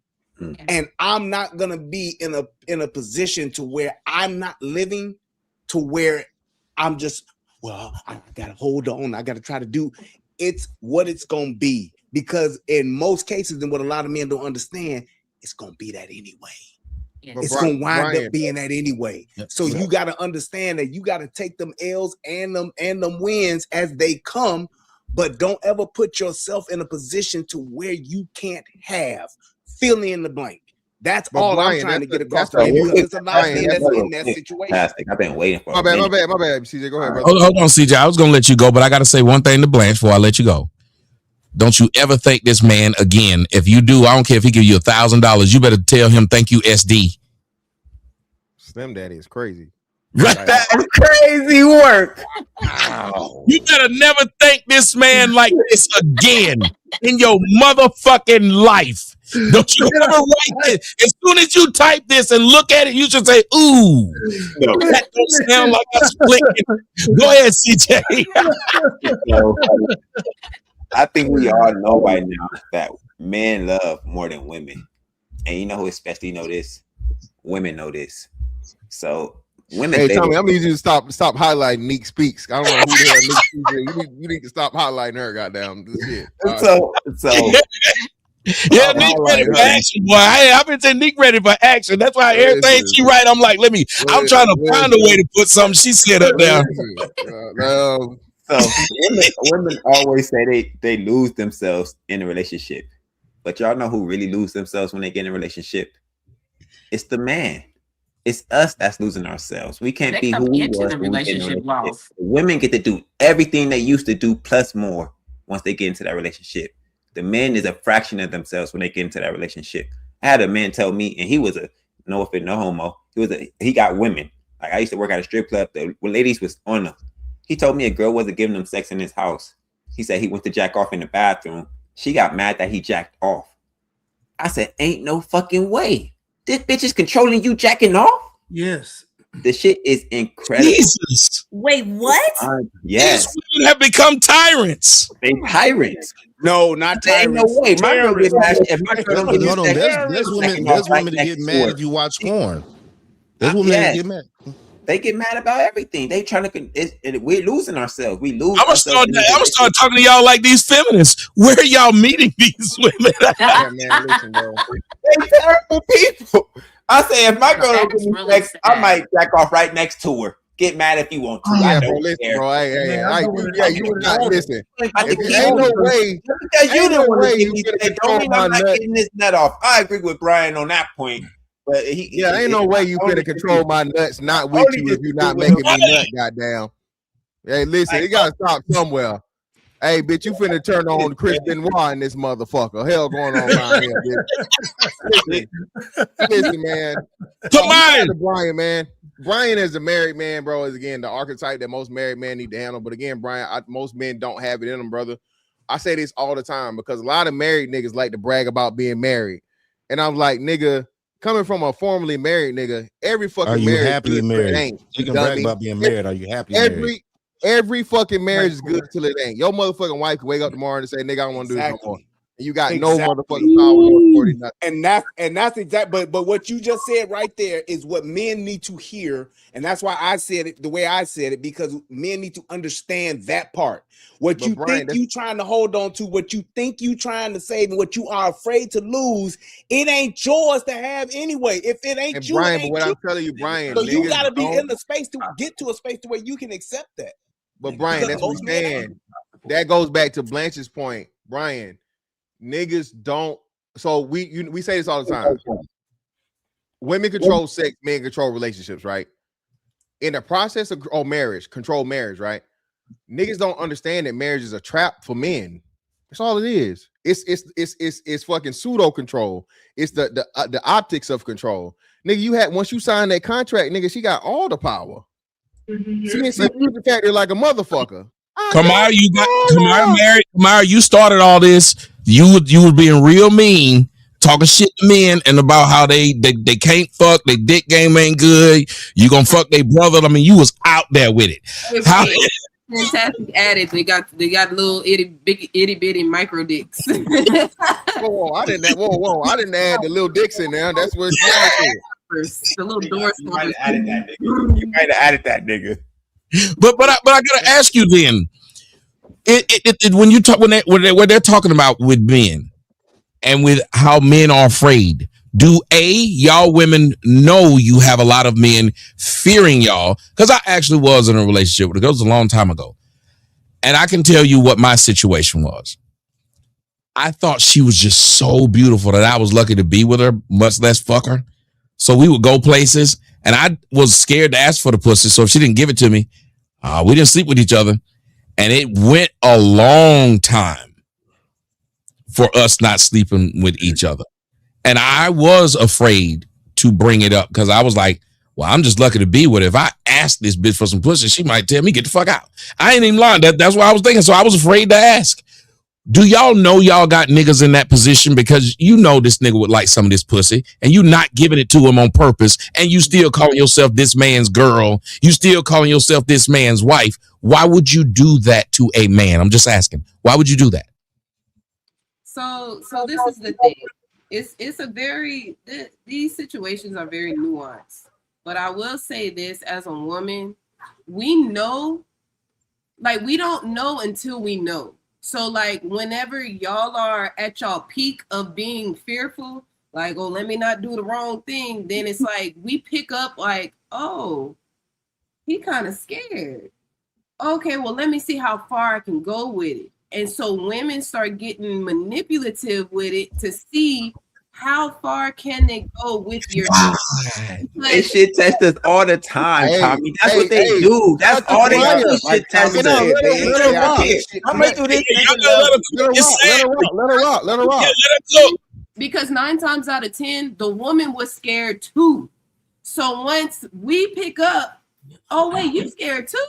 And I'm not going to be in a position to where I'm not living to where I'm just, I got to hold on. I got to try to do it's what it's going to be. Because in most cases, and what a lot of men don't understand, it's going to be that anyway. It's going to wind up being that anyway. So you got to understand that you got to take them L's and them wins as they come, but don't ever put yourself in a position to where you can't have fill in the blank. That's all Brian, I'm trying to get across to you, because it's a lot of men that's in that situation. I've been waiting for my bad, CJ. Go ahead, brother. Hold on, CJ. I was going to let you go, but I got to say one thing to Blanche before I let you go. Don't you ever thank this man again. If you do, I don't care if he give you $1,000. You better tell him thank you, SD. Slim Daddy is crazy. Right. That's crazy work. Wow. You better never thank this man like this again in your motherfucking life. Don't you ever write it. As soon as you type this and look at it, you should say, ooh, No. that don't sound like us flicking. Go ahead, CJ. So, I think we all know by now that men love more than women. And you know who especially know this? Women know this. So women. Hey Tommy, I'm gonna need you to stop highlighting Neek Speaks. I don't know who the hell Neek Speaks is. You need to stop highlighting her, goddamn. This shit. So yeah, Nick ready for action, boy. I've been saying Nick ready for action. That's why everything she write, I'm like, I'm trying to find a way to put something she said up there. So women always say they lose themselves in a relationship. But y'all know who really lose themselves when they get in a relationship? It's the man. It's us that's losing ourselves. We can't be who we were. Women get to do everything they used to do plus more once they get into that relationship. The men is a fraction of themselves when they get into that relationship. I had a man tell me, and he was a no offense, no homo. He got women. Like I used to work at a strip club. The ladies was on them. He told me a girl wasn't giving him sex in his house. He said he went to jack off in the bathroom. She got mad that he jacked off. I said, ain't no fucking way. This bitch is controlling you jacking off? Yes. The shit is incredible. Jesus. Wait, what? Yes. These women have become tyrants. They tyrants. No, not tyrants. No way. My girl get mad. If my girl don't Hold on, there's women that get mad if you watch porn. There's women that get mad. They get mad about everything. They trying to. We're losing ourselves. We lose. I'm gonna start talking to y'all like these feminists. Where are y'all meeting these women? Yeah, man, listen, bro. They terrible people. I say if my girl don't give me sex, I might jack off right next to her. Get mad if you want to. Yeah, bro, listen, bro. You not listen. Ain't no way. Because you don't want to give me sex. Don't mean I'm not getting this nut off. I agree with Brian on that point. But ain't no way you finna control my nuts not with you if you're not making me nut, goddamn. Hey, listen, you gotta stop somewhere. Hey, bitch, you finna turn on Chris Benoit in this motherfucker. Hell going on around here, bitch. Listen, man. Brian, man. Brian as a married man, bro, is again the archetype that most married men need to handle. But again, Brian, most men don't have it in them, brother. I say this all the time because a lot of married niggas like to brag about being married. And I'm like, nigga, coming from a formerly married nigga, every fucking are you marriage happily married? Ain't. You can brag about being married. Are you happily married? Every fucking marriage is good till it ain't. Your motherfucking wife can wake up tomorrow and say, nigga, I don't want to do this no more. And you got no motherfucking power. And that's exactly. But what you just said right there is what men need to hear, and that's why I said it the way I said it, because men need to understand that part. What you think you trying to hold on to, what you think you trying to save, and what you are afraid to lose, it ain't yours to have anyway. If it ain't you, Brian, it ain't but what you. I'm telling you, Brian, so you got to be in the space to get to a space to where you can accept that. But Brian, that's what I'm saying. That goes back to Blanche's point, Brian. Niggas don't. So we say this all the time. Women control sex, men control relationships, right? In the process of marriage, control marriage, right? Niggas don't understand that marriage is a trap for men. That's all it is. It's fucking pseudo control. It's the optics of control. Nigga, once you sign that contract, nigga, she got all the power. She the factor like a motherfucker. Kamar, married. Kamar, you started all this. You were being real mean, talking shit to men and about how they can't fuck, their dick game ain't good. You gonna fuck their brother. I mean, you was out there with it. Fantastic added. They got little itty bitty micro dicks. Whoa, I didn't add the little dicks in there. That's what the little doors. You might have added that nigga. But I gotta ask you then. When you talk when they're talking about with men and with how men are afraid, do y'all women know you have a lot of men fearing y'all? Because I actually was in a relationship with a girl. It was a long time ago, and I can tell you what my situation was. I thought she was just so beautiful that I was lucky to be with her, much less fuck her. So we would go places, and I was scared to ask for the pussy. So if she didn't give it to me, we didn't sleep with each other. And it went a long time for us not sleeping with each other. And I was afraid to bring it up because I was like, Well, I'm just lucky to be with her. If I ask this bitch for some pussy, she might tell me, get the fuck out. I ain't even lying. That's what I was thinking. So I was afraid to ask. Do y'all know y'all got niggas in that position because you know this nigga would like some of this pussy and you not giving it to him on purpose and you still calling yourself this man's girl. You still calling yourself this man's wife. Why would you do that to a man? I'm just asking. Why would you do that? So this is the thing. It's a very these situations are very nuanced. But I will say this as a woman, we know, like we don't know until we know. So like whenever y'all are at y'all peak of being fearful, like, oh, let me not do the wrong thing, then it's like we pick up like, oh, he kind of scared. Okay, well, let me see how far I can go with it. And so women start getting manipulative with it to see how far can they go with your They shit test us all the time, Tommy. That's what they do. That's all they do. Shit test us. I'm gonna do this. Let her rock. Because 9 times out of 10, the woman was scared too. So once we pick up, oh wait, you scared too?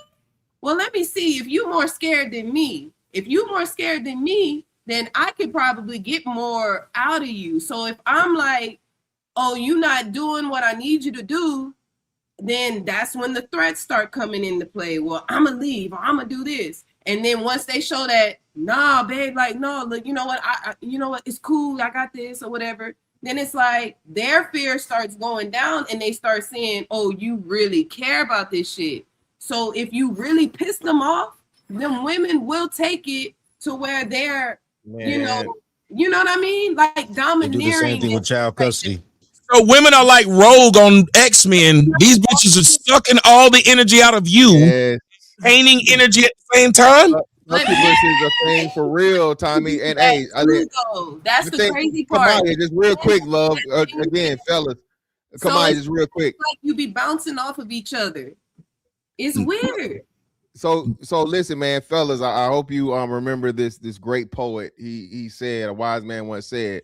Well, let me see if you're more scared than me. If you're more scared than me, then I could probably get more out of you. So if I'm like, oh, you're not doing what I need you to do, then that's when the threats start coming into play. Well, I'm gonna leave or I'm gonna do this. And then once they show that, nah, babe, like, no, look, you know what, you know what, it's cool, I got this or whatever. Then it's like their fear starts going down and they start saying, oh, you really care about this shit. So if you really piss them off, then women will take it to where they're, you know what I mean? Like domineering. They do the same thing with child custody. So women are like Rogue on X-Men. These bitches are sucking all the energy out of you, gaining energy at the same time. Succubus is a thing for real, Tommy. And hey, that's the crazy part. Come on, just real quick, love. Again, fellas, come on, just real quick. Like you be bouncing off of each other. It's weird. So listen, man, fellas. I hope you remember this great poet. He said, a wise man once said,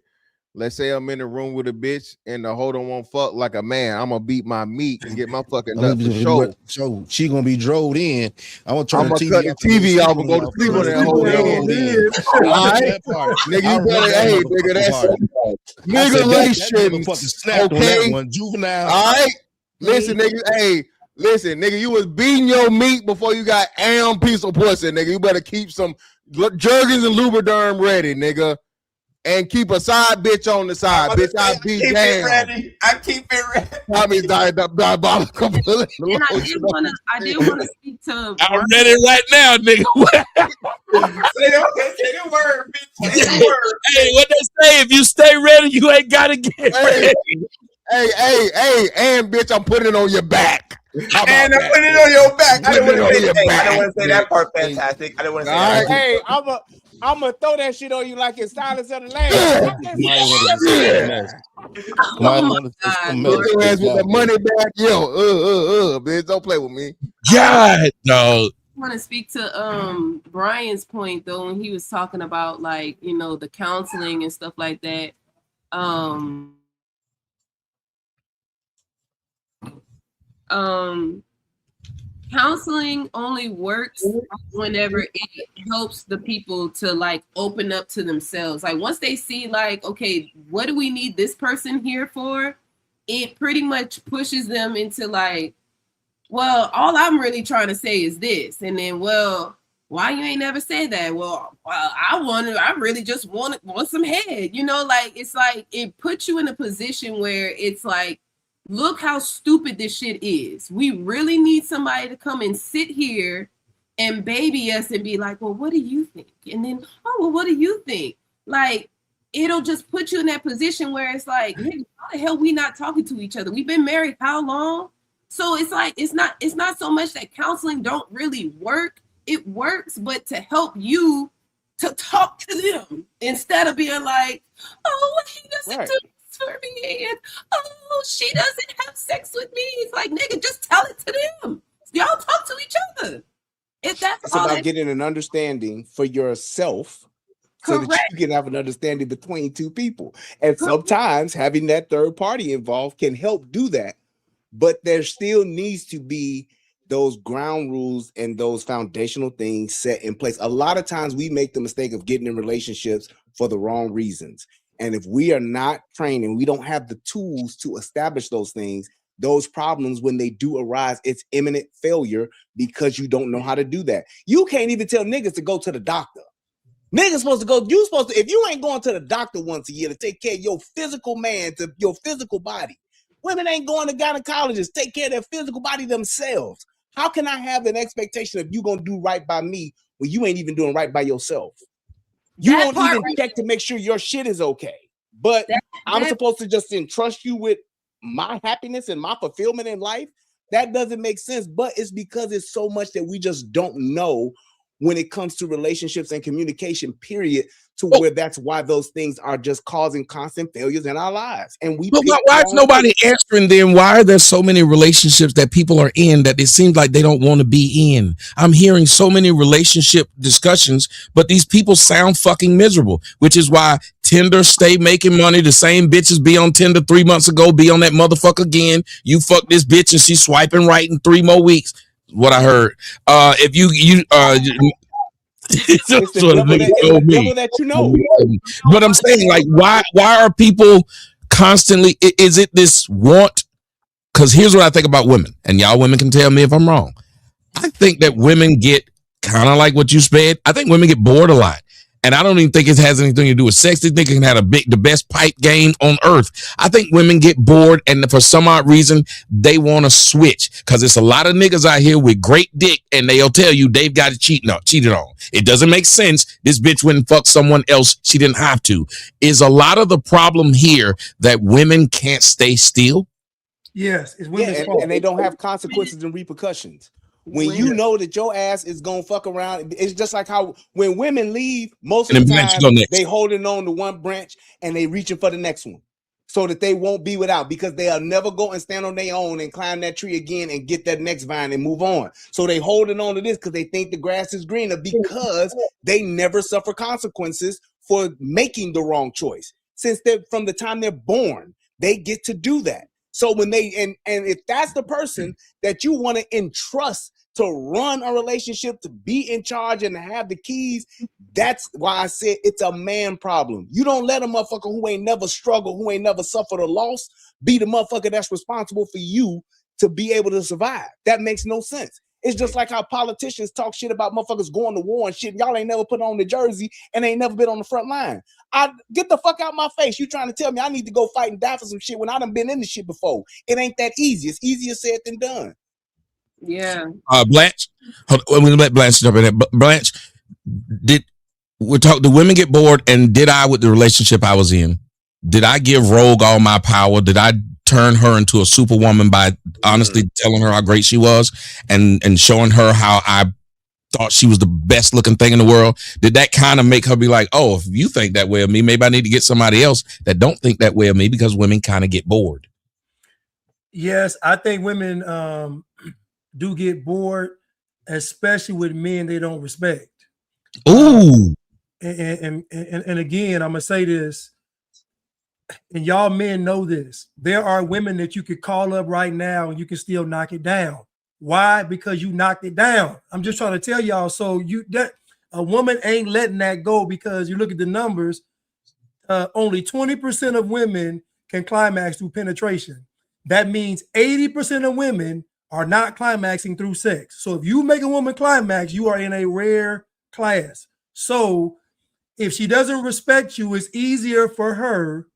let's say I'm in the room with a bitch and the holder won't fuck like a man. I'm gonna beat my meat and get my fucking nut for show. So she gonna be drove in. I'm gonna cut the TV off and go to sleep on that whole in. All right, nigga, you better, hey, nigga, that's nigga, okay, juvenile. All right, listen, nigga, hey. Listen, nigga, you was beating your meat before you got piece of pussy, nigga. You better keep some Jergens and Lubriderm ready, nigga. And keep a side bitch on the side. Bitch, I beat down. I keep it ready. Tommy's diabolical. And I did want to speak to. I'm ready right now, nigga. Say the word, bitch. Say the word. Hey, what they say? If you stay ready, you ain't gotta get ready. Hey, and bitch, I'm putting it on your back. And I'm putting it on your back. I didn't want to say that part. Fantastic. I didn't want to say that. Hey, I'm gonna throw that shit on you like it's Silence of the Lambs. With the money back, bitch, don't play with me. God, no. I want to speak to Brian's point though when he was talking about like, you know, the counseling and stuff like that. Counseling only works whenever it helps the people to like open up to themselves. Like once they see like, okay, what do we need this person here for? It pretty much pushes them into like, well, all I'm really trying to say is this. And then, well, why you ain't never said that? Well, I really just want some head, you know, like, it's like, it puts you in a position where it's like, look how stupid this shit is. We really need somebody to come and sit here and baby us and be like, well, what do you think? And then, oh, well, what do you think? Like, it'll just put you in that position where it's like, hey, how the hell we not talking to each other? We've been married how long? So it's like, it's not so much that counseling don't really work. It works, but to help you to talk to them instead of being like, oh, he doesn't do for me, and oh, she doesn't have sex with me. It's like, nigga, just tell it to them. Y'all talk to each other. If that's it's about getting an understanding for yourself, so that you can have an understanding between two people. And sometimes having that third party involved can help do that. but there still needs to be those ground rules and those foundational things set in place. A lot of times we make the mistake of getting in relationships for the wrong reasons. And if we are not trained and we don't have the tools to establish those things, those problems, when they do arise, it's imminent failure because you don't know how to do that. You can't even tell niggas to go to the doctor. Niggas supposed to go, you supposed to, if you ain't going to the doctor once a year to take care of your physical man, to your physical body. Women ain't going to gynecologists, take care of their physical body themselves. How can I have an expectation of you gonna do right by me when you ain't even doing right by yourself? You won't even check to make sure your shit is okay. But I'm supposed to just entrust you with my happiness and my fulfillment in life? That doesn't make sense, but it's because it's so much that we just don't know when it comes to relationships and communication, period, to where that's why those things are just causing constant failures in our lives. And we why is nobody answering then? Why are there so many relationships that people are in that it seems like they don't want to be in? I'm hearing so many relationship discussions, but these people sound fucking miserable, which is why Tinder stay making money. The same bitches be on Tinder 3 months ago, be on that motherfucker again. You fuck this bitch and she's swiping right in 3 more weeks. What I heard. If you it's the devil that you know. But I'm saying, like, why are people constantly? Is it this want? Because here's what I think about women, and y'all women can tell me if I'm wrong. I think that women get kind of like what you said. I think women get bored a lot. And I don't even think it has anything to do with sex. They think it can have the best pipe game on earth. I think women get bored, and for some odd reason, they want to switch. Because there's a lot of niggas out here with great dick, and they'll tell you they've got it cheated on. It doesn't make sense. This bitch wouldn't fuck someone else. She didn't have to. Is a lot of the problem here that women can't stay still? Yes, it's women's fault. And they don't have consequences and repercussions. When you know that your ass is gonna fuck around, it's just like how when women leave, most of the time they holding on to one branch and they reaching for the next one, so that they won't be without, because they'll never go and stand on their own and climb that tree again and get that next vine and move on. So they holding on to this because they think the grass is greener, because they never suffer consequences for making the wrong choice. Since they're from the time they're born, they get to do that. So when they and if that's the person that you want to entrust to run a relationship, to be in charge and to have the keys, that's why I said it's a man problem. You don't let a motherfucker who ain't never struggled, who ain't never suffered a loss, be the motherfucker that's responsible for you to be able to survive. That makes no sense. It's just like how politicians talk shit about motherfuckers going to war and shit. Y'all ain't never put on the jersey and ain't never been on the front line. I get the fuck out my face. You trying to tell me I need to go fight and die for some shit when I done been in this shit before. It ain't that easy. It's easier said than done. Yeah. Blanche, hold on, we're gonna let Blanche jump in there. Blanche, do women get bored? And did I, with the relationship I was in, did I give Rogue all my power? Did I turn her into a superwoman by honestly telling her how great she was and showing her how I thought she was the best looking thing in the world? Did that kind of make her be like, oh, if you think that way of me, maybe I need to get somebody else that don't think that way of me? Because women kind of get bored. Yes, I think women do get bored, especially with men they don't respect. Ooh. And again, I'm gonna say this, and y'all men know this. There are women that you could call up right now and you can still knock it down. Why? Because you knocked it down. I'm just trying to tell y'all. So a woman ain't letting that go, because you look at the numbers. Only 20% of women can climax through penetration. That means 80% of women are not climaxing through sex. So if you make a woman climax, you are in a rare class. So if she doesn't respect you, it's easier for her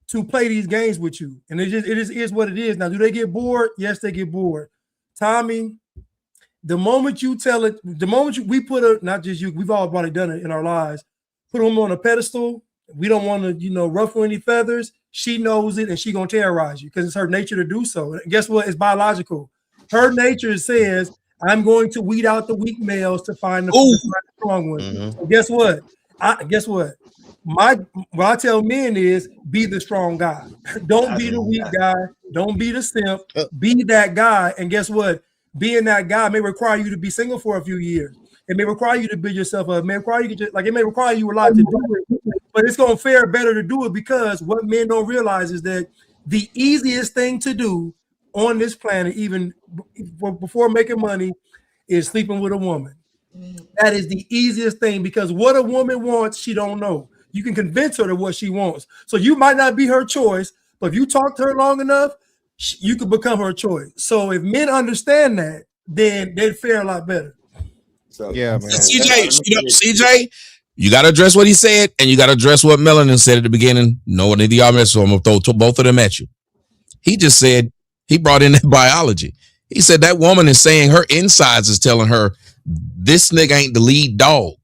to play these games with you. And it is what it is. Now, do they get bored? Yes, they get bored. Tommy, the moment you tell it, we put her, not just you, we've all probably done it in our lives, put them on a pedestal. We don't want to, ruffle any feathers. She knows it, and she gonna terrorize you because it's her nature to do so. And guess what? It's biological. Her nature says, I'm going to weed out the weak males to find the strong ones. Mm-hmm. So guess what? What I tell men is, be the strong guy. Don't be the weak guy. Don't be the simp. Be that guy. And guess what? Being that guy may require you to be single for a few years. It may require you to build yourself up. It may require you a lot to do it. But it's gonna fare better to do it, because what men don't realize is that the easiest thing to do on this planet, even before making money, is sleeping with a woman. That is the easiest thing, because what a woman wants, she don't know. You can convince her to what she wants. So you might not be her choice, but if you talk to her long enough, you could become her choice. So if men understand that, then they'd fare a lot better. So Yeah, man. CJ, you got to address what he said, and you got to address what Melanin said at the beginning. No one of y'all messed, so I'm going to throw both of them at you. He just said, he brought in that biology. He said that woman is saying her insides is telling her this nigga ain't the lead dog.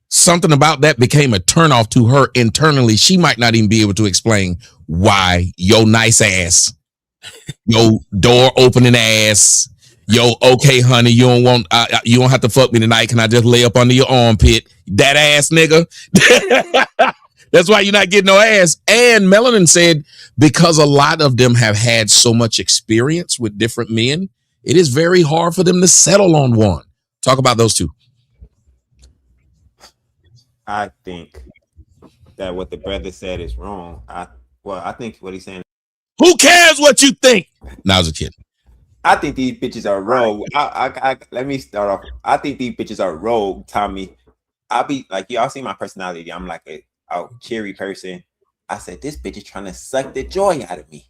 Something about that became a turnoff to her internally. She might not even be able to explain why your nice ass, your door opening ass, yo, okay, honey, you don't have to fuck me tonight. Can I just lay up under your armpit? That ass nigga. That's why you're not getting no ass. And Melanin said, because a lot of them have had so much experience with different men, it is very hard for them to settle on one. Talk about those two. I think that what the brother said is wrong. I think what he's saying. Who cares what you think? Now, I was a kid. I think these bitches are rogue. Let me start off. I think these bitches are rogue, Tommy. I'll be like, y'all see my personality. I'm like a cheery person. I said, this bitch is trying to suck the joy out of me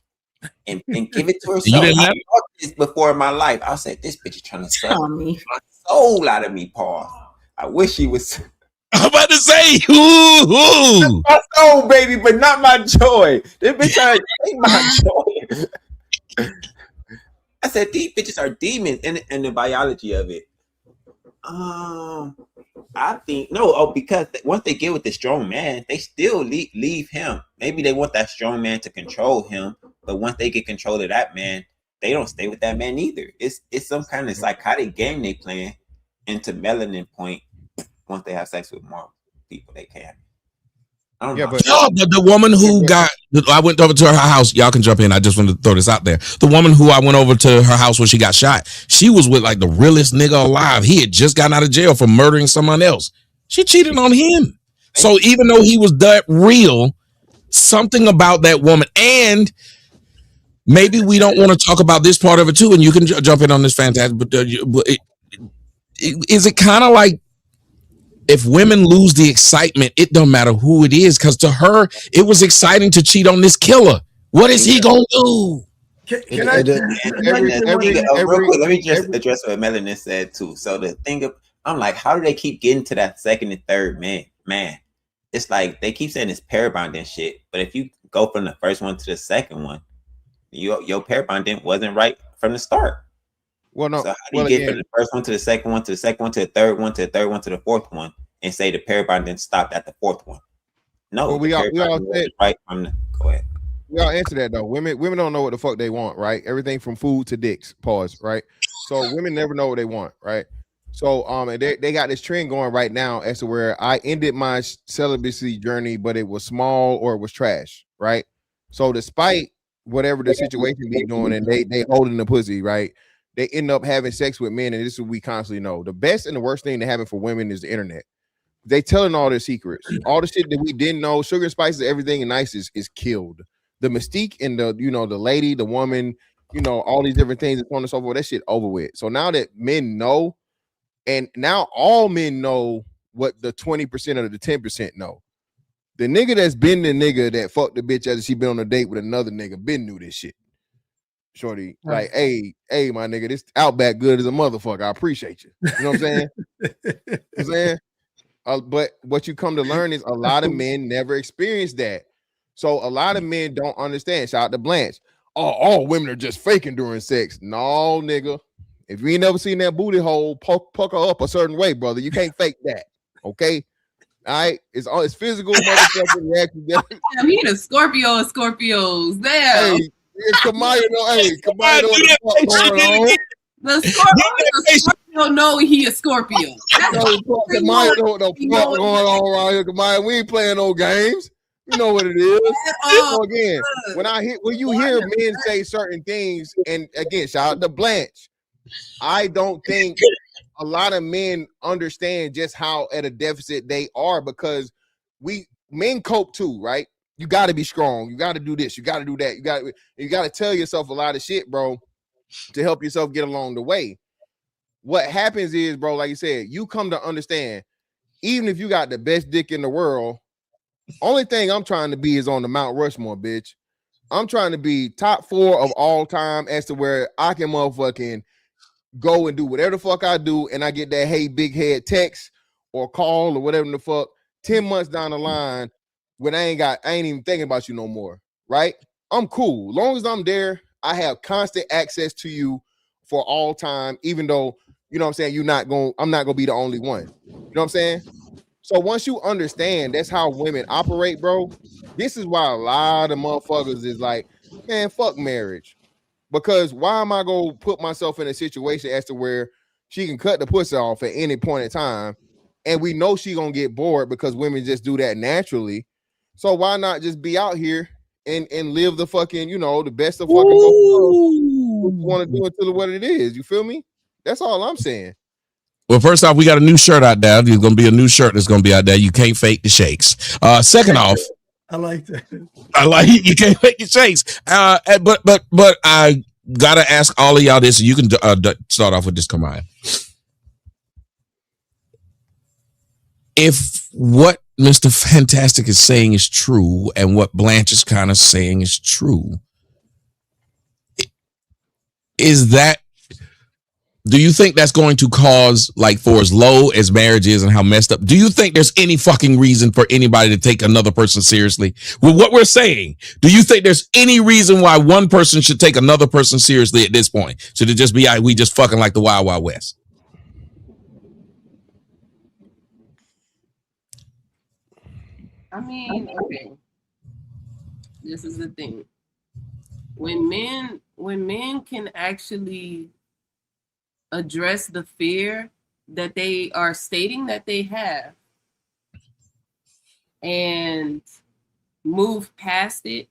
and give it to herself. I thought this before in my life. I said, this bitch is trying to suck my soul out of me, Paul. I wish she was. I'm about to say, ooh. My soul, baby, but not my joy. This bitch trying to take my joy. I said, these bitches are demons in the biology of it. I think because once they get with the strong man, they still leave him. Maybe they want that strong man to control him, but once they get control of that man, they don't stay with that man either. It's some kind of psychotic game they playing. Into Melanin point, once they have sex with more people, they can. I don't know. But the woman who I went over to her house. Y'all can jump in. I just wanted to throw this out there. The woman who I went over to her house when she got shot, she was with like the realest nigga alive. He had just gotten out of jail for murdering someone else. She cheated on him. So even though he was that real, something about that woman, and maybe we don't want to talk about this part of it too, and you can jump in on this, fantastic. But is it kind of like, if women lose the excitement, it don't matter who it is, because to her, it was exciting to cheat on this killer. What is he gonna do? Let me just address what Melanin said too. So the thing of, I'm like, how do they keep getting to that second and third man? It's like they keep saying it's pair bonding shit, but if you go from the first one to the second one, your pair bonding wasn't right from the start. Well, no. So how do you get from the first one to the second one to the second one to the third one to the third one to the fourth one and say the pair bonding stopped at the fourth one? No, well, we all said right from the. Go ahead. We all answer that though. Women don't know what the fuck they want, right? Everything from food to dicks. Pause. Right. So women never know what they want, right? So and they got this trend going right now as to where I ended my celibacy journey, but it was small or it was trash, right? So despite whatever the situation be doing, and they holding the pussy, right? They end up having sex with men, and this is what we constantly know. The best and the worst thing that happen for women is the internet. They telling all their secrets, all the shit that we didn't know. Sugar and spices, everything and nice is killed. The mystique and the the lady, the woman, all these different things, and so on and so forth. That shit over with. So now that men know, and now all men know what the 20% or the 10% know. The nigga that's been the nigga that fucked the bitch after she been on a date with another nigga been knew this shit. Shorty, like, hey, my nigga, this Outback good as a motherfucker. I appreciate you. You know what I'm saying? I'm saying? But what you come to learn is a lot of men never experienced that. So a lot of men don't understand. Shout out to Blanche. Oh, all women are just faking during sex. No, nigga. If you ain't never seen that booty hole pucker up a certain way, brother, you can't fake that. Okay? All right? It's physical motherfucking reaction. Damn, he a Scorpio of Scorpios. Damn. Hey, Kamaya, Kamaya, what's going on? The Scorpio know he a Scorpio. Kamaya know what the fuck going on around here. Kamaya, we ain't playing no games. You know what it is. So again, when you hear men say certain things, and again, shout out to Blanche, I don't think a lot of men understand just how at a deficit they are, because men cope too, right? You got to be strong. You got to do this. You got to do that. You got to tell yourself a lot of shit, bro, to help yourself get along the way. What happens is, bro, like you said, you come to understand, even if you got the best dick in the world, only thing I'm trying to be is on the Mount Rushmore, bitch. I'm trying to be top 4 of all time as to where I can motherfucking go and do whatever the fuck I do, and I get that hey big head text or call or whatever the fuck 10 months down the line when I ain't even thinking about you no more, right? I'm cool. As long as I'm there, I have constant access to you for all time, even though, you know what I'm saying, I'm not gonna be the only one. You know what I'm saying? So once you understand that's how women operate, bro, this is why a lot of motherfuckers is like, man, fuck marriage. Because why am I gonna put myself in a situation as to where she can cut the pussy off at any point in time, and we know she gonna get bored because women just do that naturally. So why not just be out here and live the fucking, the best of fucking both worlds? What you want to do until what it is? You feel me? That's all I'm saying. Well, first off, we got a new shirt out there. There's going to be a new shirt that's going to be out there. You can't fake the shakes. Second off, I like that. You can't fake the shakes. But I gotta ask all of y'all this, and you can start off with this, Kamaya. If what Mr. Fantastic is saying is true, and what Blanche is kind of saying is true, do you think that's going to cause, like, for as low as marriage is and how messed up, do you think there's any fucking reason for anybody to take another person seriously? With what we're saying, do you think there's any reason why one person should take another person seriously at this point? Should it just be, we just fucking like the Wild Wild West? I mean, okay. This is the thing. When men can actually address the fear that they are stating that they have and move past it,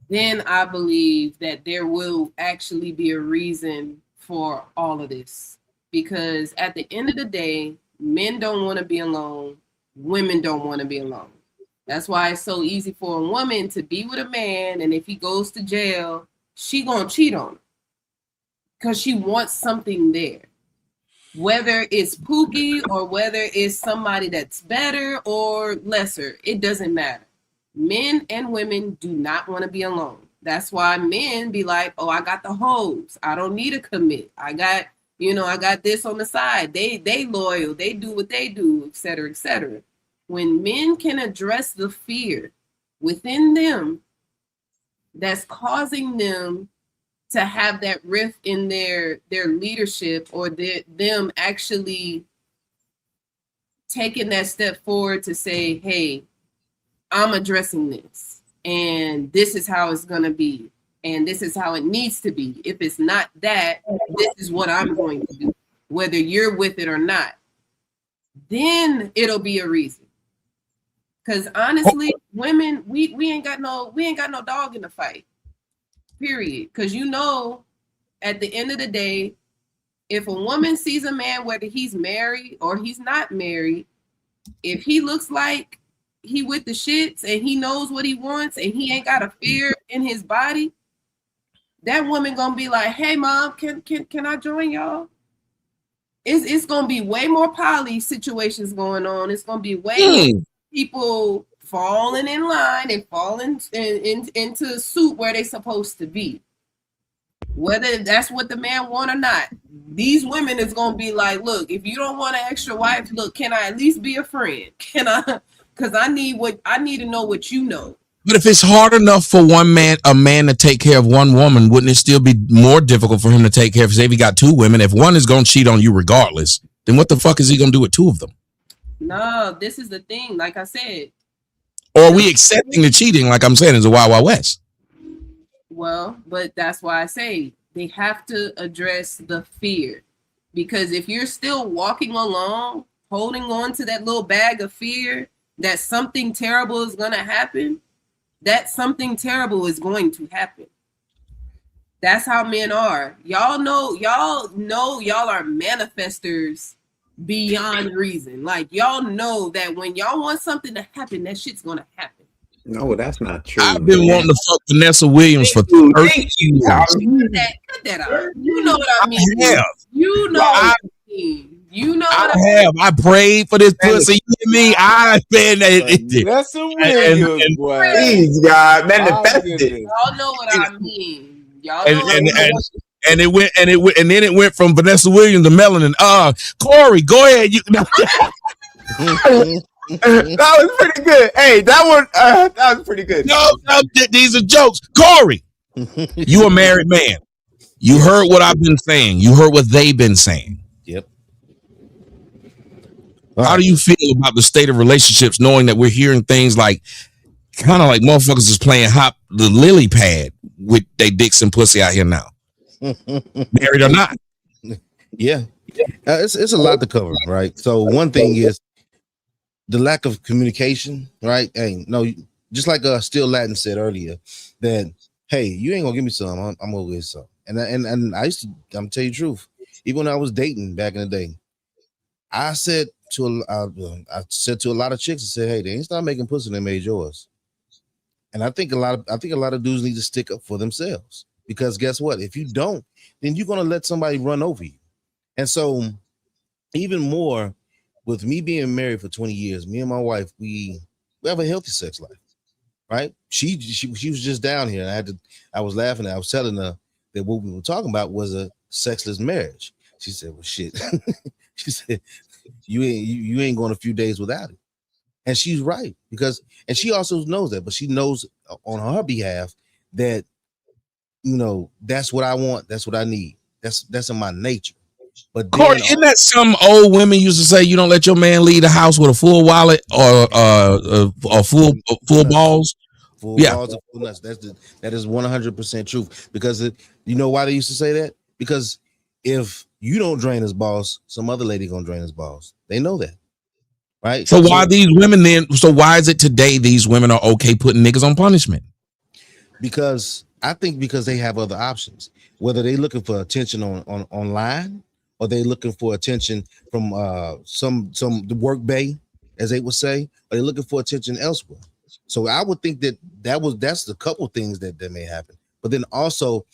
then I believe that there will actually be a reason for all of this. Because at the end of the day, men don't want to be alone. Women don't want to be alone. That's why it's so easy for a woman to be with a man, and if he goes to jail, she gonna cheat on him. Because she wants something there. Whether it's Pookie or whether it's somebody that's better or lesser, it doesn't matter. Men and women do not want to be alone. That's why men be like, oh, I got the hoes. I don't need to commit. I got this on the side. They loyal. They do what they do, et cetera, et cetera. When men can address the fear within them that's causing them to have that rift in their leadership, or them actually taking that step forward to say, hey, I'm addressing this, and this is how it's going to be, and this is how it needs to be. If it's not that, this is what I'm going to do, whether you're with it or not. Then it'll be a reason. Because honestly, women, we ain't got no dog in the fight. Period. Because at the end of the day, if a woman sees a man, whether he's married or he's not married, if he looks like he with the shits and he knows what he wants and he ain't got a fear in his body, that woman gonna be like, hey mom, can I join y'all? It's gonna be way more poly situations going on. It's gonna be way more people falling in line and falling into suit where they supposed to be. Whether that's what the man want or not, these women is gonna be like, look, if you don't want an extra wife, look, can I at least be a friend? Can I? Because I need to know what you know. But if it's hard enough for a man to take care of one woman, wouldn't it still be more difficult for him to take care of? Say if he got two women, if one is gonna cheat on you regardless, then what the fuck is he gonna do with two of them? No, this is the thing. Like I said, or are we accepting the cheating? Like I'm saying, is a Wild Wild West. Well, but that's why I say they have to address the fear, because if you're still walking along, holding on to that little bag of fear that something terrible is going to happen, that something terrible is going to happen. That's how men are. Y'all know y'all are manifestors beyond reason. Like y'all know that when y'all want something to happen, that shit's gonna happen. No, that's not true. I've been man. wanting to fuck Vanessa Williams for 30 years. Cut that out. You know what I mean. have. You know what I mean. You know what I mean. I have. I prayed for this pussy. You hear me? I've been Vanessa Williams, boy. Please, God, manifested. Y'all know what I mean. Y'all and, know and, what I mean. and it went and then it went from Vanessa Williams to Melanin. Corey, go ahead. That was pretty good. Hey, that was pretty good. No, these are jokes. Corey, you a married man. You heard what I've been saying. You heard what they've been saying. Yep. How do you feel about the state of relationships, knowing that we're hearing things like kind of like motherfuckers is playing hop the lily pad with they dicks and pussy out here now, married or not? Yeah, it's a lot to cover, right? So one thing is the lack of communication, right? Hey, no, just like Still Latin said earlier, that hey, you ain't gonna give me some, I'm gonna get some, and I used to, I'm tell you the truth, even when I was dating back in the day, I said to a lot of chicks, I said, hey, they ain't start making pussy, they made yours. And I think a lot of dudes need to stick up for themselves, because guess what? If you don't, then you're gonna let somebody run over you. And so, even more with me being married for 20 years, me and my wife, we have a healthy sex life, right? She was just down here, and I was laughing. I was telling her that what we were talking about was a sexless marriage. She said, "Well, shit." She said, "You ain't going a few days without it." And she's right, and she also knows that, but she knows on her behalf that, that's what I want, that's what I need, that's in my nature. But Corey, isn't that some old women used to say, you don't let your man leave the house with a full wallet or full balls? Full balls and full nuts. That is 100% truth. Because you know why they used to say that? Because if you don't drain his balls, some other lady gonna drain his balls. They know that. Right. So why these women then? So why is it today these women are okay putting niggas on punishment? Because I think because they have other options. Whether they looking for attention on online, or they looking for attention from the work bay, as they would say, or they looking for attention elsewhere. So I would think that's the couple things that may happen. But then also,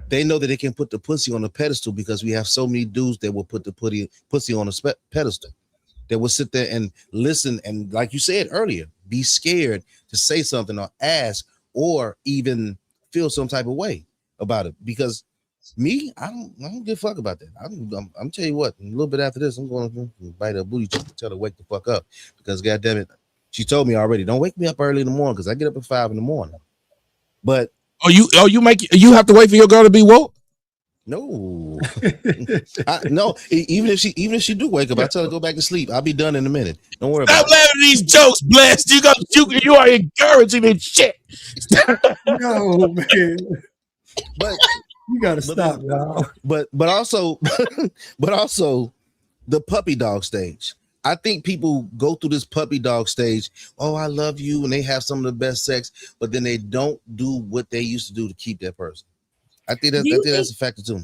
they know that they can put the pussy on a pedestal, because we have so many dudes that will put the pussy on a pedestal. That will sit there and listen, and like you said earlier, be scared to say something or ask or even feel some type of way about it. Because me, I don't give a fuck about that. I'm tell you what, a little bit after this, I'm going to bite her booty cheek to tell her to wake the fuck up, because goddamn it, she told me already, don't wake me up early in the morning, because I get up at 5 a.m. But you have to wait for your girl to be woke? No, no. Even if she do wake up, I tell her to go back to sleep. I'll be done in a minute. Don't worry about it. Stop laughing at these jokes, Blessed. You are encouraging this shit. No, man. But you gotta stop, y'all. But also the puppy dog stage. I think people go through this puppy dog stage. Oh, I love you, and they have some of the best sex, but then they don't do what they used to do to keep that person. I think that's a factor too.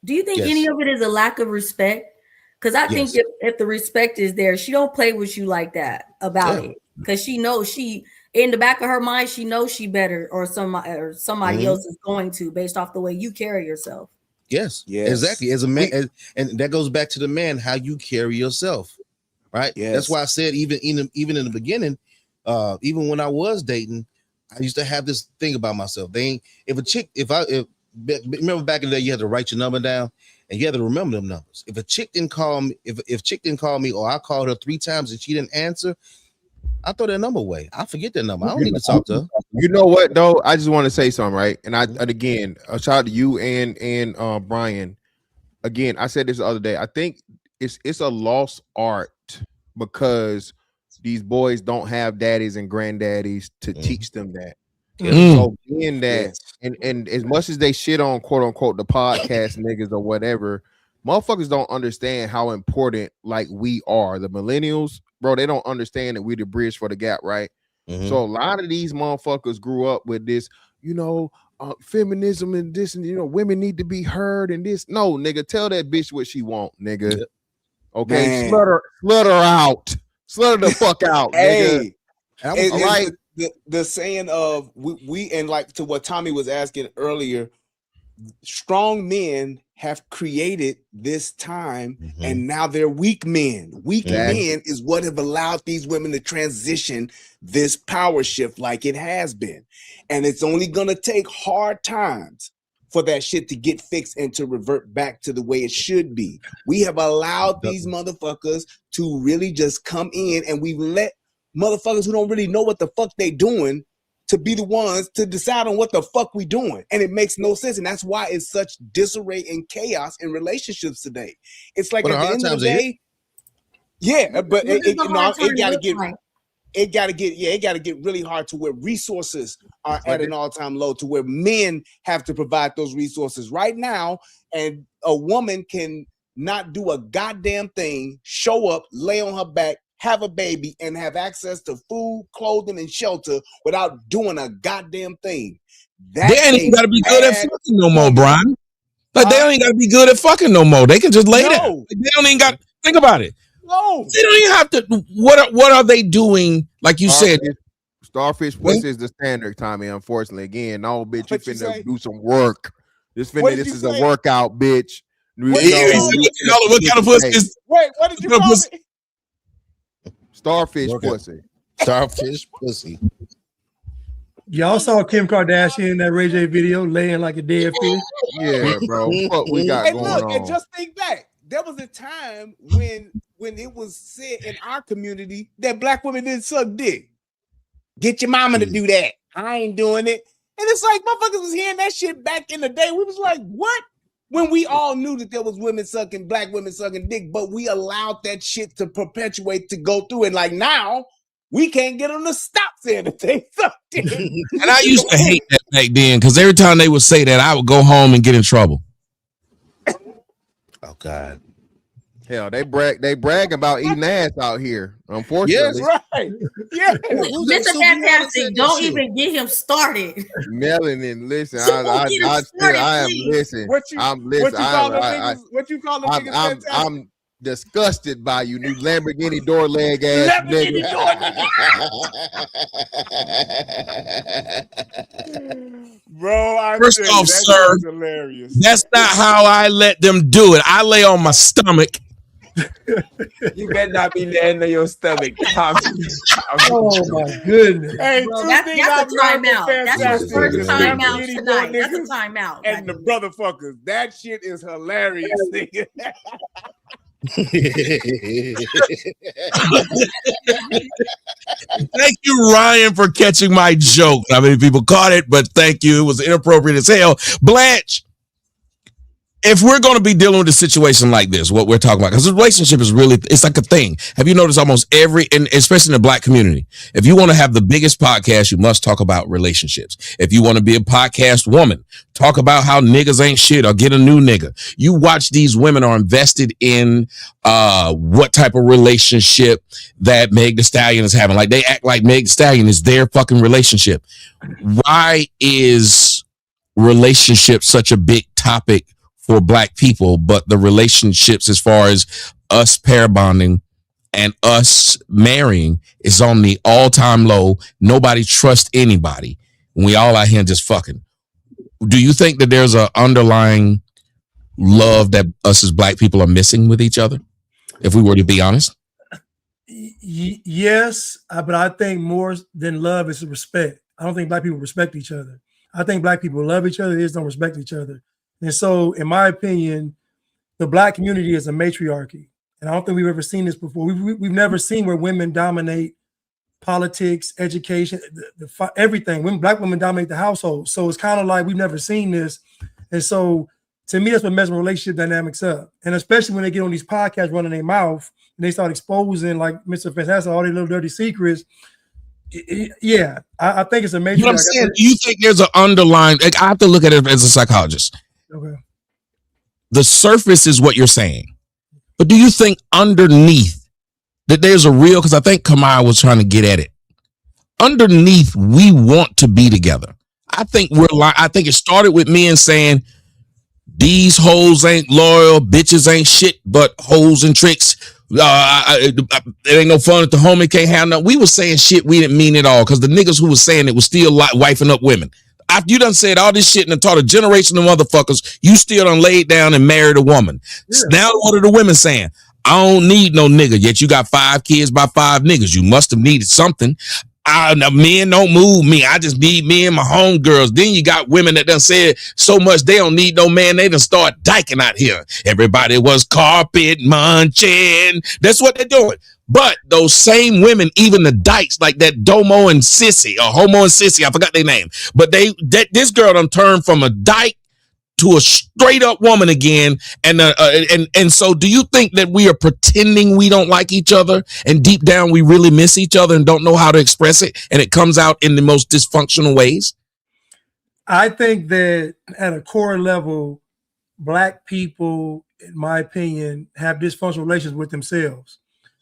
Do you think any of it is a lack of respect? Because I think if the respect is there, she don't play with you like that about it. Because she knows in the back of her mind, she knows she better, or somebody else is going to, based off the way you carry yourself. Yes, exactly. As a man, and that goes back to the man, how you carry yourself, right? Yes. That's why I said even in the beginning, even when I was dating, I used to have this thing about myself. Remember back in the day, you had to write your number down, and you had to remember them numbers. If a chick didn't call me, if chick didn't call me, or I called her 3 times and she didn't answer, I throw that number away. I forget that number. I don't need to talk to her. You know what though? I just want to say something, right? And again, a shout out to you and Brian. Again, I said this the other day. I think it's a lost art, because these boys don't have daddies and granddaddies to teach them that. So being that, and as much as they shit on quote unquote the podcast niggas or whatever, motherfuckers don't understand how important like we are. The millennials, bro, they don't understand that we're the bridge for the gap, right? So a lot of these motherfuckers grew up with this, feminism and this, and women need to be heard and this. No, nigga, tell that bitch what she want, nigga. Okay, Man. slut her out. Slut her the fuck out, nigga. Hey, All right. the saying of we and like to what Tommy was asking earlier, strong men have created this time, and now they're weak men. Weak men is what have allowed these women to transition this power shift like it has been. And it's only gonna take hard times for that shit to get fixed and to revert back to the way it should be. We have allowed these motherfuckers to really just come in, and we've let motherfuckers who don't really know what the fuck they doing to be the ones to decide on what the fuck we doing. And it makes no sense. And that's why it's such disarray and chaos in relationships today. It's like But at the end of the day, but it gotta get really hard to where resources are at an all-time low, to where men have to provide those resources right now, and a woman can not do a goddamn thing, show up, lay on her back, have a baby, and have access to food, clothing, and shelter without doing a goddamn thing. They ain't even gotta be good at fucking no more, Brian. Like they don't even gotta be good at fucking no more. They can just lay there. Like, they don't even got think about it. No, they don't even have to. What are they doing? Like you said, starfish pussy is the standard, Tommy. Unfortunately, again, no bitch, you finna do some work. This is a workout, bitch. What kind of pussy is? Wait, what did you call it? Starfish pussy. Starfish pussy. Y'all saw Kim Kardashian in that Ray J video laying like a dead fish. Yeah, bro. What we got and going look, on? And just think back. There was a time when it was said in our community that black women didn't suck dick. Get your mama to do that. I ain't doing it. And it's like motherfuckers was hearing that shit back in the day. We was like, what? When we all knew that there was black women sucking dick, but we allowed that shit to perpetuate, to go through. And like now, we can't get them to stop saying that they suck dick. And I used to hate that back then, because every time they would say that, I would go home and get in trouble. Oh God. Hell, they brag about eating ass out here. Unfortunately, yes, right. Yeah, Mr. Fantastic, don't even get him started. Melanin, listen, I'm disgusted by you, new Lamborghini door leg ass nigga. Bro, First off, sir, hilarious. That's not how I let them do it. I lay on my stomach. You better not be laying on your stomach, Tommy. Oh my goodness. Hey, Bro, that's a timeout. That's the first timeout tonight. That's a timeout. And the brotherfuckers, that shit is hilarious, nigga. Thank you, Ryan, for catching my joke. I mean, people caught it, but thank you. It was inappropriate as hell. Blanche, if we're going to be dealing with a situation like this, what we're talking about, because the relationship is really, it's like a thing. Have you noticed almost every, and especially in the black community, if you want to have the biggest podcast, you must talk about relationships. If you want to be a podcast woman, talk about how niggas ain't shit or get a new nigga. You watch these women are invested in what type of relationship that Meg Thee Stallion is having. Like they act like Meg Thee Stallion is their fucking relationship. Why is relationship such a big topic for black people, but the relationships as far as us pair bonding and us marrying is on the all-time low? Nobody trusts anybody. We all out here just fucking. Do you think that there's an underlying love that us as black people are missing with each other, if we were to be honest? Yes, but I think more than love is respect. I don't think black people respect each other. I think black people love each other, they just don't respect each other. And so, in my opinion, the black community is a matriarchy. And I don't think we've ever seen this before. We've never seen where women dominate politics, education, everything. Black women dominate the household. So it's kind of like we've never seen this. And so, to me, that's what messes relationship dynamics up. And especially when they get on these podcasts running their mouth and they start exposing, like Mr. Fantastic, all these little dirty secrets. Yeah, I think it's a major. What I'm saying, do you think there's an underlying? I have to look at it as a psychologist. Okay. The surface is what you're saying, but do you think underneath that there's a real? Because I think Kamai was trying to get at it. Underneath, we want to be together. I think I think it started with men saying, These hoes ain't loyal, bitches ain't shit but hoes and tricks. It ain't no fun if the homie can't have no. We was saying shit we didn't mean at all because the niggas who was saying it was still like wifing up women. After you done said all this shit and done taught a generation of motherfuckers, you still done laid down and married a woman. Yeah. Now what are the women saying? I don't need no nigga, yet you got 5 kids by 5 niggas. You must have needed something. Men don't move me. I just need me and my homegirls. Then you got women that done said so much they don't need no man. They done start dyking out here. Everybody was carpet munching. That's what they're doing. But those same women, even the dykes like that Domo and Sissy or Homo and Sissy, I forgot their name. But this girl done turned from a dyke to a straight up woman again, and so do you think that we are pretending we don't like each other, and deep down we really miss each other and don't know how to express it, and it comes out in the most dysfunctional ways? I think that at a core level, Black people, in my opinion, have dysfunctional relations with themselves.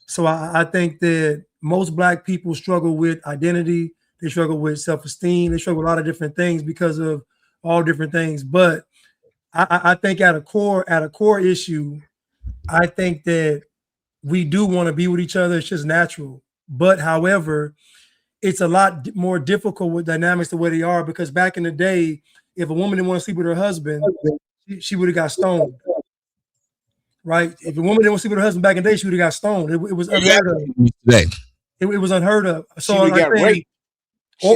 So I think that most Black people struggle with identity, they struggle with self-esteem, they struggle with a lot of different things because of all different things, but I think at a core issue, I think that we do want to be with each other. It's just natural. But however, it's a lot more difficult with dynamics the way they are, because back in the day, if a woman didn't want to sleep with her husband, she would have got stoned. Right? If a woman didn't want to sleep with her husband back in the day, she would have got stoned. It was unheard of. It was unheard of. So she would got raped. Or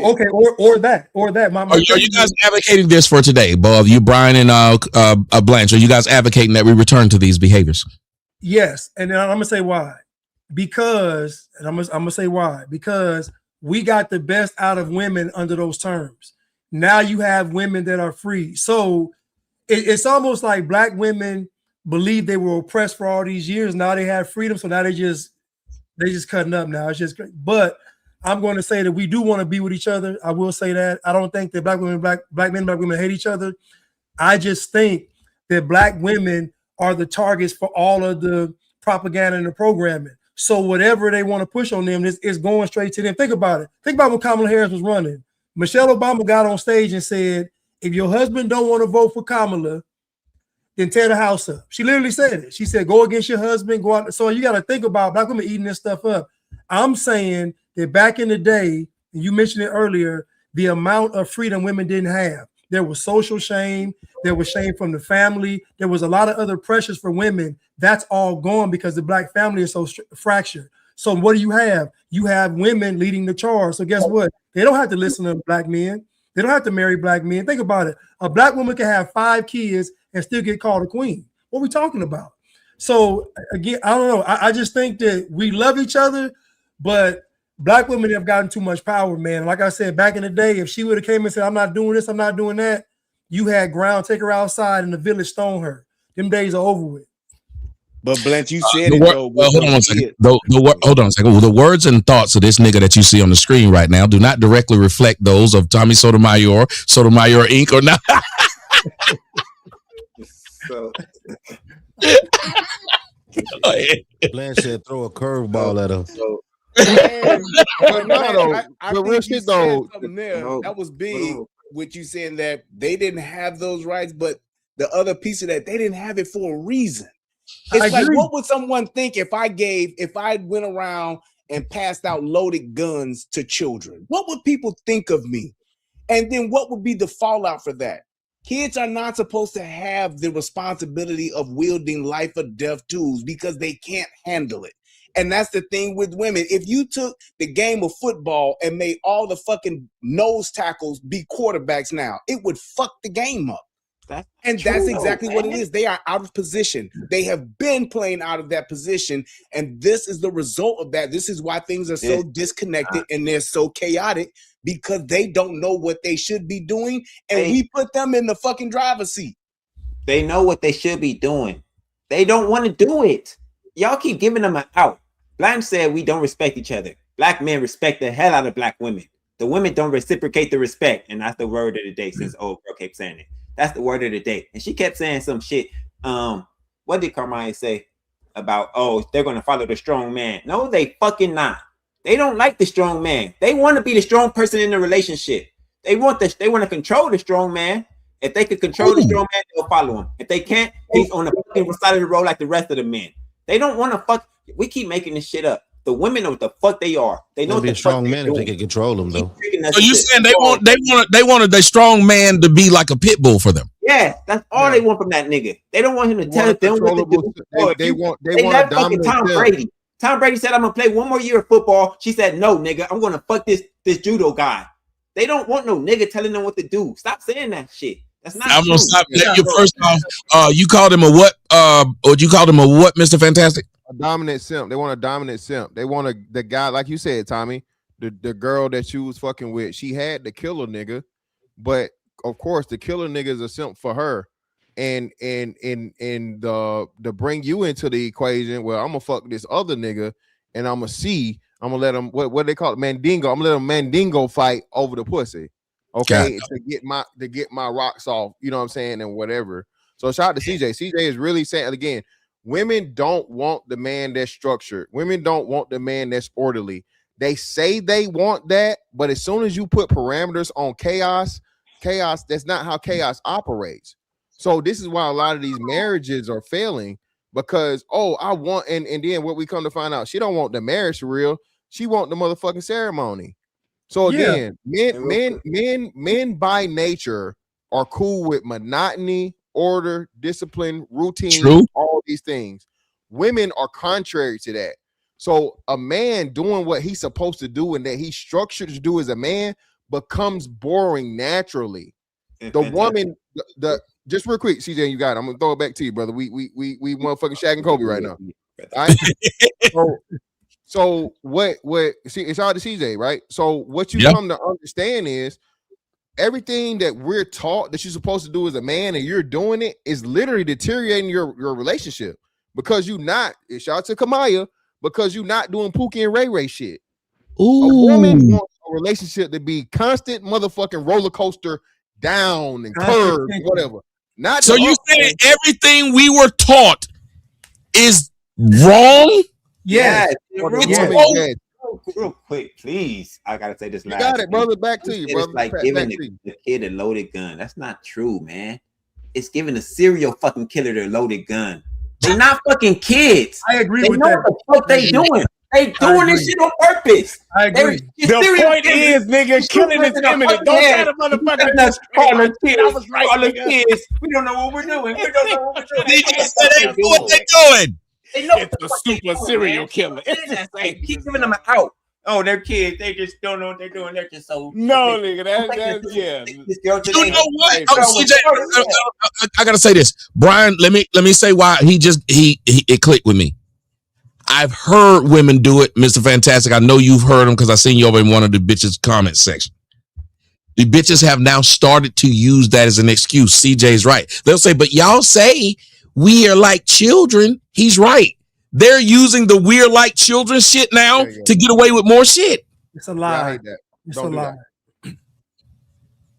that. Are you guys advocating this for today, Bob? You, Brian, and Blanche? Are you guys advocating that we return to these behaviors? Yes, and then I'm gonna say why. Because we got the best out of women under those terms. Now you have women that are free. So it's almost like Black women believe they were oppressed for all these years. Now they have freedom, so now they just cutting up now. It's just great. But I'm going to say that we do want to be with each other. I will say that. I don't think that black men, black women hate each other. I just think that Black women are the targets for all of the propaganda and the programming. So whatever they want to push on them is going straight to them. Think about it. Think about when Kamala Harris was running. Michelle Obama got on stage and said, if your husband don't want to vote for Kamala, then tear the house up. She literally said it. She said, go against your husband, go out. So you got to think about Black women eating this stuff up. I'm saying that back in the day, and you mentioned it earlier, the amount of freedom women didn't have. There was social shame. There was shame from the family. There was a lot of other pressures for women. That's all gone because the Black family is so fractured. So what do you have? You have women leading the charge. So guess what? They don't have to listen to Black men. They don't have to marry Black men. Think about it. A Black woman can have 5 kids and still get called a queen. What are we talking about? So again, I don't know. I just think that we love each other, but Black women have gotten too much power, man. Like I said, back in the day, if she would have came and said, I'm not doing this, I'm not doing that, you had ground, take her outside in the village, stone her. Them days are over with. But Blanche, you said it though. Hold on a second. Hold on a second. The words and thoughts of this nigga that you see on the screen right now do not directly reflect those of Tommy Sotomayor Inc. or not. So Blanche said throw a curveball at him. I think you said something there that was big with you saying that they didn't have those rights, but the other piece of that, they didn't have it for a reason. It's like, what would someone think if I went around and passed out loaded guns to children? What would people think of me? And then what would be the fallout for that? Kids are not supposed to have the responsibility of wielding life or death tools because they can't handle it. And that's the thing with women. If you took the game of football and made all the fucking nose tackles be quarterbacks now, it would fuck the game up. That's exactly what it is. They are out of position. They have been playing out of that position. And this is the result of that. This is why things are so disconnected and they're so chaotic, because they don't know what they should be doing. And we put them in the fucking driver's seat. They know what they should be doing. They don't want to do it. Y'all keep giving them an out. Blanche said we don't respect each other. Black men respect the hell out of Black women. The women don't reciprocate the respect. And that's the word of the day since old girl kept saying it. That's the word of the day. And she kept saying some shit. What did Carmine say about, they're going to follow the strong man? No, they fucking not. They don't like the strong man. They want to be the strong person in the relationship. They want to control the strong man. If they could control the strong man, they'll follow him. If they can't, he's on the fucking side of the road like the rest of the men. They don't want to fuck. We keep making this shit up. The women know what the fuck they are. They know what the strong fuck man if they can control them, though. So you saying they wanted a strong man to be like a pit bull for them? Yeah, that's all they want from that nigga. They don't want him to tell them what to do. They want fucking Tom Brady. Tom Brady said, "I'm gonna play one more year of football." She said, "No, nigga, I'm gonna fuck this judo guy." They don't want no nigga telling them what to do. Stop saying that shit. That's not. I'm gonna stop. You first off, you called him a what? Or you called him a what, Mr. Fantastic? A dominant simp. They want a dominant simp. They want the guy, like you said, Tommy, the girl that you was fucking with. She had the killer nigga, but of course the killer nigga is a simp for her. And the bring you into the equation, well, I'm gonna fuck this other nigga, and I'm gonna let him what they call it, mandingo. I'm gonna let him mandingo fight over the pussy, okay, to get my rocks off. You know what I'm saying, and whatever. So shout out to CJ. CJ is really saying again, women don't want the man that's structured. Women don't want the man that's orderly. They say they want that, but as soon as you put parameters on chaos, that's not how chaos operates. So this is why a lot of these marriages are failing, because I want, and then what we come to find out, she don't want the marriage for real. She want the motherfucking ceremony. So again, men by nature are cool with monotony, order, discipline, routine, all these things. Women are contrary to that. So a man doing what he's supposed to do and that he's structured to do as a man becomes boring naturally. The woman, just real quick, CJ, you got it. I'm gonna throw it back to you, brother. We motherfucking Shaq and Kobe right now. All right? So what see, it's all to CJ, right? So what you come to understand is everything that we're taught that you're supposed to do as a man and you're doing it is literally deteriorating your relationship, because you not, shout out to Kamaya, because you're not doing Pookie and Ray Ray shit. Ooh. A woman wants a relationship to be constant motherfucking roller coaster, down and curved, whatever. Not so you saying everything we were taught is wrong? Yes. Real quick, please. I gotta say this. You got it, brother. Back to you, brother. It's like giving the kid a loaded gun. That's not true, man. It's giving a serial fucking killer their loaded gun. They're not fucking kids. I agree with that. They know what the fuck they doing. They doing this shit on purpose. I agree. The point is, nigga, killing is imminent. Don't let a motherfucker just call us kids. I was right. Call us kids. We don't know what we're doing. We don't know what we're doing. They just said they know what they're doing. They know it's a super serial killer. They keep giving them an out. Oh, they're kids. They just don't know what they're doing. They're just so no, nigga. That's yeah. You know what? CJ, I gotta say this, Brian. Let me say why he it clicked with me. I've heard women do it, Mr. Fantastic. I know you've heard them because I seen you over in one of the bitches' comment section. The bitches have now started to use that as an excuse. CJ's right. They'll say, but y'all say we are like children. He's right. They're using the we're like children shit now to get away with more shit. It's a lie. Yeah, I hate that. It's a lie.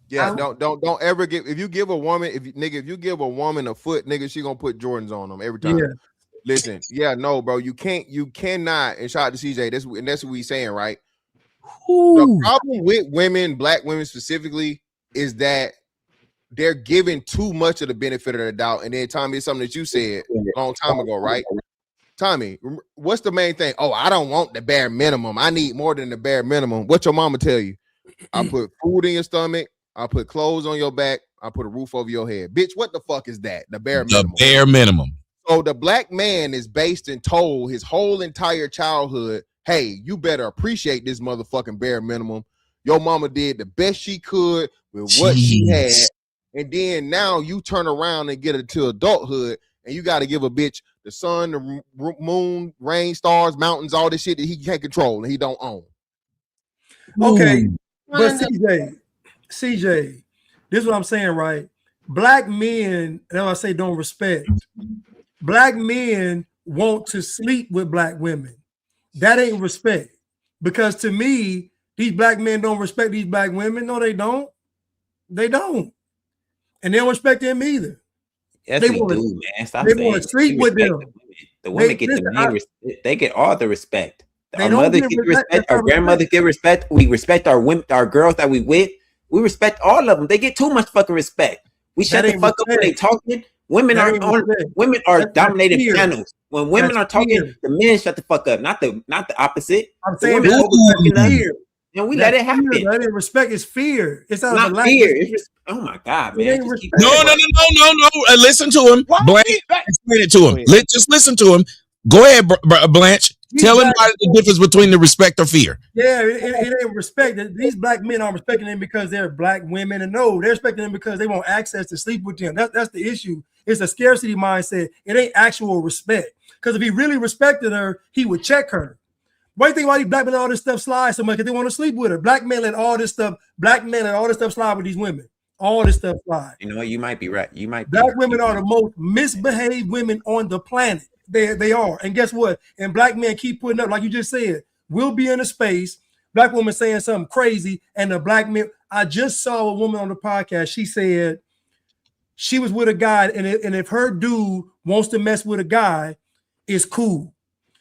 Yeah, don't ever give. If you give a woman, if you give a woman a foot, nigga, she gonna put Jordans on them every time. Yeah. Listen, no, bro, you cannot. And shout out to CJ. That's what we saying, right? Ooh. The problem with women, black women specifically, is that they're giving too much of the benefit of the doubt. And then Tommy, it's something that you said a long time ago, right? Tommy, what's the main thing? Oh, I don't want the bare minimum. I need more than the bare minimum. What your mama tell you? I put food in your stomach. I put clothes on your back. I put a roof over your head. Bitch, what the fuck is that? The bare minimum. The bare minimum. So the black man is based and told his whole entire childhood, hey, you better appreciate this motherfucking bare minimum. Your mama did the best she could with what she had. And then now you turn around and get into adulthood and you got to give a bitch the sun, the moon, rain, stars, mountains, all this shit that he can't control and he don't own. Okay. But CJ, this is what I'm saying, right? Black men, and I say don't respect. Black men want to sleep with black women. That ain't respect. Because to me, these black men don't respect these black women. No, they don't. They don't. And they don't respect them either. Yes, they do, man. Stop they want to sleep with them. The women get the main respect. They get all the respect. Our mother get respect. Our grandmother get respect. We respect our women, our girls that we with. We respect all of them. They get too much fucking respect. We shut the fuck up when they talking. Women are dominating panels. When women are talking, the men shut the fuck up, not the opposite. I'm saying fear. And we let it happen. That ain't respect, is fear. It's not fear. It's oh my god, man! No. Listen to him. Blanche, explain it to him. Just listen to him. Go ahead, Blanche. Tell him the difference between the respect or fear. Yeah, it ain't respect. These black men aren't respecting them because they're black women, and no, they're respecting them because they want access to sleep with them. That's the issue. It's a scarcity mindset. It ain't actual respect. Because if he really respected her, he would check her. Why do you think why these black men let all this stuff slide so much? Because they want to sleep with her. Black men let all this stuff slide with these women. All this stuff slide. You know, you might be right. Black women are the most misbehaved women on the planet. They are. And guess what? And black men keep putting up, like you just said, we'll be in a space, black woman saying something crazy, and the black men. I just saw a woman on the podcast. She said she was with a guy, and if her dude wants to mess with a guy, it's cool.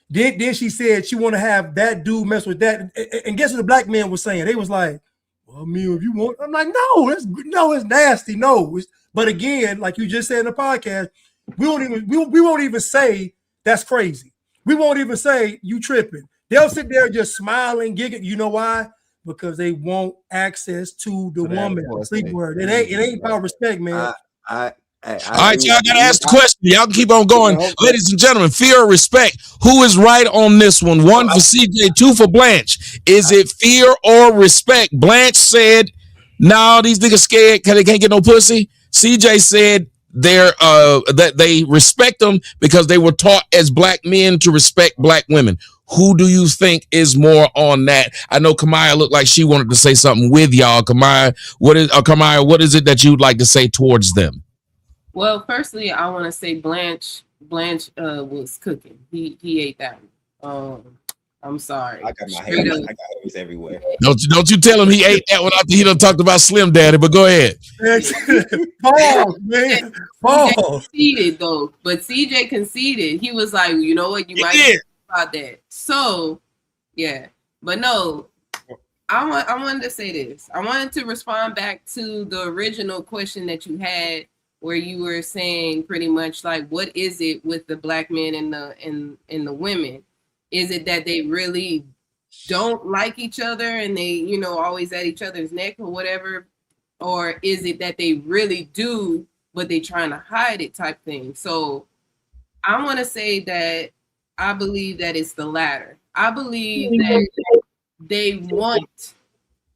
Then she said she want to have that dude mess with that. And guess what the black men was saying? They was like, well, I mean, if you want, I'm like, no, it's nasty. No. But again, like you just said in the podcast, we won't even say that's crazy. We won't even say you tripping. They'll sit there just smiling, giggling. You know why? Because they want access to the woman, sleep with her. It ain't about respect, man. All right, y'all gotta ask the question. Y'all can keep on going. Ladies and gentlemen, fear or respect? Who is right on this one? One for CJ, two for Blanche. Is it fear or respect? Blanche said, no, these niggas scared because they can't get no pussy. CJ said that they respect them because they were taught as black men to respect black women. Who do you think is more on that? I know Kamaya looked like she wanted to say something with y'all. Kamaya, what is it that you'd like to say towards them? Well, firstly, I want to say Blanche was cooking. He ate that one. I'm sorry. I got my hands. I got hers everywhere. Don't you tell him he ate that one after he done talked about Slim Daddy, but go ahead. Pause, man. Pause. Conceded though, but CJ conceded. He was like, you know what, you might think about that. So yeah, but no, I wanted to say this. I wanted to respond back to the original question that you had, where you were saying pretty much like, what is it with the black men and the women? Is it that they really don't like each other and they, you know, always at each other's neck or whatever? Or is it that they really do, but they trying to hide it type thing? So I want to say that I believe that it's the latter. I believe that they want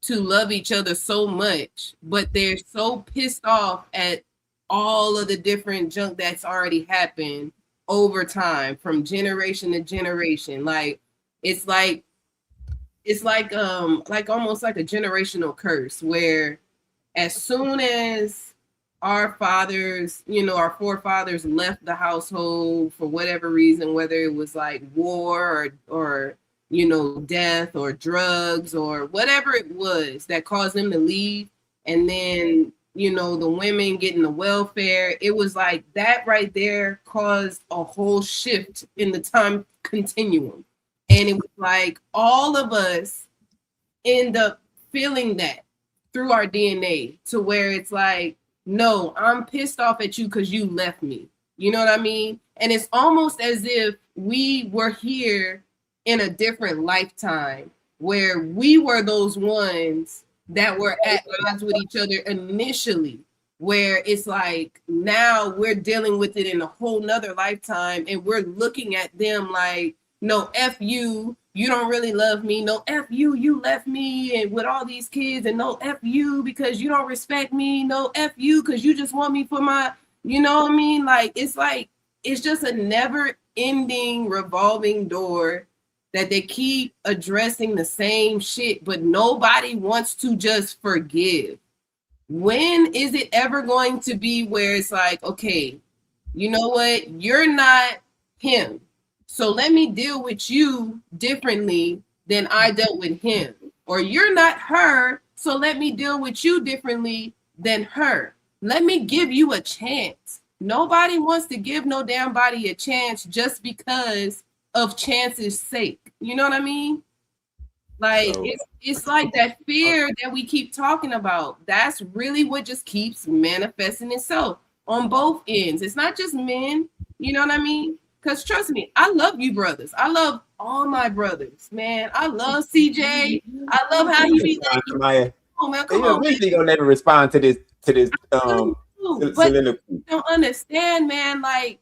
to love each other so much, but they're so pissed off at all of the different junk that's already happened over time from generation to generation. Like it's like almost like a generational curse, where as soon as our fathers, you know, our forefathers left the household for whatever reason, whether it was like war or you know, death or drugs or whatever it was that caused them to leave, and then you know, the women getting the welfare, it was like that right there caused a whole shift in the time continuum. And it was like all of us end up feeling that through our DNA, to where it's like, no, I'm pissed off at you because you left me. You know what I mean? And it's almost as if we were here in a different lifetime where we were those ones that were at odds with each other initially, where it's like now we're dealing with it in a whole nother lifetime, and we're looking at them like, no, F you, you don't really love me. No, F you, you left me and with all these kids, and no, F you because you don't respect me. No, F you because you just want me for my, you know what I mean? Like it's just a never ending revolving door that they keep addressing the same shit, but nobody wants to just forgive. When is it ever going to be where it's like, okay, you know what? You're not him, so let me deal with you differently than I dealt with him. Or you're not her, so let me deal with you differently than her. Let me give you a chance. Nobody wants to give no damn body a chance just because of chance's sake. You know what I mean? Like it's like that fear that we keep talking about. That's really what just keeps manifesting itself on both ends. It's not just men, you know what I mean? Because trust me, I love you brothers. I love all my brothers, man. I love CJ. I love how he be like, oh man, come on. Eventually gonna never respond to this but you don't understand, man. Like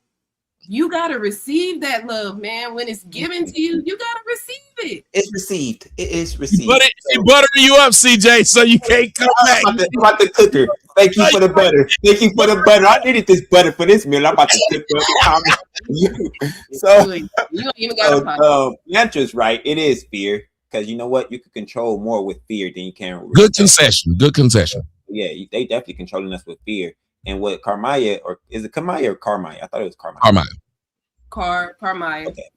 you gotta receive that love, man. When it's given to you, you gotta receive it. It's received. It is received. But she buttering you up, CJ, so you can't come back. I'm about to cook her. Thank you for the butter. Thank you for the butter. I needed this butter for this meal. I'm about to cook up. So, you don't even got the answer's right. It is fear, because you know what? You can control more with fear than you can. Good concession. Good concession. Yeah, they definitely controlling us with fear. And what Carmaya, or is it Kamaya or Carmaya? I thought it was Carmaya. Carmaya. Okay.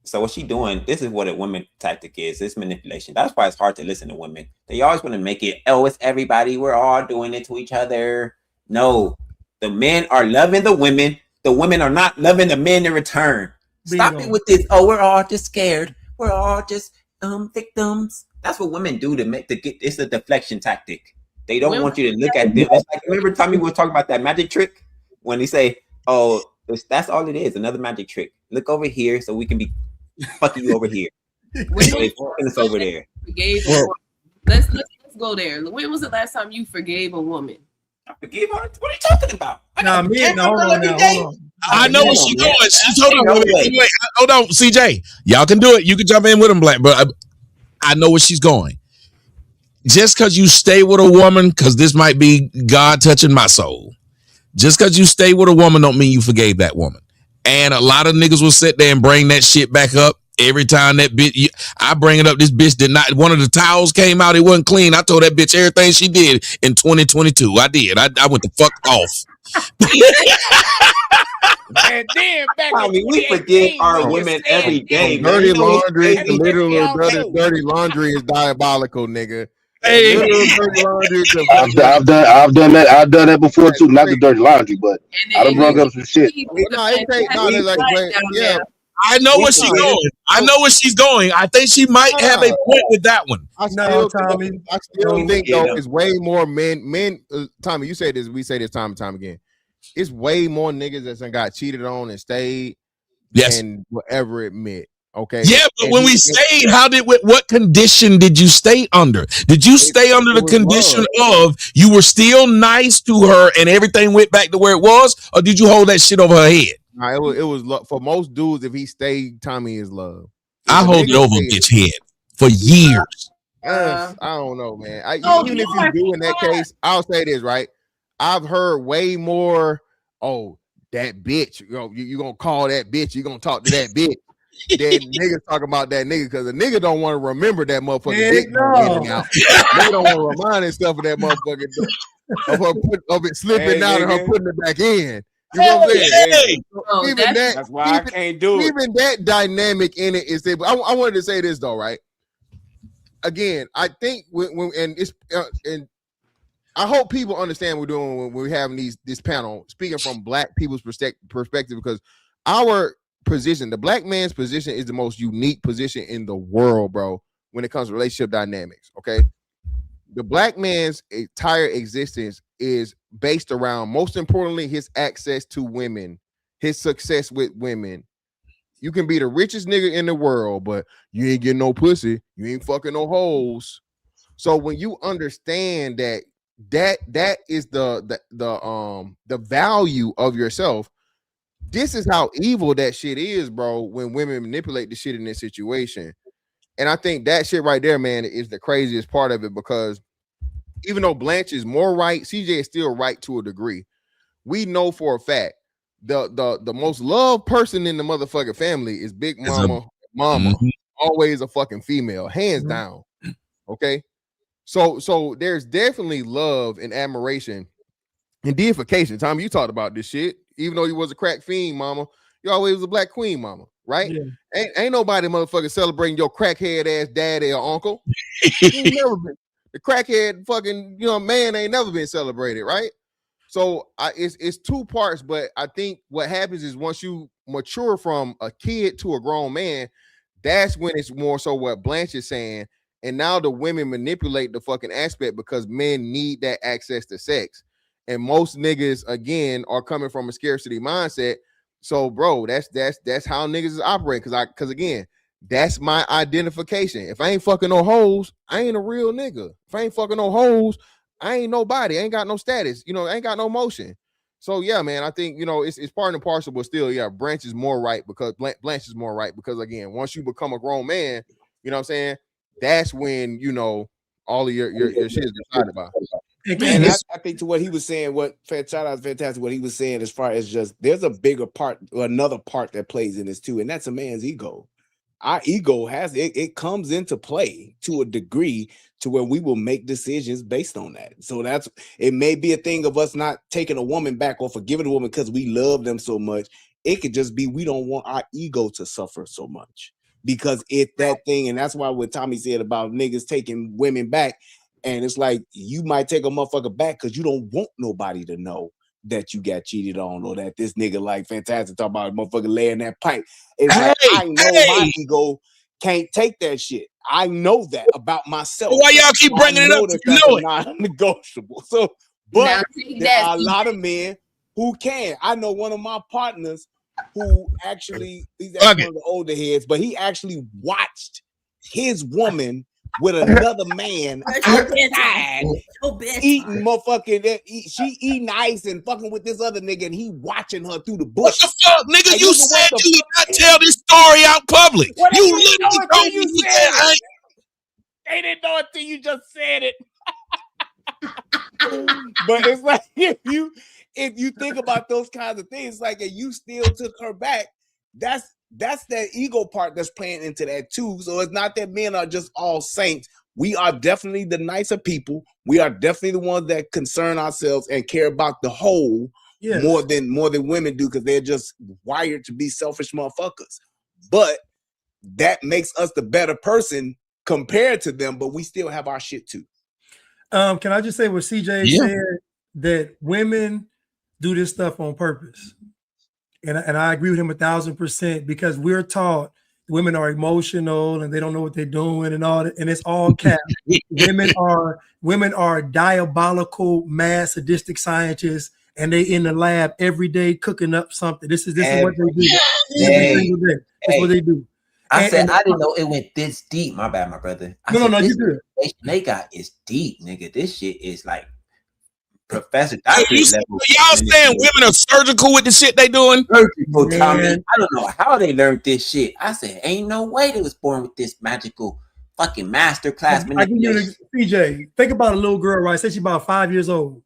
So what she doing? This is what a woman tactic is. It's manipulation. That's why it's hard to listen to women. They always want to make it, oh, it's everybody. We're all doing it to each other. No, the men are loving the women. The women are not loving the men in return. Stop it with this. Oh, we're all just scared. We're all just victims. That's what women do to get. It's a deflection tactic. They don't want you to look at them. It's like, remember Tommy was talking about that magic trick when he say, "Oh, that's all it is, another magic trick. Look over here, so we can be fucking you over here." So they fucking us over there. Let's go there. When was the last time you forgave a woman? I forgave her. What are you talking about? Hold on. I know where she's going. Hold on, CJ. Y'all can do it. You can jump in with him, Black, but I know where she's going. Just because you stay with a woman, because this might be God touching my soul. Just because you stay with a woman don't mean you forgave that woman. And a lot of niggas will sit there and bring that shit back up every time that bitch. I bring it up. This bitch did not. One of the towels came out. It wasn't clean. I told that bitch everything she did in 2022. I did. I went the fuck off. And then back we forgive our women every day. Dirty laundry, dirty laundry is diabolical, nigga. Hey, I've done that before too. Not the dirty laundry, but I done brought up some shit. I know where she's going. I know where she's going. I think she might have a point with that one. I still think though it's way more men. Tommy, you say this. We say this time and time again. It's way more niggas that got cheated on and stayed. Yes, and whatever it meant. Okay. Yeah, but when we stayed, what condition did you stay under? Did you stay under the condition of you were still nice to her and everything went back to where it was, or did you hold that shit over her head? Nah, it was for most dudes. If he stayed, Tommy is love. I hold it over a bitch head for years. I don't know, man. Even if you do in that case, I'll say this, right? I've heard way more. Oh, that bitch. You gonna call that bitch? You gonna talk to that bitch? Then niggas talking about that nigga because the nigga don't want to remember that motherfucking dick getting out. They don't want to remind himself of that motherfucking of it slipping out and her putting it back in. You know what I'm saying? That's why I can't do it. Even that dynamic in it is there. But I wanted to say this though, right? Again, I think and I hope people understand what we're doing when we're having this panel, speaking from Black people's perspective, because our position, the Black man's position, is the most unique position in the world, bro, when it comes to relationship dynamics. Okay, the Black man's entire existence is based around, most importantly, his access to women, his success with women. You can be the richest nigga in the world, but you ain't getting no pussy, you ain't fucking no hoes. So when you understand that is the value of yourself, this is how evil that shit is, bro, when women manipulate the shit in this situation. And I think that shit right there, man, is the craziest part of it, because even though Blanche is more right, CJ is still right to a degree. We know for a fact the most loved person in the motherfucking family is Big Mama. Always a fucking female, hands down. Okay. So there's definitely love and admiration and deification. Tommy, you talked about this shit. Even though you was a crack fiend, mama, you always was a black queen, mama, right? Yeah. Ain't nobody motherfucking celebrating your crackhead ass daddy or uncle. Never been. The crackhead fucking, man ain't never been celebrated, right? So it's two parts, but I think what happens is once you mature from a kid to a grown man, that's when it's more so what Blanche is saying. And now the women manipulate the fucking aspect because men need that access to sex. And most niggas, again, are coming from a scarcity mindset. So, bro, that's how niggas is operating. Cause again, that's my identification. If I ain't fucking no hoes, I ain't a real nigga. If I ain't fucking no hoes, I ain't nobody. I ain't got no status. You know, I ain't got no motion. So yeah, man, I think, you know, it's part and parcel, but still, yeah, Blanche is more right because again, once you become a grown man, you know what I'm saying? That's when, you know, all of your shit is decided about. And I think to what he was saying, shout out to Fantastic, what he was saying as far as just there's a bigger part, or another part that plays in this too, and that's a man's ego. Our ego has it comes into play to a degree to where we will make decisions based on that. So it may be a thing of us not taking a woman back or forgiving a woman because we love them so much. It could just be we don't want our ego to suffer so much because that thing, and that's why what Tommy said about niggas taking women back, and it's like you might take a motherfucker back because you don't want nobody to know that you got cheated on or that this nigga like Fantastic talk about motherfucker laying that pipe. It's like I know my ego can't take that shit. I know that about myself. Why y'all keep bringing it up? You know it. Non-negotiable. So, but there are a lot of men who can. I know one of my partners who actually he's actually one of the older heads, but he actually watched his woman with another man outside eating motherfucking she eating ice and fucking with this other nigga and he watching her through the bush. What the fuck, nigga? Like, you said you would not tell this story out public. Well, you literally told me you said it. They didn't know until you just said it. But it's like if you think about those kinds of things, like and you still took her back, that's that ego part that's playing into that too. So it's not that men are just all saints. We are definitely the nicer people. We are definitely the ones that concern ourselves and care about the whole more than women do because they're just wired to be selfish motherfuckers. But that makes us the better person compared to them, but we still have our shit too. Can I just say what CJ said, that women do this stuff on purpose? And I agree with him 1,000% because we're taught women are emotional and they don't know what they're doing and all that, and it's all cap. women are diabolical, mad, sadistic scientists, and they in the lab every day cooking up something. This is what they do every single day. That's what they do. I didn't know it went this deep. My bad, my brother. No, you good. They got is deep, nigga. This shit is like professor. Y'all saying women are surgical with the shit they doing? Surgical, Tommy. I don't know how they learned this shit. I said, ain't no way they was born with this magical fucking master class. I give you CJ. Think about a little girl, right? Say she's about 5 years old.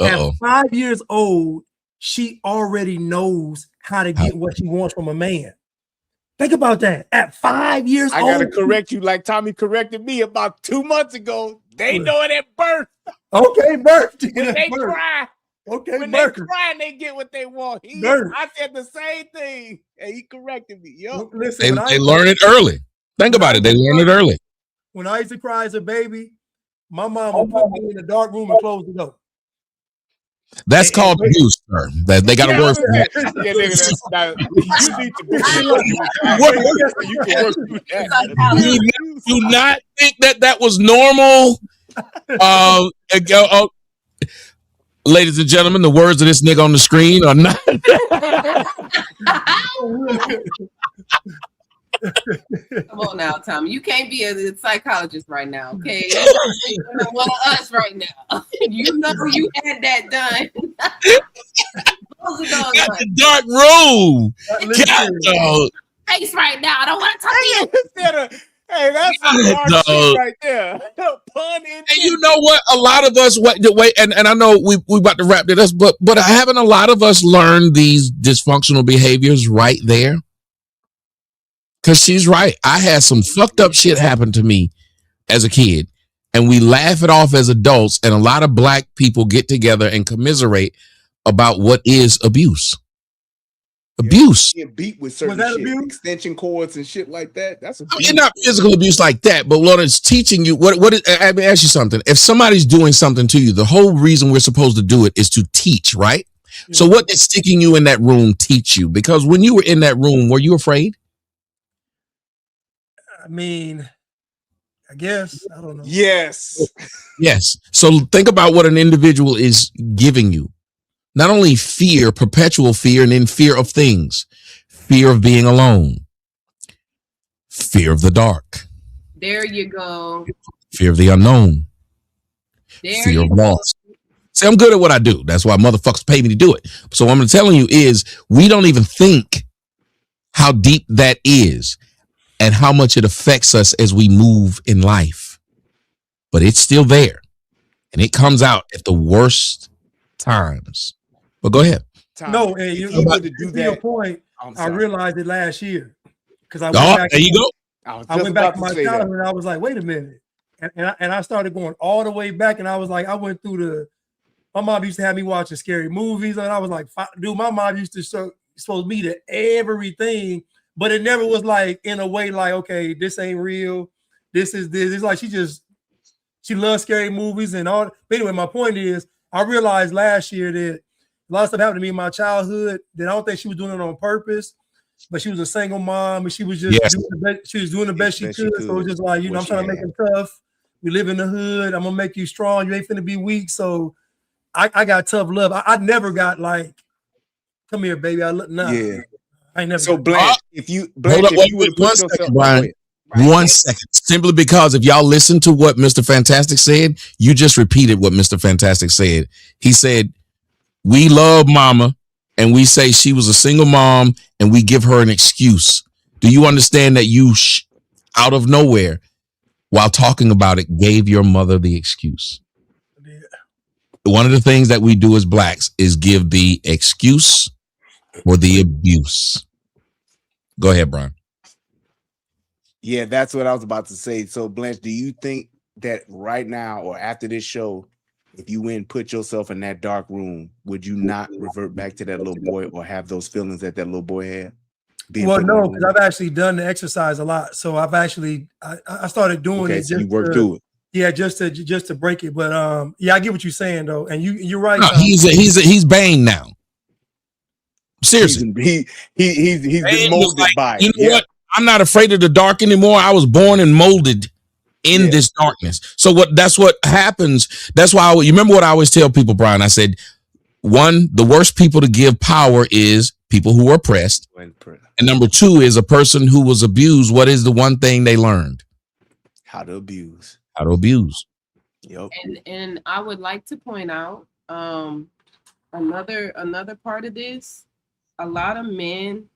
At 5 years old, she already knows how to get what she wants from a man. Think about that. At 5 years old. I gotta correct you like Tommy corrected me about 2 months ago. They know it at birth. Okay, birth. When they cry. Okay, when they cry and they get what they want. I said the same thing. And he corrected me. Yo. Listen, they learn it early. Think about it. They learn it early. When I used to cry as a baby, my mom would put me in the dark room and close the door. That's called abuse, sir. That they got to work for that. You need to be you can work through that. Do not think that was normal. Ladies and gentlemen, the words of this nigga on the screen are not. Come on now, Tommy. You can't be a psychologist right now, okay? You're one of us right now. You know you had that done. Got the dark room. Face right now. I don't want to talk to you. Hey, that's some dark shit right there. Pun intended. And you know what? A lot of us wait, and I know we about to wrap this, but haven't a lot of us learned these dysfunctional behaviors right there? Because she's right. I had some fucked up shit happen to me as a kid, and we laugh it off as adults, and a lot of black people get together and commiserate about what is abuse. Abuse. Being beat with certain shit, abuse? Extension cords and shit like that. That's abuse. I mean, not physical abuse like that, but Lord, it's teaching you what is, I mean, ask you something. If somebody's doing something to you, the whole reason we're supposed to do it is to teach, right? Yeah. So what did sticking you in that room teach you? Because when you were in that room, were you afraid? I mean, I guess. I don't know. Yes. Yes. So think about what an individual is giving you. Not only fear, perpetual fear, and then fear of things, fear of being alone, fear of the dark, There you go. fear of the unknown, There fear you of go. loss. See, I'm good at what I do. That's why motherfuckers pay me to do it. So what I'm telling you is we don't even think how deep that is and how much it affects us as we move in life. But it's still there. And it comes out at the worst times. But go ahead. No, and If you he would have do to your that, point, I'm I sorry. realized it last year because I Oh, went back. there you go. I went back to my childhood and I was like, wait a minute. And I started going all the way back and I was like, I went through my mom used to have me watching scary movies and I was like, dude, my mom used to expose me to everything, but it never was like in a way like, okay, this ain't real. This is this. It's like she loves scary movies and all. But anyway, my point is, I realized last year that a lot of stuff happened to me in my childhood that I don't think she was doing it on purpose, but she was a single mom and she was just doing the best she could. So it was just like, I'm trying to make it tough. We live in the hood. I'm gonna make you strong. You ain't finna be weak. So I got tough love. I never got like, come here, baby. Yeah. I ain't never. So Blanche, if you Hold up, wait, one second, Brian. 1 second. Simply because if y'all listen to what Mr. Fantastic said, you just repeated what Mr. Fantastic said. He said, we love mama and we say she was a single mom and we give her an excuse. Do you understand that you out of nowhere while talking about it gave your mother the excuse? Yeah. One of the things that we do as blacks is give the excuse or the abuse. Go ahead, Brian. Yeah, that's what I was about to say. So, Blanche, do you think that right now or after this show, if you went and put yourself in that dark room, would you not revert back to that little boy or have those feelings that little boy had? Well, no, because I've actually done the exercise a lot. So I've actually I started doing it. So just you worked through it. Yeah, just to break it. But yeah, I get what you're saying though, and you're right. No, he's Bane now. Seriously, he's been molded by it. You know what? I'm not afraid of the dark anymore. I was born and molded in this darkness. So that's what happens. That's why you remember what I always tell people, Brian. I said, one, the worst people to give power is people who are oppressed. And number two is a person who was abused. What is the one thing they learned? How to abuse. How to abuse. Yep. And I would like to point out another part of this. A lot of men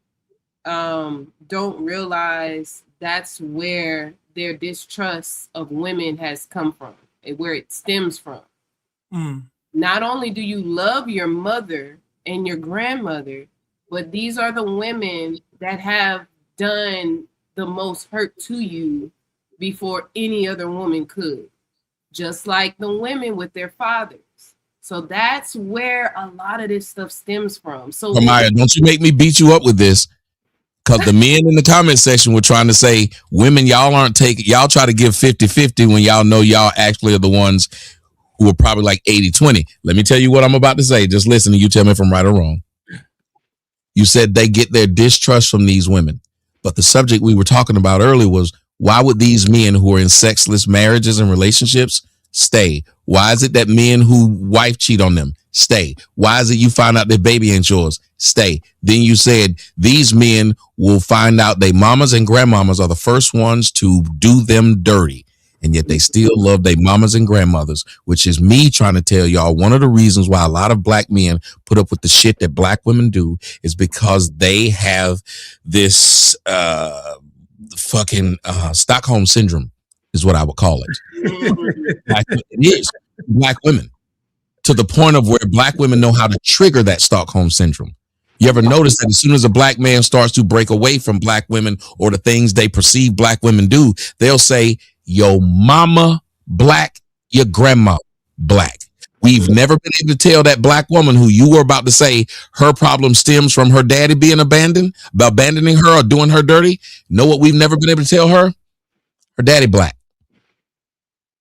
don't realize that's where their distrust of women has come from, where it stems from. Not only do you love your mother and your grandmother, but these are the women that have done the most hurt to you before any other woman could, just like the women with their fathers. So that's where a lot of this stuff stems from. So Maya, don't you make me beat you up with this. Because the men in the comment section were trying to say, women, y'all try to give 50-50 when y'all know y'all actually are the ones who are probably like 80-20. Let me tell you what I'm about to say. Just listen and you tell me if I'm right or wrong. You said they get their distrust from these women. But the subject we were talking about earlier was, why would these men who are in sexless marriages and relationships stay? Why is it that men who wife cheat on them stay? Why is it you find out their baby ain't yours? Stay. Then you said these men will find out their mamas and grandmamas are the first ones to do them dirty. And yet they still love their mamas and grandmothers, which is me trying to tell y'all one of the reasons why a lot of black men put up with the shit that black women do is because they have this fucking Stockholm syndrome is what I would call it. It is black women, to the point of where black women know how to trigger that Stockholm syndrome. You ever notice that as soon as a black man starts to break away from black women or the things they perceive black women do, they'll say, your mama black, your grandma black. We've never been able to tell that black woman who you were about to say her problem stems from her daddy being abandoning her or doing her dirty. Know what we've never been able to tell her? Her daddy black.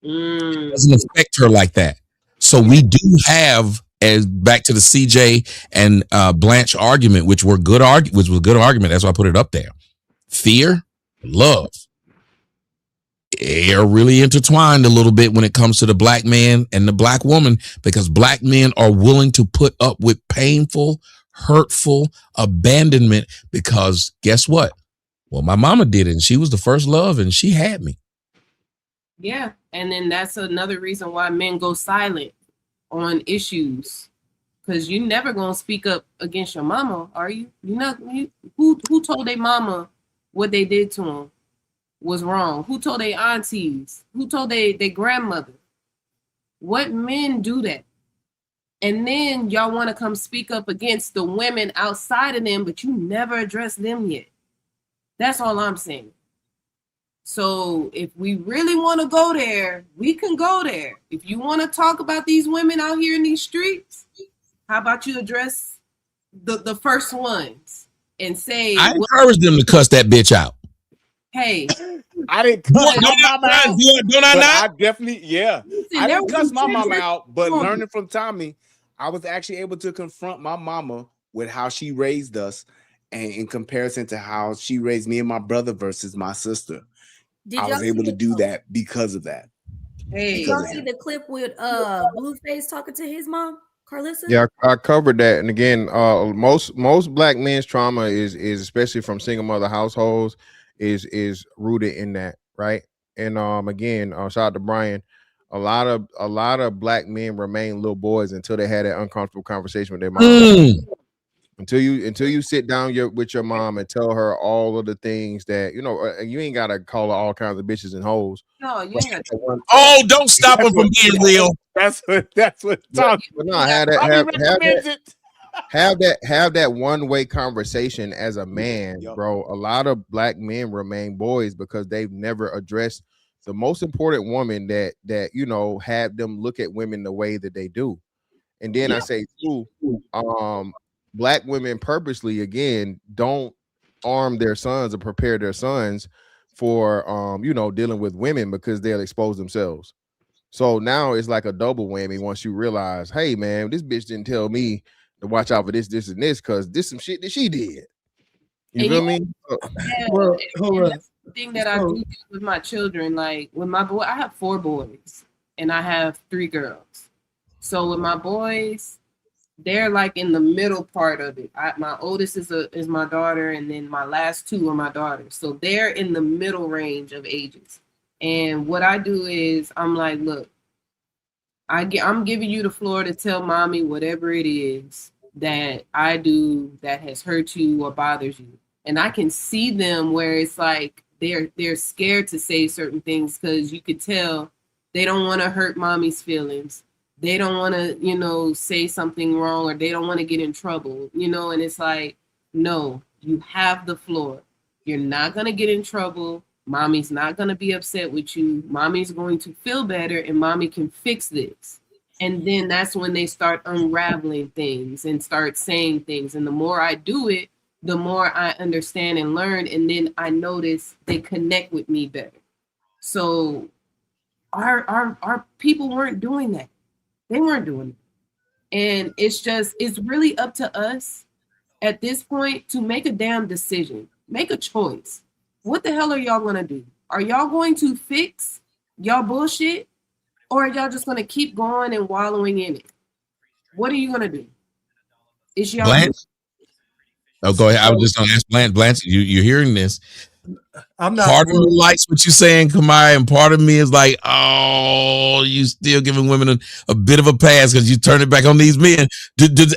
It doesn't affect her like that. So we do have, as back to the CJ and Blanche argument, which was a good argument. That's why I put it up there. Fear, love. they are really intertwined a little bit when it comes to the black man and the black woman, because black men are willing to put up with painful, hurtful abandonment because guess what? Well, my mama did it and she was the first love and she had me. Yeah. And then that's another reason why men go silent on issues. Because you're never going to speak up against your mama, are you? You're not. Who told their mama what they did to them was wrong? Who told their aunties? Who told their grandmother? What men do that? And then y'all want to come speak up against the women outside of them, but you never address them yet. That's all I'm saying. So if we really want to go there, we can go there. If you want to talk about these women out here in these streets, how about you address the first ones and say, I encourage them to cuss that bitch out. Hey, I didn't cuss my mama out. Don't I not? I definitely, yeah. Listen, I didn't there cuss was my mama gender- out, but learning from Tommy, I was actually able to confront my mama with how she raised us, and in comparison to how she raised me and my brother versus my sister. I was able to do that because of that. Hey, did y'all see the clip with Blueface talking to his mom, Carlissa? Yeah, I covered that. And again, most black men's trauma is especially from single mother households is rooted in that, right? And again, shout out to Brian. A lot of black men remain little boys until they had that uncomfortable conversation with their mom. Until you sit down with your mom and tell her all of the things that you ain't gotta call her all kinds of bitches and hoes. No, you ain't got to. Oh, don't stop them from being real. That's what Tommy. But no, have that one-way conversation as a man, bro. A lot of black men remain boys because they've never addressed the most important woman that have them look at women the way that they do. And then I say too, black women purposely again don't arm their sons or prepare their sons for dealing with women because they'll expose themselves. So now it's like a double whammy once you realize, hey man, this bitch didn't tell me to watch out for this, and this, because this some shit that she did. You feel me? Well, that's the thing that I do with my children. Like with my boy, I have 4 boys and I have 3 girls. So with my boys, they're like in the middle part of it. My oldest is my daughter, and then my last 2 are my daughters. So they're in the middle range of ages. And what I do is I'm like, look, I'm giving you the floor to tell mommy whatever it is that I do that has hurt you or bothers you. And I can see them where it's like they're scared to say certain things because you could tell they don't want to hurt mommy's feelings. They don't want to, say something wrong, or they don't want to get in trouble, and it's like, no, you have the floor. You're not going to get in trouble. Mommy's not going to be upset with you. Mommy's going to feel better, and mommy can fix this. And then that's when they start unraveling things and start saying things. And the more I do it, the more I understand and learn. And then I notice they connect with me better. So our people weren't doing that. They weren't doing it. And it's really up to us at this point to make a damn decision. Make a choice. What the hell are y'all going to do? Are y'all going to fix y'all bullshit? Or are y'all just going to keep going and wallowing in it? What are you going to do? Is y'all... Blanche? Oh, go ahead. I was just going to ask Blanche. Blanche, you're hearing this. I'm not. Part of me likes what you're saying, Kamai, and part of me is like, oh, you still giving women a bit of a pass because you turn it back on these men.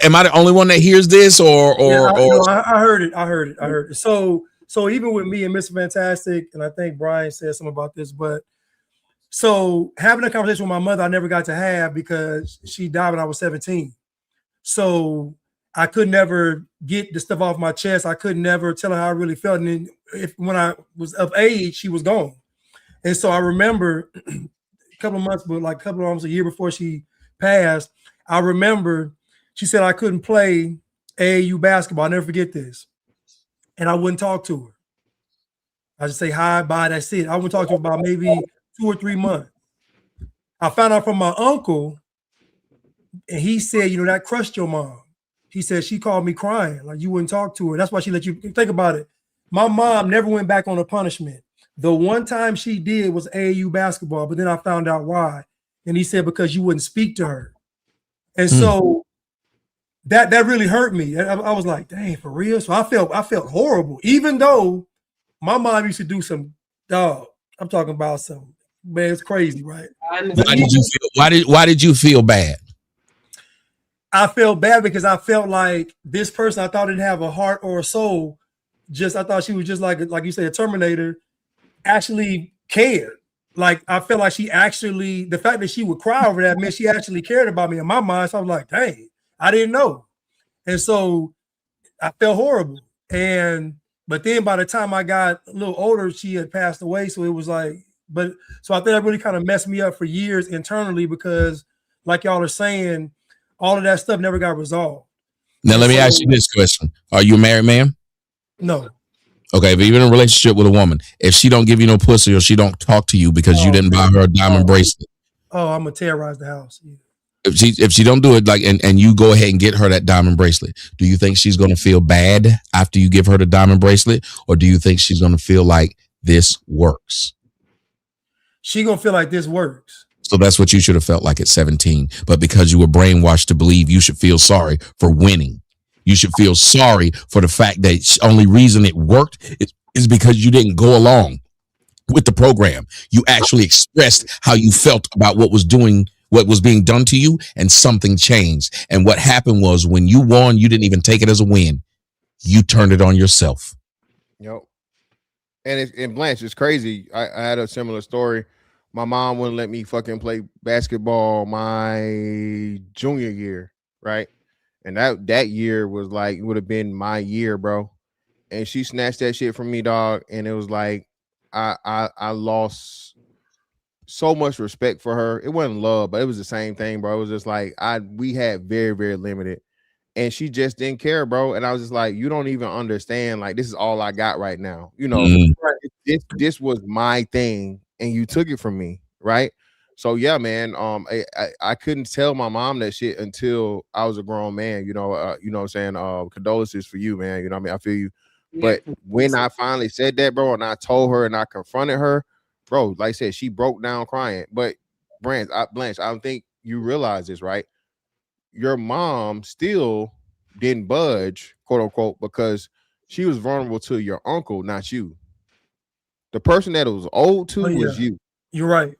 Am I the only one that hears this, or? I heard it. I heard it. So even with me and Mr. Fantastic, and I think Brian said something about this, but so having a conversation with my mother, I never got to have because she died when I was 17. So I could never get the stuff off my chest. I could never tell her how I really felt. And then when I was of age, she was gone. And so I remember a couple of months, but like a couple of almost a year before she passed, I remember she said I couldn't play AAU basketball. I'll never forget this. And I wouldn't talk to her. I just say hi, bye, that's it. I wouldn't talk to her about maybe 2 or 3 months. I found out from my uncle, and he said, that crushed your mom. He said she called me crying, like you wouldn't talk to her. That's why she let you think about it. My mom never went back on a punishment. The one time she did was AAU basketball, but then I found out why. And he said because you wouldn't speak to her. And so that really hurt me. I was like, dang, for real. So I felt horrible, even though my mom used to do some dog. I'm talking about some, man, it's crazy, right? Why did you feel bad? I felt bad because I felt like this person I thought didn't have a heart or a soul. I thought she was just like you said, a Terminator, actually cared. Like I felt like she actually, the fact that she would cry over that meant she actually cared about me in my mind. So I was like, dang, I didn't know. And so I felt horrible. But then by the time I got a little older, she had passed away. So it was like, so I think that really kind of messed me up for years internally because, like y'all are saying, all of that stuff never got resolved. Now, let me ask you this question. Are you a married man? No. Okay, if you're in a relationship with a woman, if she don't give you no pussy or she don't talk to you because you didn't buy her a diamond bracelet. Oh, I'm gonna terrorize the house. Yeah. If she don't do it, like, and you go ahead and get her that diamond bracelet, do you think she's gonna feel bad after you give her the diamond bracelet, or do you think she's gonna feel like this works? She gonna feel like this works. So that's what you should have felt like at 17. But because you were brainwashed to believe you should feel sorry for winning. You should feel sorry for the fact that the only reason it worked is because you didn't go along with the program. You actually expressed how you felt about what was being done to you, and something changed. And what happened was when you won, you didn't even take it as a win. You turned it on yourself. Yep. And Blanche, it's crazy. I had a similar story. My mom wouldn't let me fucking play basketball my junior year, right? And that year was like, it would have been my year, bro. And she snatched that shit from me, dog. And it was like, I lost so much respect for her. It wasn't love, but it was the same thing, bro. It was just like we had very, very limited. And she just didn't care, bro. And I was just like, you don't even understand. Like, this is all I got right now. You know, this was my thing, and you took it from me, right? So yeah, man. I couldn't tell my mom that shit until I was a grown man. You know what I'm saying? Condolences for you, man. You know what I mean? I feel you. But when I finally said that, bro, and I told her and I confronted her, bro, like I said, she broke down crying. But Blanche, I don't think you realize this, right? Your mom still didn't budge, quote unquote, because she was vulnerable to your uncle, not you. The person that it was owed to was you. You're right.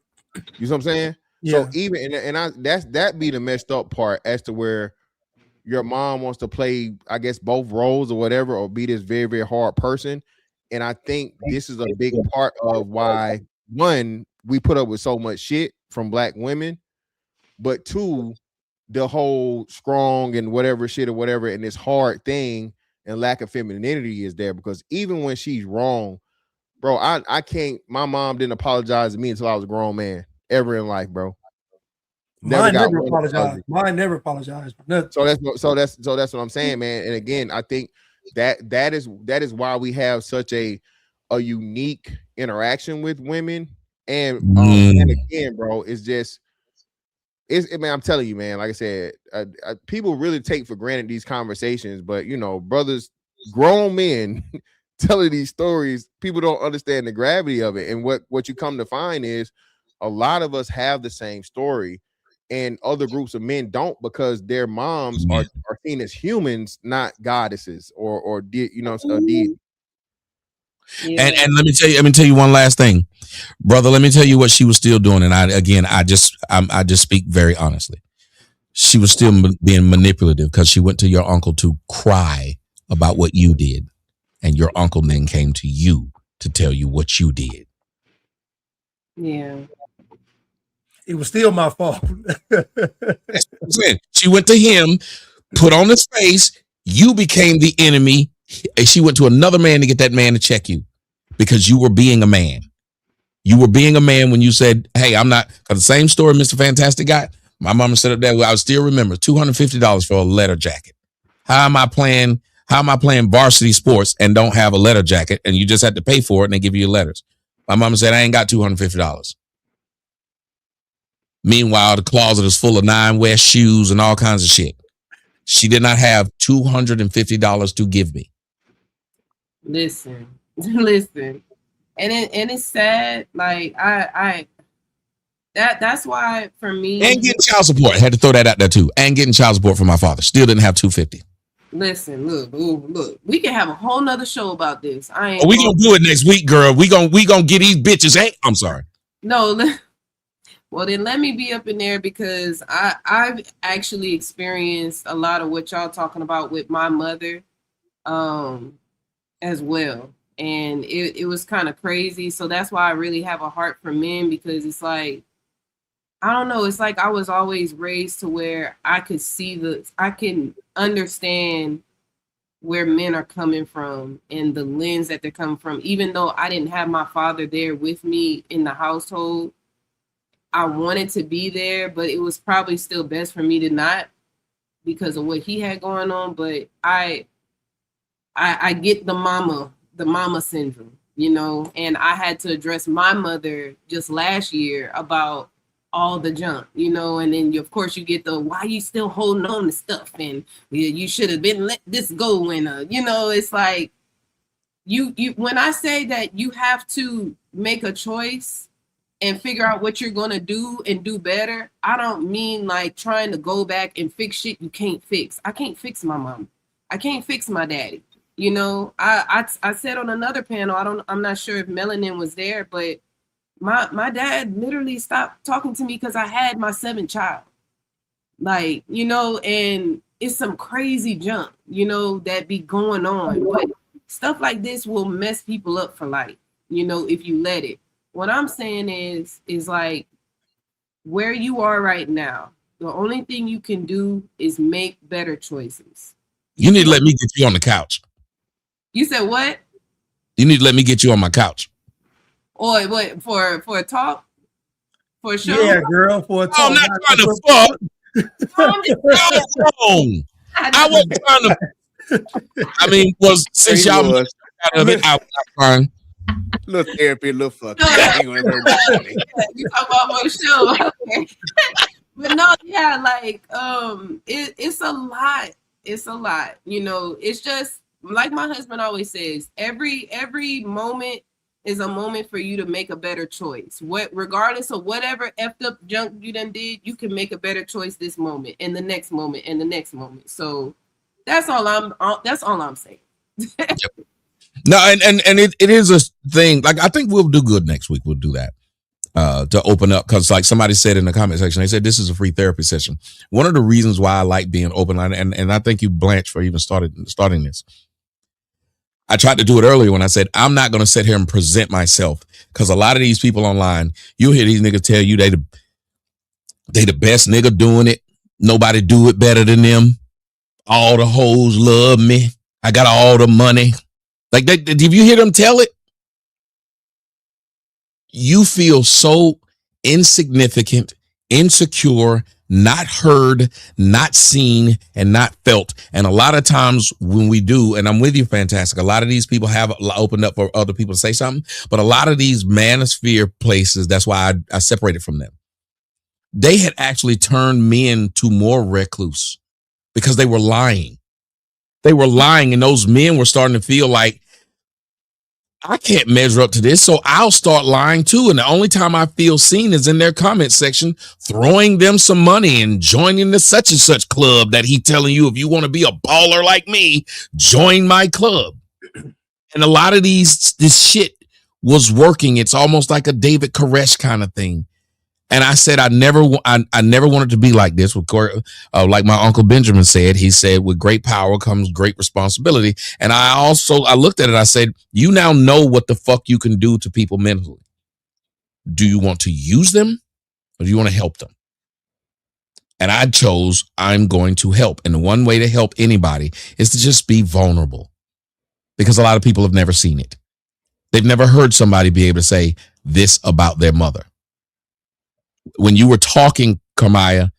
You know what I'm saying? Yeah. So even that be the messed up part as to where your mom wants to play, I guess, both roles or whatever, or be this very, very hard person. And I think this is a big part of why, one, we put up with so much shit from black women, but two, the whole strong and whatever shit or whatever, and this hard thing and lack of femininity is there. Because even when she's wrong, bro, I can't. My mom didn't apologize to me until I was a grown man ever in life, bro. Mine never apologized. Mine never apologized. So that's what I'm saying, man. And again, I think that is why we have such a unique interaction with women. And again, bro, man, I'm telling you, man, like I said, people really take for granted these conversations, but you know, brothers, grown men telling these stories, people don't understand the gravity of it. And what you come to find is a lot of us have the same story, and other groups of men don't, because their moms are seen as humans, not goddesses or deity. Yeah. And let me tell you one last thing, brother. Let me tell you what she was still doing. And I just speak very honestly. She was still being manipulative because she went to your uncle to cry about what you did, and your uncle then came to you to tell you what you did. Yeah. It was still my fault. She went to him, put on his face. You became the enemy. She went to another man to get that man to check you because you were being a man. You were being a man when you said, hey, I'm not. The same story Mr. Fantastic got. My mama said up there, I still remember $250 for a letter jacket. How am I playing varsity sports and don't have a letter jacket, and you just had to pay for it and they give you your letters? My mama said, I ain't got $250. Meanwhile, the closet is full of 9 West shoes and all kinds of shit. She did not have $250 to give me. Listen. and it's sad. Like that's why for me, and getting child support. I had to throw that out there too. And getting child support for my father. Still didn't have $250. listen, look. We can have a whole nother show about this. I ain't. Oh, we gonna do it next week, girl. We gonna get these bitches. Hey, I'm sorry. No, well then let me be up in there because I've actually experienced a lot of what y'all talking about with my mother, as well, and it was kind of crazy. So that's why I really have a heart for men, because it's like, I don't know. It's like I was always raised to where I can understand where men are coming from and the lens that they're coming from. Even though I didn't have my father there with me in the household, I wanted to be there, but it was probably still best for me to not, because of what he had going on. But I get the mama syndrome, and I had to address my mother just last year about all the junk, and then of course you get the, why you still holding on to stuff, and you should have been let this go, and it's like you when I say that you have to make a choice and figure out what you're going to do and do better, I don't mean like trying to go back and fix shit you can't fix. I can't fix my mom. I can't fix my daddy. I said on another panel, I'm not sure if Melanin was there, but my dad literally stopped talking to me because I had my 7th child. Like, and it's some crazy junk, that be going on. But stuff like this will mess people up for life, if you let it. What I'm saying is like, where you are right now, the only thing you can do is make better choices. You need to let me get you on the couch. You said what? You need to let me get you on my couch. Or what, for a talk? For a show? Yeah, girl, for a talk. I'm not trying to fuck. I wasn't trying to. I mean, since y'all out of it, I was fine. Little therapy, little fuck. You talk about my show. Okay. But no, yeah, like it's a lot. It's a lot. It's just like my husband always says, every moment is a moment for you to make a better choice. Regardless of whatever effed up junk you done did, you can make a better choice this moment and the next moment and the next moment. So that's all I'm saying. Yep. No, and it is a thing. Like, I think we'll do good next week. We'll do that to open up, because like somebody said in the comment section, they said this is a free therapy session. One of the reasons why I like being open, and I thank you, Blanche, for even starting this. I tried to do it earlier when I said I'm not going to sit here and present myself, because a lot of these people online, you hear these niggas tell you they the best nigga doing it. Nobody do it better than them. All the hoes love me. I got all the money. Like, if you hear them tell it, you feel so insignificant, insecure, not heard, not seen, and not felt. And a lot of times when we do, and I'm with you, Fantastic, a lot of these people have opened up for other people to say something, but a lot of these manosphere places, that's why I separated from them. They had actually turned men to more recluse because they were lying. They were lying, and those men were starting to feel like, I can't measure up to this, so I'll start lying too. And the only time I feel seen is in their comment section, throwing them some money and joining the such and such club that he telling you, if you want to be a baller like me, join my club. And a lot of this shit was working. It's almost like a David Koresh kind of thing. And I said, I never wanted to be like this. Like my Uncle Benjamin said, he said, with great power comes great responsibility. And I looked at it, I said, you now know what the fuck you can do to people mentally. Do you want to use them, or do you want to help them? And I chose, I'm going to help. And the one way to help anybody is to just be vulnerable, because a lot of people have never seen it. They've never heard somebody be able to say this about their mother. When you were talking, Kamaya,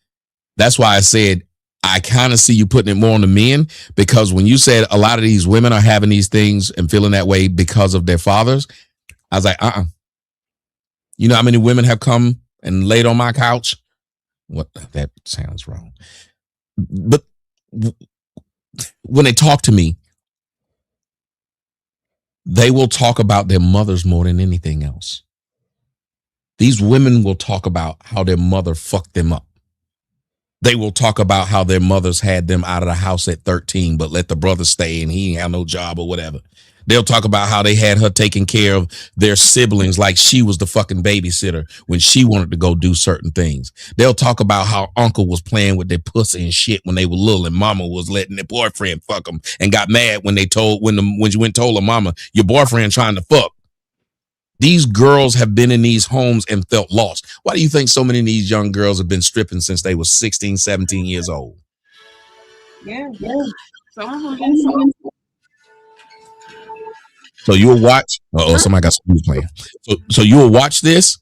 that's why I said I kind of see you putting it more on the men, because when you said a lot of these women are having these things and feeling that way because of their fathers, I was like, You know how many women have come and laid on my couch? What? That sounds wrong. But when they talk to me, They will talk about their mothers more than anything else. These women will talk about how their mother fucked them up. They will talk about how their mothers had them out of the house at 13, but let the brother stay and he ain't have no job or whatever. They'll talk about how they had her taking care of their siblings like she was the fucking babysitter when she wanted to go do certain things. They'll talk about how uncle was playing with their pussy and shit when they were little, and mama was letting their boyfriend fuck them and got mad when she went and told her mama, your boyfriend trying to fuck. These girls have been in these homes and felt lost. Why do you think so many of these young girls have been stripping since they were 16, 17 years old? Yeah. Some of them been so. So you'll watch. Somebody got some music playing. So you'll watch this,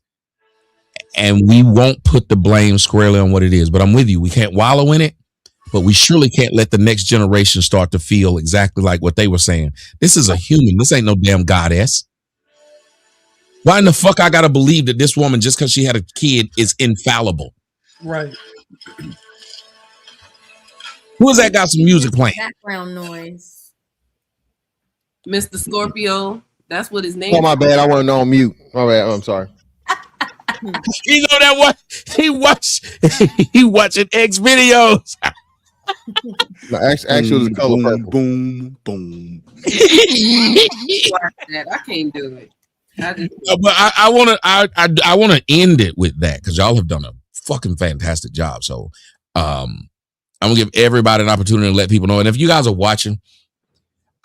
and we won't put the blame squarely on what it is. But I'm with you. We can't wallow in it, but we surely can't let the next generation start to feel exactly like what they were saying. This is a human. This ain't no damn goddess. Why in the fuck I gotta believe that this woman, just because she had a kid, is infallible? Right. Who is that got some music playing? Background noise. Mr. Scorpio, that's what his name Oh, my bad. I want to know on mute. My bad. I'm sorry. You know that what he watching X videos. No, actually, it was the color purple. Boom, boom. I can't do it. But I want to end it with that because y'all have done a fucking fantastic job. So I'm gonna give everybody an opportunity to let people know. And if you guys are watching,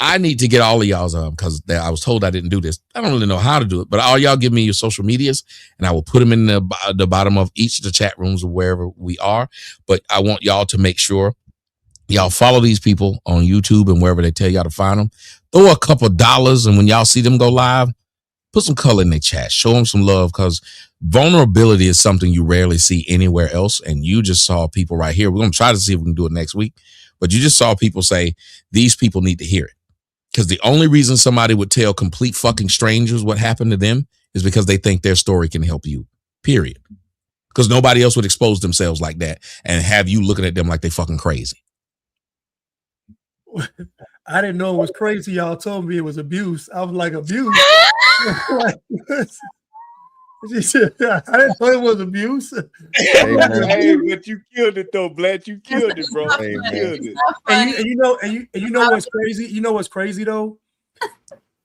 I need to get all of y'all's because I was told I didn't do this. I don't really know how to do it, but all y'all give me your social medias and I will put them in the bottom of each of the chat rooms or wherever we are. But I want y'all to make sure y'all follow these people on YouTube and wherever they tell y'all to find them. Throw a couple $, and when y'all see them go live, put some color in their chat. Show them some love because vulnerability is something you rarely see anywhere else. And you just saw people right here. We're going to try to see if we can do it next week. But you just saw people say, these people need to hear it. Because the only reason somebody would tell complete fucking strangers what happened to them is because they think their story can help you, period. Because nobody else would expose themselves like that and have you looking at them like they fucking crazy. I didn't know it was crazy. Y'all told me it was abuse. I was like, abuse? She said, I didn't know it was abuse. Hey, but you killed it though, Blanche. You killed it, bro. You killed it. And you know what's crazy? You know what's crazy though?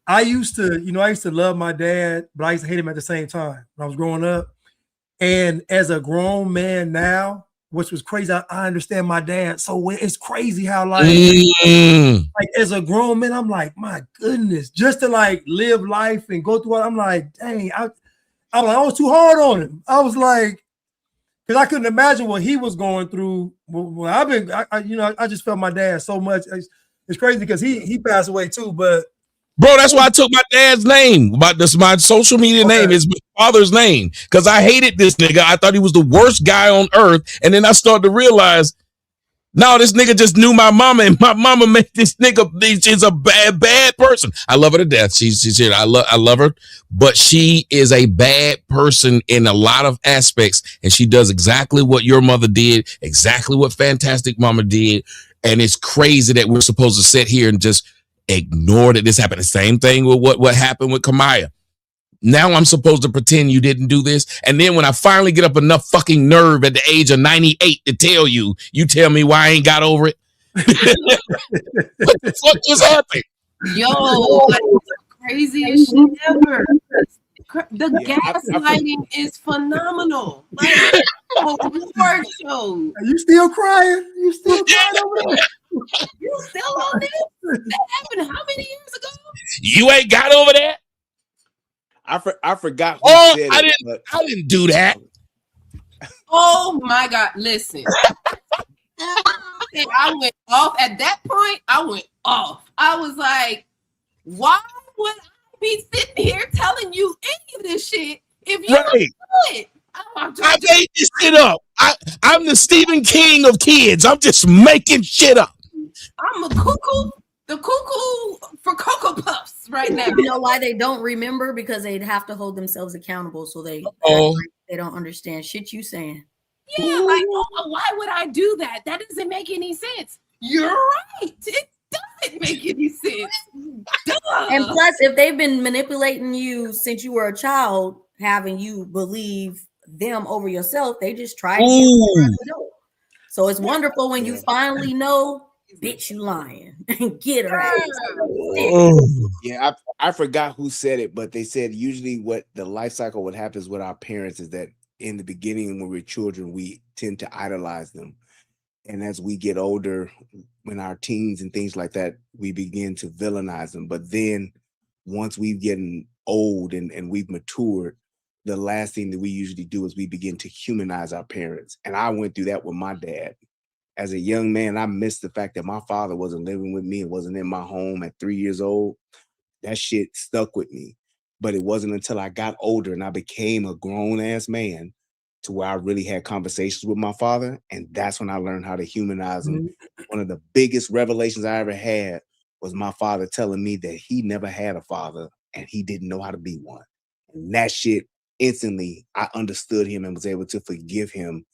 I used to love my dad, but I used to hate him at the same time when I was growing up. And as a grown man now, which was crazy, I understand my dad. So it's crazy how like as a grown man, I'm like, my goodness, just to like live life and go through it. I'm like, dang, I was too hard on him. I was like, because I couldn't imagine what he was going through. Well, I just felt my dad so much. It's crazy because he passed away too. But bro, that's why I took my dad's name. My social media name is my father's name because I hated this nigga. I thought he was the worst guy on earth, and then I started to realize, no, this nigga just knew my mama, and my mama made this nigga. She's a bad person. I love her to death. I love her, but she is a bad person in a lot of aspects, and she does exactly what your mother did, exactly what Fantastic Mama did, and it's crazy that we're supposed to sit here and just ignore that this happened. The same thing with what happened with Kamaya. Now I'm supposed to pretend you didn't do this. And then when I finally get up enough fucking nerve at the age of 98 to tell you, you tell me why I ain't got over it. What the fuck just happened? Yo, like the craziest shit ever. The gaslighting is phenomenal. Like award show. Are you still crying? You still crying over there? You still on this? That happened how many years ago? You ain't got over that? I forgot who said it. I didn't do that. Oh my God. Listen. I went off at that point. I went off. I was like, why would I be sitting here telling you any of this shit if you don't do it? I made this shit up. I'm the Stephen King of kids. I'm just making shit up. I'm the cuckoo for Cocoa Puffs right now. You know why they don't remember? Because they'd have to hold themselves accountable, so they don't understand shit you saying. Yeah, like, why would I do that? That doesn't make any sense. You're right. It doesn't make any sense. Duh. And plus, if they've been manipulating you since you were a child, having you believe them over yourself, they just try to get you. So it's wonderful when you finally know, bitch, you lying, and get her ass. Yeah, I forgot who said it, but they said usually what the life cycle, what happens with our parents is that in the beginning, when we're children, we tend to idolize them. And as we get older, when our teens and things like that, we begin to villainize them. But then once we've gotten old and we've matured, the last thing that we usually do is we begin to humanize our parents. And I went through that with my dad. As a young man, I missed the fact that my father wasn't living with me and wasn't in my home at 3 years old. That shit stuck with me. But it wasn't until I got older and I became a grown ass man to where I really had conversations with my father. And that's when I learned how to humanize him. One of the biggest revelations I ever had was my father telling me that he never had a father and he didn't know how to be one. And that shit, instantly, I understood him and was able to forgive him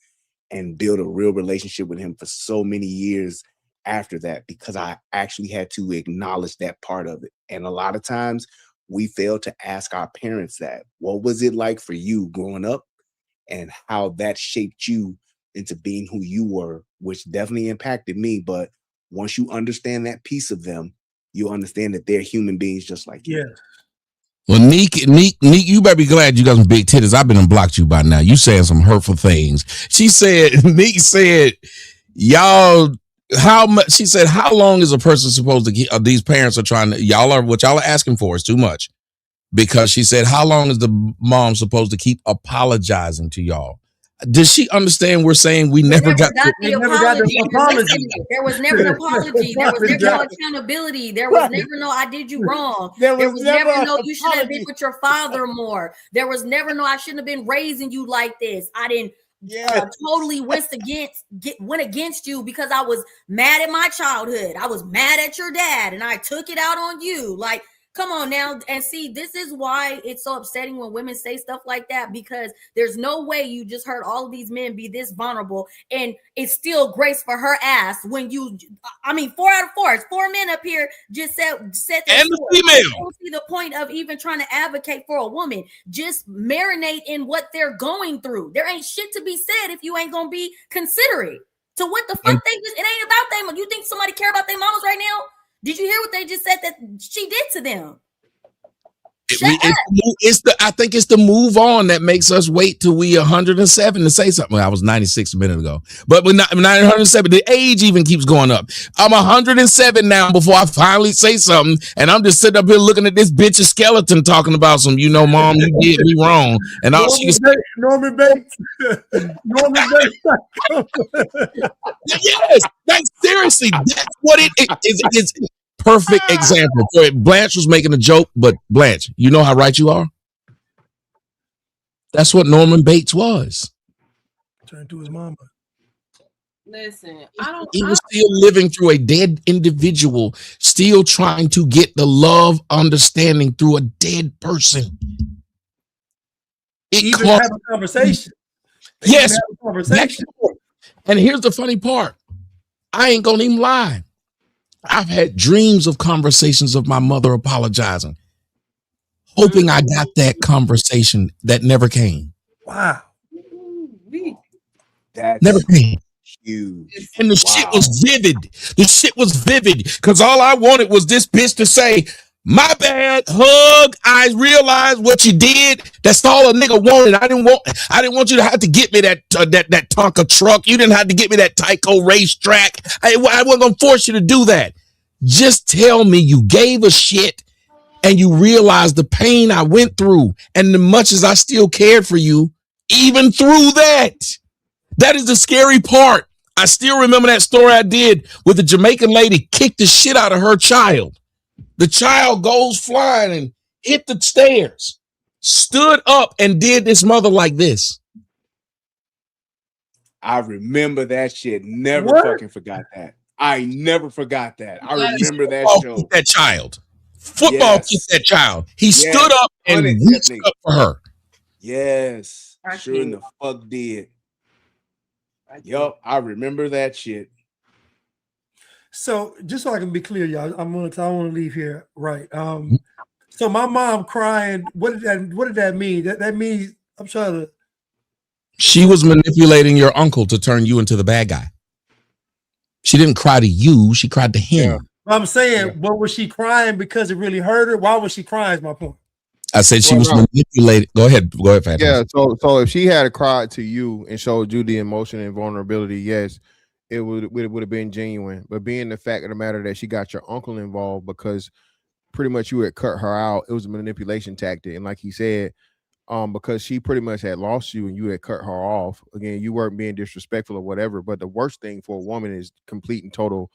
and build a real relationship with him for so many years after that, because I actually had to acknowledge that part of it. And a lot of times we fail to ask our parents that. What was it like for you growing up and how that shaped you into being who you were, which definitely impacted me. But once you understand that piece of them, you understand that they're human beings just like you. Yeah. Well, Neek, you better be glad you got some big titties. I've been unblocked you by now. You saying some hurtful things. She said, Neek said, y'all, how much? She said, how long is a person supposed to get? These parents are trying to, what y'all are asking for is too much. Because she said, how long is the mom supposed to keep apologizing to y'all? Does she understand we're saying we never got the apology? There was never an apology. There was never no accountability. There was never no I did you wrong. There was never no you should have been with your father more. There was never no I shouldn't have been raising you like this. I didn't totally went against you because I was mad at my childhood. I was mad at your dad and I took it out on you. Like, come on now. And see, this is why it's so upsetting when women say stuff like that, because there's no way you just heard all of these men be this vulnerable and it's still grace for her ass when you, I mean, 4 out of 4, it's 4 men up here just said that. And the female. I don't see the point of even trying to advocate for a woman. Just marinate in what they're going through. There ain't shit to be said if you ain't going to be considerate to what the fuck they just, it ain't about them. You think somebody care about their mamas right now? Did you hear what they just said that she did to them? I think it's the move on that makes us wait till we 107 to say something. Well, I was 96 a minute ago, but we're not 107. The age even keeps going up. I'm 107 now before I finally say something, and I'm just sitting up here looking at this bitch's skeleton talking about some, mom, you did me wrong, and all she can say, Norman Bates. Norman Bates. Yes, like seriously, that's what it is. It's perfect example. Blanche was making a joke, but Blanche, you know how right you are? That's what Norman Bates was. Turned to his mama. Listen, he was still living through a dead individual, still trying to get the love, understanding through a dead person. Even have a conversation. Yes. And here's the funny part. I ain't gonna even lie. I've had dreams of conversations of my mother apologizing, hoping I got that conversation that never came. Wow. That's never came. Huge. And the shit was vivid. The shit was vivid because all I wanted was this bitch to say, my bad, hug. I realized what you did. That's all a nigga wanted. I didn't want you to have to get me that Tonka truck. You didn't have to get me that Tyco racetrack. I wasn't gonna force you to do that. Just tell me you gave a shit and you realized the pain I went through and the much as I still cared for you, even through that. That is the scary part. I still remember that story I did with the Jamaican lady kicked the shit out of her child. The child goes flying and hit the stairs, stood up and did this mother like this. I remember that shit. Never fucking forgot that. I never forgot that. I remember that show. That child. Football kicked that child. He stood up and reached up for her. Yes. Sure in the fuck did. Yup, I remember that shit. So just so I can be clear, y'all, I want to leave here right. So my mom crying. What did that mean? That means I'm trying to. She was manipulating your uncle to turn you into the bad guy. She didn't cry to you. She cried to him. Yeah. I'm saying, what was she crying because it really hurt her? Why was she crying? Is my point. I said she was manipulated. Go ahead, Fat. Yeah. So if she had cried to you and showed you the emotion and vulnerability, yes, it would have been genuine. But being the fact of the matter that she got your uncle involved because pretty much you had cut her out, it was a manipulation tactic. And like he said, because she pretty much had lost you and you had cut her off. Again, you weren't being disrespectful or whatever. But the worst thing for a woman is complete and total,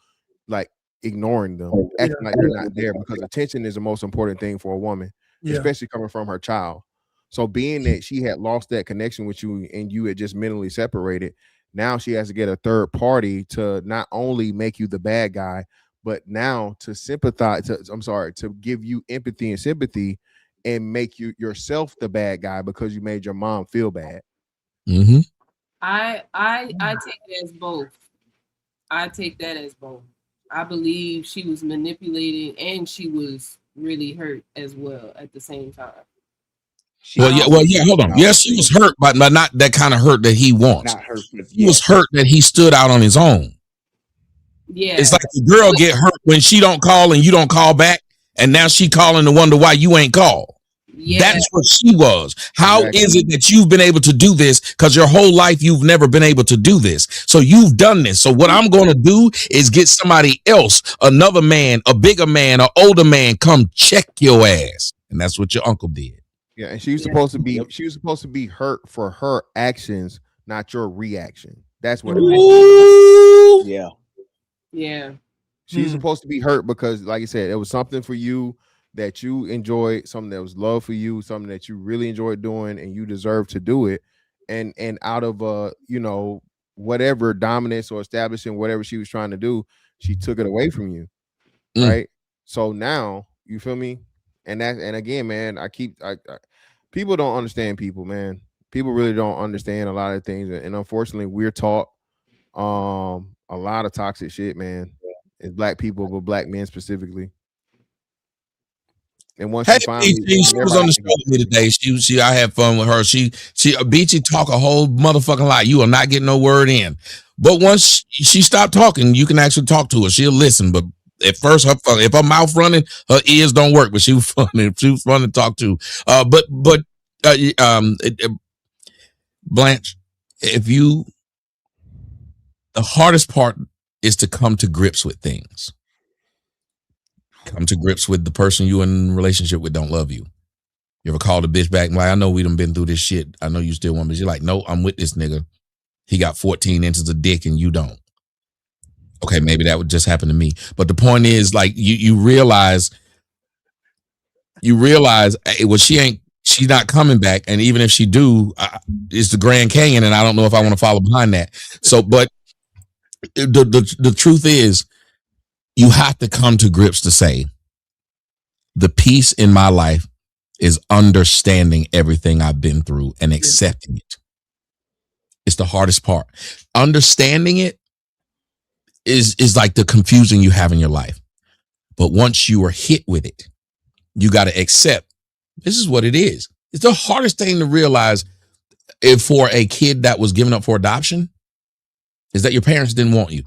like ignoring them, acting like they're not there. Because attention is the most important thing for a woman, especially coming from her child. So being that she had lost that connection with you and you had just mentally separated, now she has to get a third party to not only make you the bad guy, but now to sympathize. To give you empathy and sympathy and make you yourself the bad guy because you made your mom feel bad. Mm-hmm. I take it as both. I take that as both. I believe she was manipulating and she was really hurt as well at the same time. Well, yeah. Hold on. Yes, she was hurt, but not that kind of hurt that he wants. Not hurt. He was hurt that he stood out on his own. Yeah, it's like the girl get hurt when she don't call and you don't call back, and now she calling to wonder why you ain't called. Yeah. That's what she was. How is it that you've been able to do this? Because your whole life you've never been able to do this. So you've done this. So what I'm going to do is get somebody else, another man, a bigger man, an older man, come check your ass. And that's what your uncle did. Yeah, and she was supposed to be. She was supposed to be hurt for her actions, not your reaction. That's what. Yeah. Yeah. She's supposed to be hurt because, like I said, it was something for you that you enjoyed, something that was love for you, something that you really enjoyed doing, and you deserve to do it. And out of whatever dominance or establishing whatever she was trying to do, she took it away from you, right? So now you feel me, and again, man, people don't understand people, man. People really don't understand a lot of things, and unfortunately, we're taught a lot of toxic shit, man. It's black people, but black men specifically. And once she finally, she was on the show with me today. I had fun with her. She Beachy talk a whole motherfucking lot. You will not get no word in. But once she stopped talking, you can actually talk to her. She'll listen. But at first, if her mouth running, her ears don't work. But she was funny. She was fun to talk to. Blanche, the hardest part is to come to grips with things. Come to grips with the person you in relationship with don't love you. You ever called a bitch back and like, I know we done been through this shit. I know you still want me. She's like, no, I'm with this nigga. He got 14 inches of dick and you don't. Okay, maybe that would just happen to me. But the point is, like, you realize, well, she's not coming back. And even if she do, it's the Grand Canyon, and I don't know if I want to follow behind that. So, but the truth is, you have to come to grips to say, the peace in my life is understanding everything I've been through and accepting it. It's the hardest part. Understanding it is like the confusion you have in your life. But once you are hit with it, you got to accept this is what it is. It's the hardest thing to realize for a kid that was given up for adoption is that your parents didn't want you.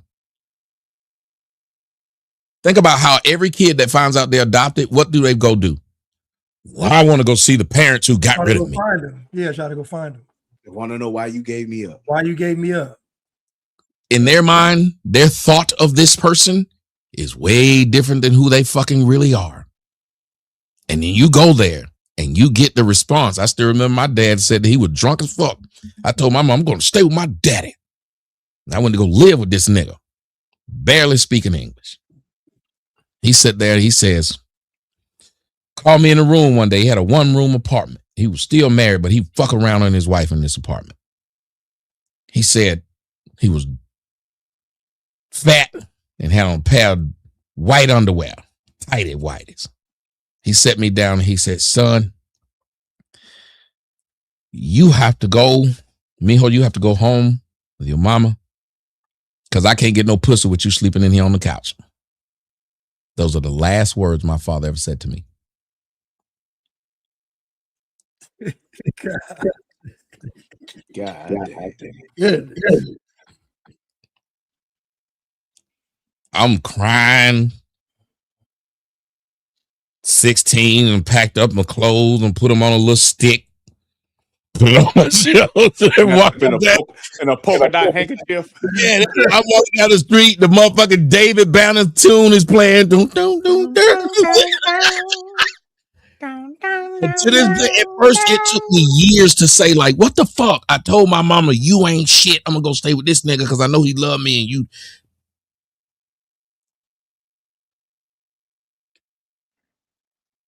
Think about how every kid that finds out they're adopted, what do they go do? Well, I want to go see the parents who got rid of me. Find them. Yeah, try to go find them. They want to know why you gave me up. Why you gave me up. In their mind, their thought of this person is way different than who they fucking really are. And then you go there and you get the response. I still remember my dad said that he was drunk as fuck. I told my mom, I'm going to stay with my daddy. And I went to go live with this nigga, barely speaking English. He sat there and he says, called me in a room one day. He had a 1-room apartment. He was still married, but he fuck around on his wife in this apartment. He said he was fat and had on a pair of white underwear, tighty whities. He sat me down and he said, son, you have to go, mijo, you have to go home with your mama Because I can't get no pussy with you sleeping in here on the couch. Those are the last words my father ever said to me. God. Good. I'm crying. 16 and packed up my clothes and put them on a little stick. Put it on my shoulders and walk in a polka dot handkerchief. Yeah, I'm walking down the street. The motherfucking David Banner tune is playing. Doom, doom, doom, doom. And to this day, at first it took me years to say, like, what the fuck? I told my mama, you ain't shit. I'm gonna go stay with this nigga because I know he love me and you.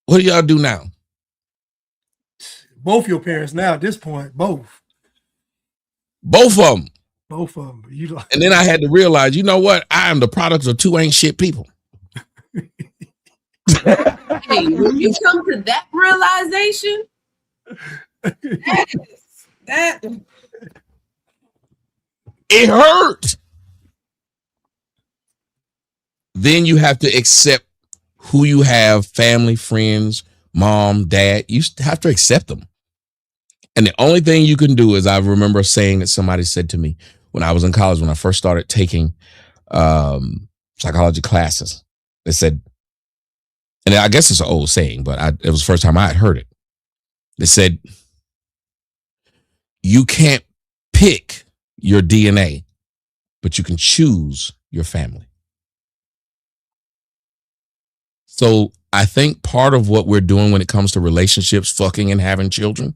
What do y'all do now? Both your parents now at this point, both. Both of them. Both of them. You like, and then I had to realize, you know what? I am the product of two ain't shit people. Hey, when you come to that realization, that it hurt. Then you have to accept who you have, family, friends, mom, dad. You have to accept them. And the only thing you can do is, I remember saying that somebody said to me when I was in college, when I first started taking psychology classes, they said, and I guess it's an old saying, but it was the first time I had heard it. They said, you can't pick your DNA, but you can choose your family. So I think part of what we're doing when it comes to relationships, fucking and having children,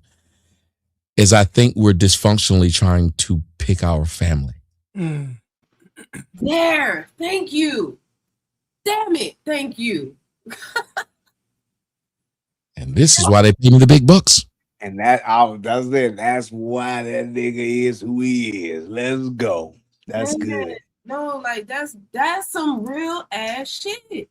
is I think we're dysfunctionally trying to pick our family. There, thank you. Damn it, thank you. And this is why they pay me the big bucks. And that's it. That's why that nigga is who he is. Let's go. That's good. No, like that's some real ass shit.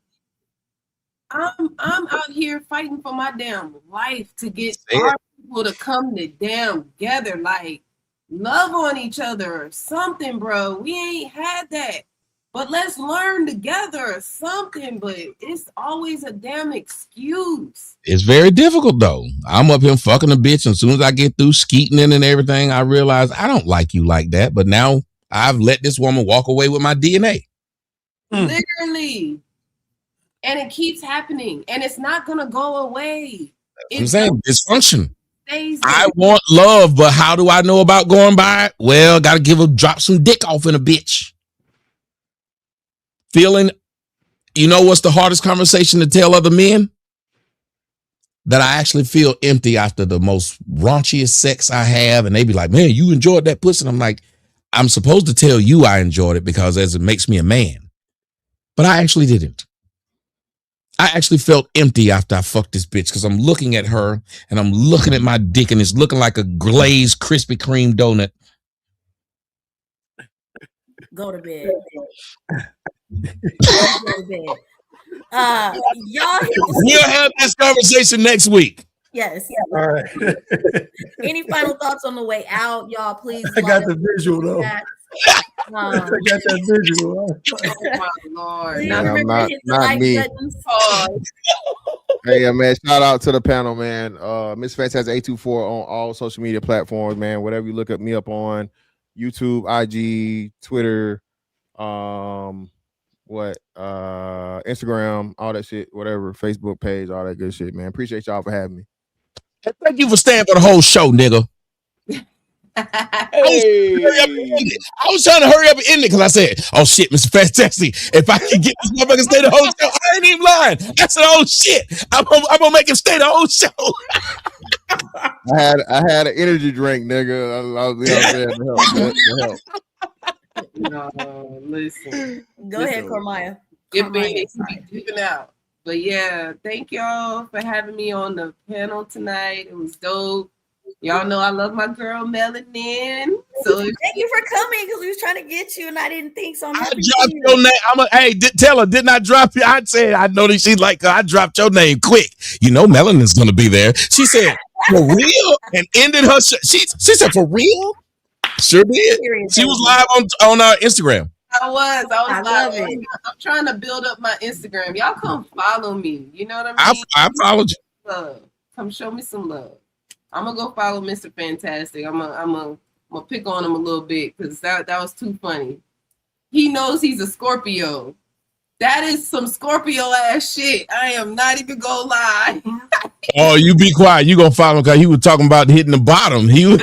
I'm out here fighting for my damn life to get our people to come together, like love on each other or something, bro. We ain't had that. But let's learn together or something, but it's always a damn excuse. It's very difficult though. I'm up here fucking a bitch, and as soon as I get through skeeting in and everything, I realize I don't like you like that. But now I've let this woman walk away with my DNA. Literally. And it keeps happening. And it's not gonna go away. I'm saying dysfunction. I want love, but how do I know about going by it? Well, gotta drop some dick off in a bitch. Feeling, you know what's the hardest conversation to tell other men? That I actually feel empty after the most raunchiest sex I have. And they be like, man, you enjoyed that pussy. And I'm like, I'm supposed to tell you I enjoyed it because as it makes me a man. But I actually didn't. I actually felt empty after I fucked this bitch because I'm looking at her and I'm looking at my dick and it's looking like a glazed Krispy Kreme donut. Go to bed. Go to bed. Y'all, we'll have this conversation next week. Yes. All right. Any final thoughts on the way out, y'all? Please. I got the visual though. I got that visual. Oh my Lord. Yeah, not me. Hey, man, shout out to the panel, man. Miss Fantastic 824 on all social media platforms, man. Whatever you look at me up on, YouTube, IG, Twitter, Instagram, all that shit, whatever, Facebook page, all that good shit, man. Appreciate y'all for having me. Thank you for staying for the whole show, nigga. Hey. I was trying to hurry up and end it because I said, oh shit, Mr. Fantastic, if I can get this motherfucker to stay the whole show, I ain't even lying. I said, oh shit, I'm gonna make him stay the whole show. I had an energy drink, nigga. I was to help. No, listen. Go ahead, Cormaya. Giving out. But yeah, thank y'all for having me on the panel tonight. It was dope. Y'all know I love my girl Melanin. So thank you for coming because we was trying to get you and I didn't think so. I dropped your name. Tell her, didn't I drop you? I said, I know that she's like, I dropped your name quick. You know, Melanin's gonna be there. She said, for real? And ended her. She said, for real? Sure did. She was live on Instagram. I was I like, love it. I'm trying to build up my Instagram. Y'all come follow me. You know what I mean? I followed you. Love. Come show me some love. I'm gonna go follow Mr. Fantastic. I'm gonna pick on him a little bit because that was too funny. He knows he's a Scorpio. That is some Scorpio ass shit. I am not even gonna lie. Oh, you be quiet. You gonna follow him because he was talking about hitting the bottom. He was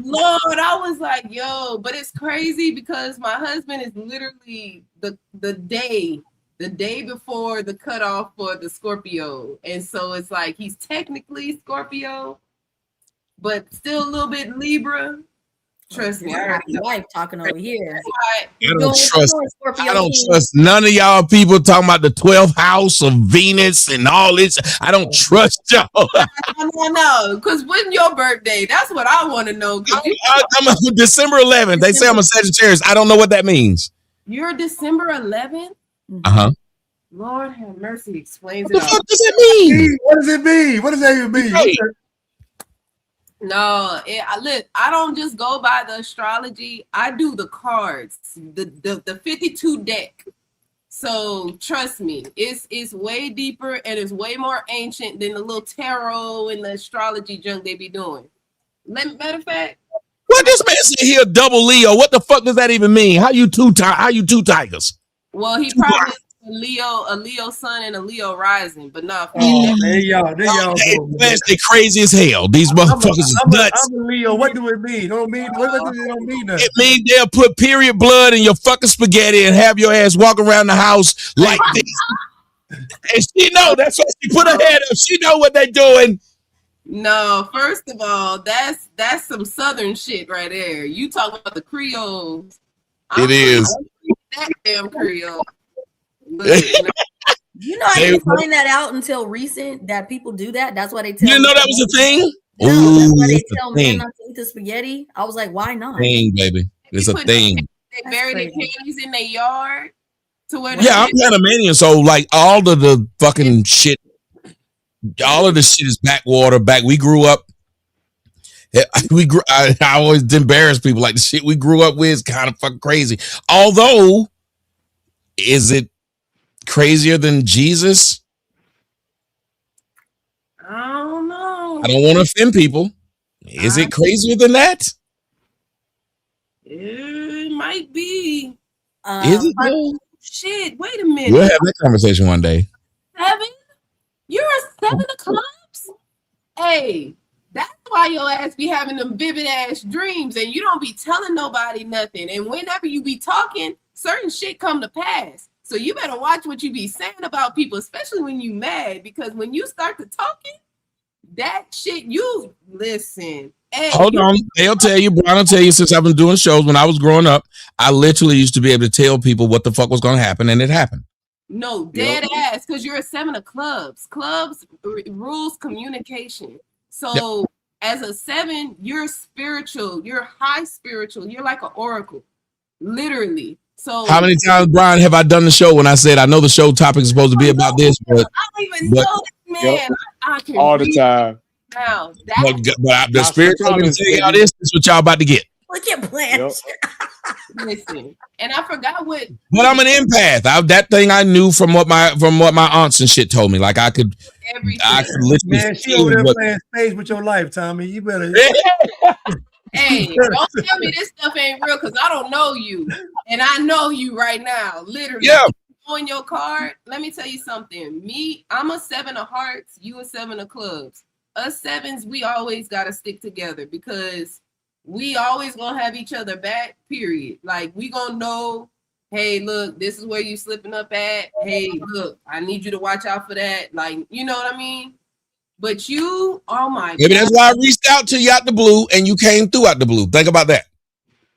Lord, I was like, yo, but it's crazy because my husband is literally the day before the cutoff for the Scorpio. And so it's like he's technically Scorpio, but still a little bit Libra. Trust me. I got my wife talking over here. I don't trust none of y'all people talking about the 12th house of Venus and all this. I don't trust y'all. No, because when your birthday? That's what I want to know. I'm December 11th. They say I'm a Sagittarius. I don't know what that means. You're December 11th? Uh-huh. Lord have mercy. Explains What it the all. fuck does that mean? What does it mean? What does that even mean? Hey. No, I don't just go by the astrology. I do the cards, the 52 deck. So trust me, it's way deeper and it's way more ancient than the little tarot and the astrology junk they be doing. Matter of fact, what this man said here, double Leo. What the fuck does that even mean? How you two tigers? well, he probably is a Leo sun and a Leo rising, but not. There y'all go. Man, they crazy as hell. These motherfuckers is nuts. I'm a Leo. What do it mean? What does it don't mean nothing? It means they'll put period blood in your fucking spaghetti and have your ass walk around the house like this. And she know that's what she put her head up. She know what they doing. No, first of all, that's some Southern shit right there. You talking about the Creoles? It is that damn Creole. You know, I didn't find that out until recent that people do that. That's why they tell. You didn't know that was a thing? No, Ooh, that's why they it's tell a men thing. not to eat the spaghetti. I was like, why not? Thing, baby. It's a thing. They bury their panties in their yard to where. Yeah, I'm Panamanian, so like all of the fucking shit, all of the shit is backwater. We grew up. I always embarrass people like the shit we grew up with is kind of fucking crazy. Although, is it crazier than Jesus? I don't know. I don't want to offend people. Is it crazier than that? It might be. Is it though? Shit, wait a minute. We'll have that conversation one day. 7? You're a 7 of clubs? Hey, that's why your ass be having them vivid ass dreams and you don't be telling nobody nothing. And whenever you be talking, certain shit come to pass. So you better watch what you be saying about people, especially when you mad, because when you start to talking, that shit, you listen. Hey, Hold on. They'll tell you, Brian will tell you, since I've been doing shows when I was growing up, I literally used to be able to tell people what the fuck was going to happen, and it happened. No, dead ass, because you're a 7 of clubs. Clubs rules communication. So as a 7, you're spiritual, you're high spiritual, you're like an oracle, literally. So how many times, Brian, have I done the show when I said I know the show topic is supposed to be about this, but I don't even know this man. I can all the time. Now but the spiritual tell y'all this is what y'all about to get. Look at Blanche. Listen, and I forgot what. But I'm an empath. That thing I knew from what my aunts and shit told me. Like I could literally. Man, she over there playing space with your life, Tommy. You better. Hey, don't tell me this stuff ain't real because I don't know you, and I know you right now, literally. Yeah. On your card, let me tell you something. I'm a 7 of hearts. You a 7 of clubs. Us 7s, we always gotta stick together because we always gonna have each other back. Period. Like we gonna know. Hey, look, this is where you slipping up at. Hey, look, I need you to watch out for that. Like, you know what I mean? But you, oh my Maybe that's why I reached out to you out the blue and you came through out the blue. Think about that.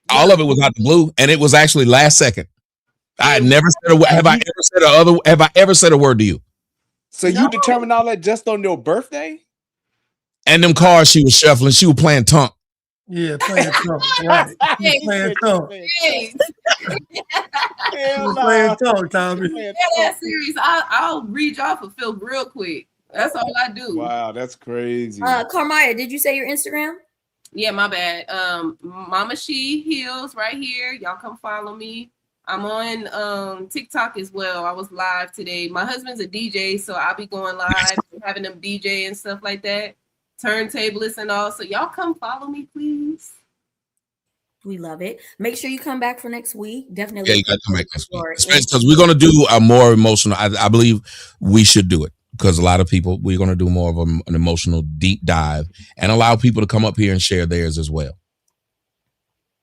All of it was out the blue, and it was actually last second. I had never said have I ever said a word to you? So you determined all that just on your birthday? And them cards she was shuffling, she was playing tonk. Yeah, playing tonk. Right. Playing tonk. Playing tonk, Tommy. Yeah, that's serious. I'll read y'all for Phil real quick. That's all I do. Wow, that's crazy. Carmaya, did you say your Instagram? Yeah, my bad. Mama She Heals right here. Y'all come follow me. I'm on TikTok as well. I was live today. My husband's a DJ, so I'll be going live and having them DJ and stuff like that. Turntablists and all. So y'all come follow me, please. We love it. Make sure you come back for next week. Definitely. Yeah, you got to come back next week. Because we're going to do a more emotional. I believe we should do it because a lot of people, we're going to do more of an emotional deep dive and allow people to come up here and share theirs as well.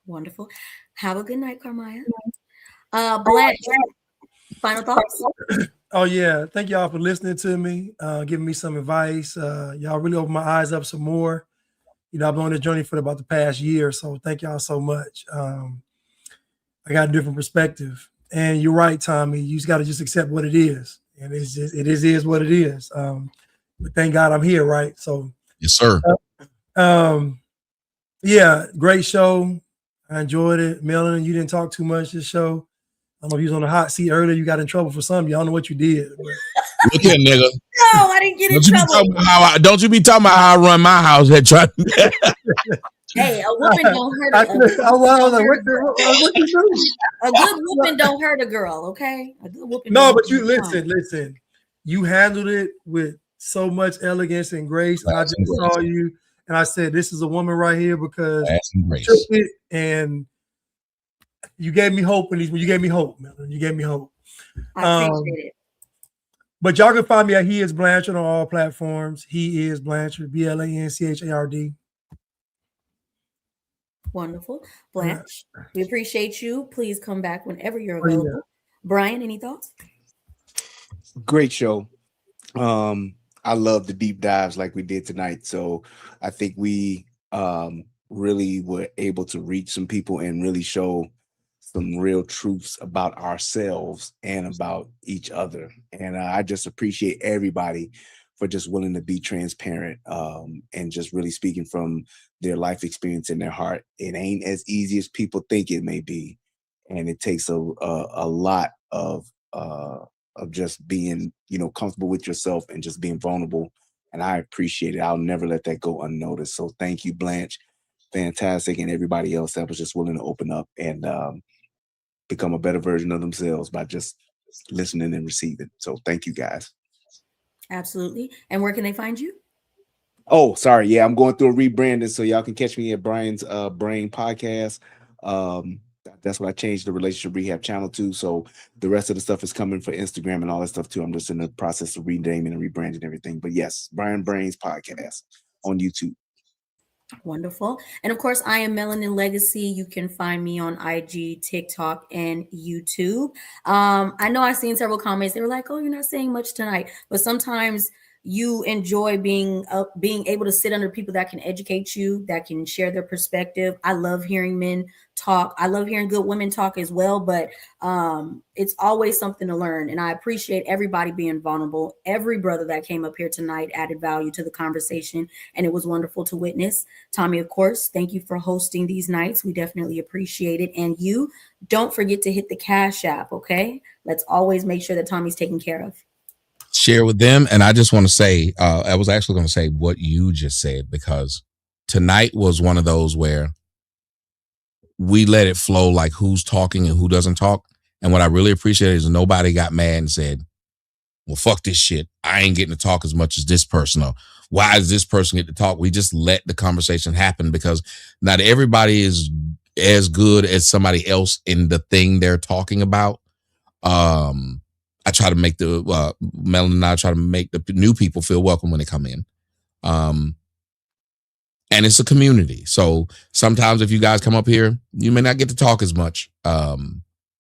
Wonderful. Have a good night, Carmaya. Blanche, final thoughts? Oh yeah, thank y'all for listening to me, giving me some advice. Y'all really opened my eyes up some more. You know, I've been on this journey for about the past year, so thank y'all so much. I got a different perspective, and you're right, Tommy. You just got to just accept what it is, and it is what it is. But thank God I'm here, right? So yes, sir. Yeah, great show. I enjoyed it. Melon, you didn't talk too much this show. I don't know if you was on the hot seat earlier. You got in trouble for something. I don't know what you did. But. Look here, nigga. No, I didn't get in trouble. Don't you be talking about how I run my house? Hey, a whooping don't hurt a good whooping don't hurt a girl, okay? A good whooping. No, but you listen. You handled it with so much elegance and grace. And I just saw you and I said, this is a woman right here because you took it and you gave me hope. And you gave me hope, Melon. You gave me hope. I appreciate it. But y'all can find me at He Is Blanchard on all platforms. He Is Blanchard, BLANCHARD. Wonderful. Blanche, we appreciate you. Please come back whenever you're available. Yeah. Brian, any thoughts? Great show. I love the deep dives like we did tonight. So I think we really were able to reach some people and really show some real truths about ourselves and about each other. And I just appreciate everybody for just willing to be transparent and just really speaking from their life experience in their heart. It ain't as easy as people think it may be. And it takes a lot of just being, comfortable with yourself and just being vulnerable. And I appreciate it. I'll never let that go unnoticed. So thank you, Blanche. Fantastic. And everybody else that was just willing to open up and become a better version of themselves by just listening and receiving. So thank you guys. Absolutely. And where can they find you? Oh, sorry. Yeah, I'm going through a rebranding, so y'all can catch me at Brian's Brain podcast. That's what I changed the relationship rehab channel to. So the rest of the stuff is coming for Instagram and all that stuff too. I'm just in the process of renaming and rebranding everything. But yes, Brian Brain's podcast on YouTube. Wonderful. And of course, I am Melanin Legacy. You can find me on IG, TikTok, and YouTube. I know I've seen several comments. They were like, oh, you're not saying much tonight. But sometimes you enjoy being able to sit under people that can educate you, that can share their perspective. I love hearing men talk. I love hearing good women talk as well, but it's always something to learn. And I appreciate everybody being vulnerable. Every brother that came up here tonight added value to the conversation, and it was wonderful to witness. Tommy, of course, thank you for hosting these nights. We definitely appreciate it. And you don't forget to hit the Cash App, okay? Let's always make sure that Tommy's taken care of. Share with them. And I just want to say, I was actually going to say what you just said, because tonight was one of those where we let it flow, like who's talking and who doesn't talk. And what I really appreciate is nobody got mad and said, well, fuck this shit. I ain't getting to talk as much as this person. Or why does this person get to talk? We just let the conversation happen, because not everybody is as good as somebody else in the thing they're talking about. I try to make Melon and I try to make the new people feel welcome when they come in. And it's a community. So sometimes if you guys come up here, you may not get to talk as much.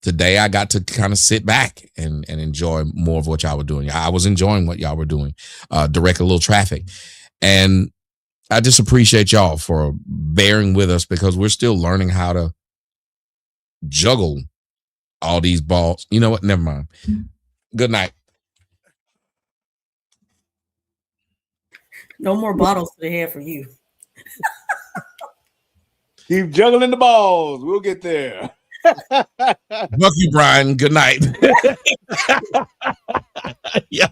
Today I got to kind of sit back and enjoy more of what y'all were doing. I was enjoying what y'all were doing, direct a little traffic. And I just appreciate y'all for bearing with us, because we're still learning how to juggle all these balls. You know what? Never mind. Good night. No more bottles to the head for you. Keep juggling the balls. We'll get there. Fuck you, Brian. Good night. Yeah.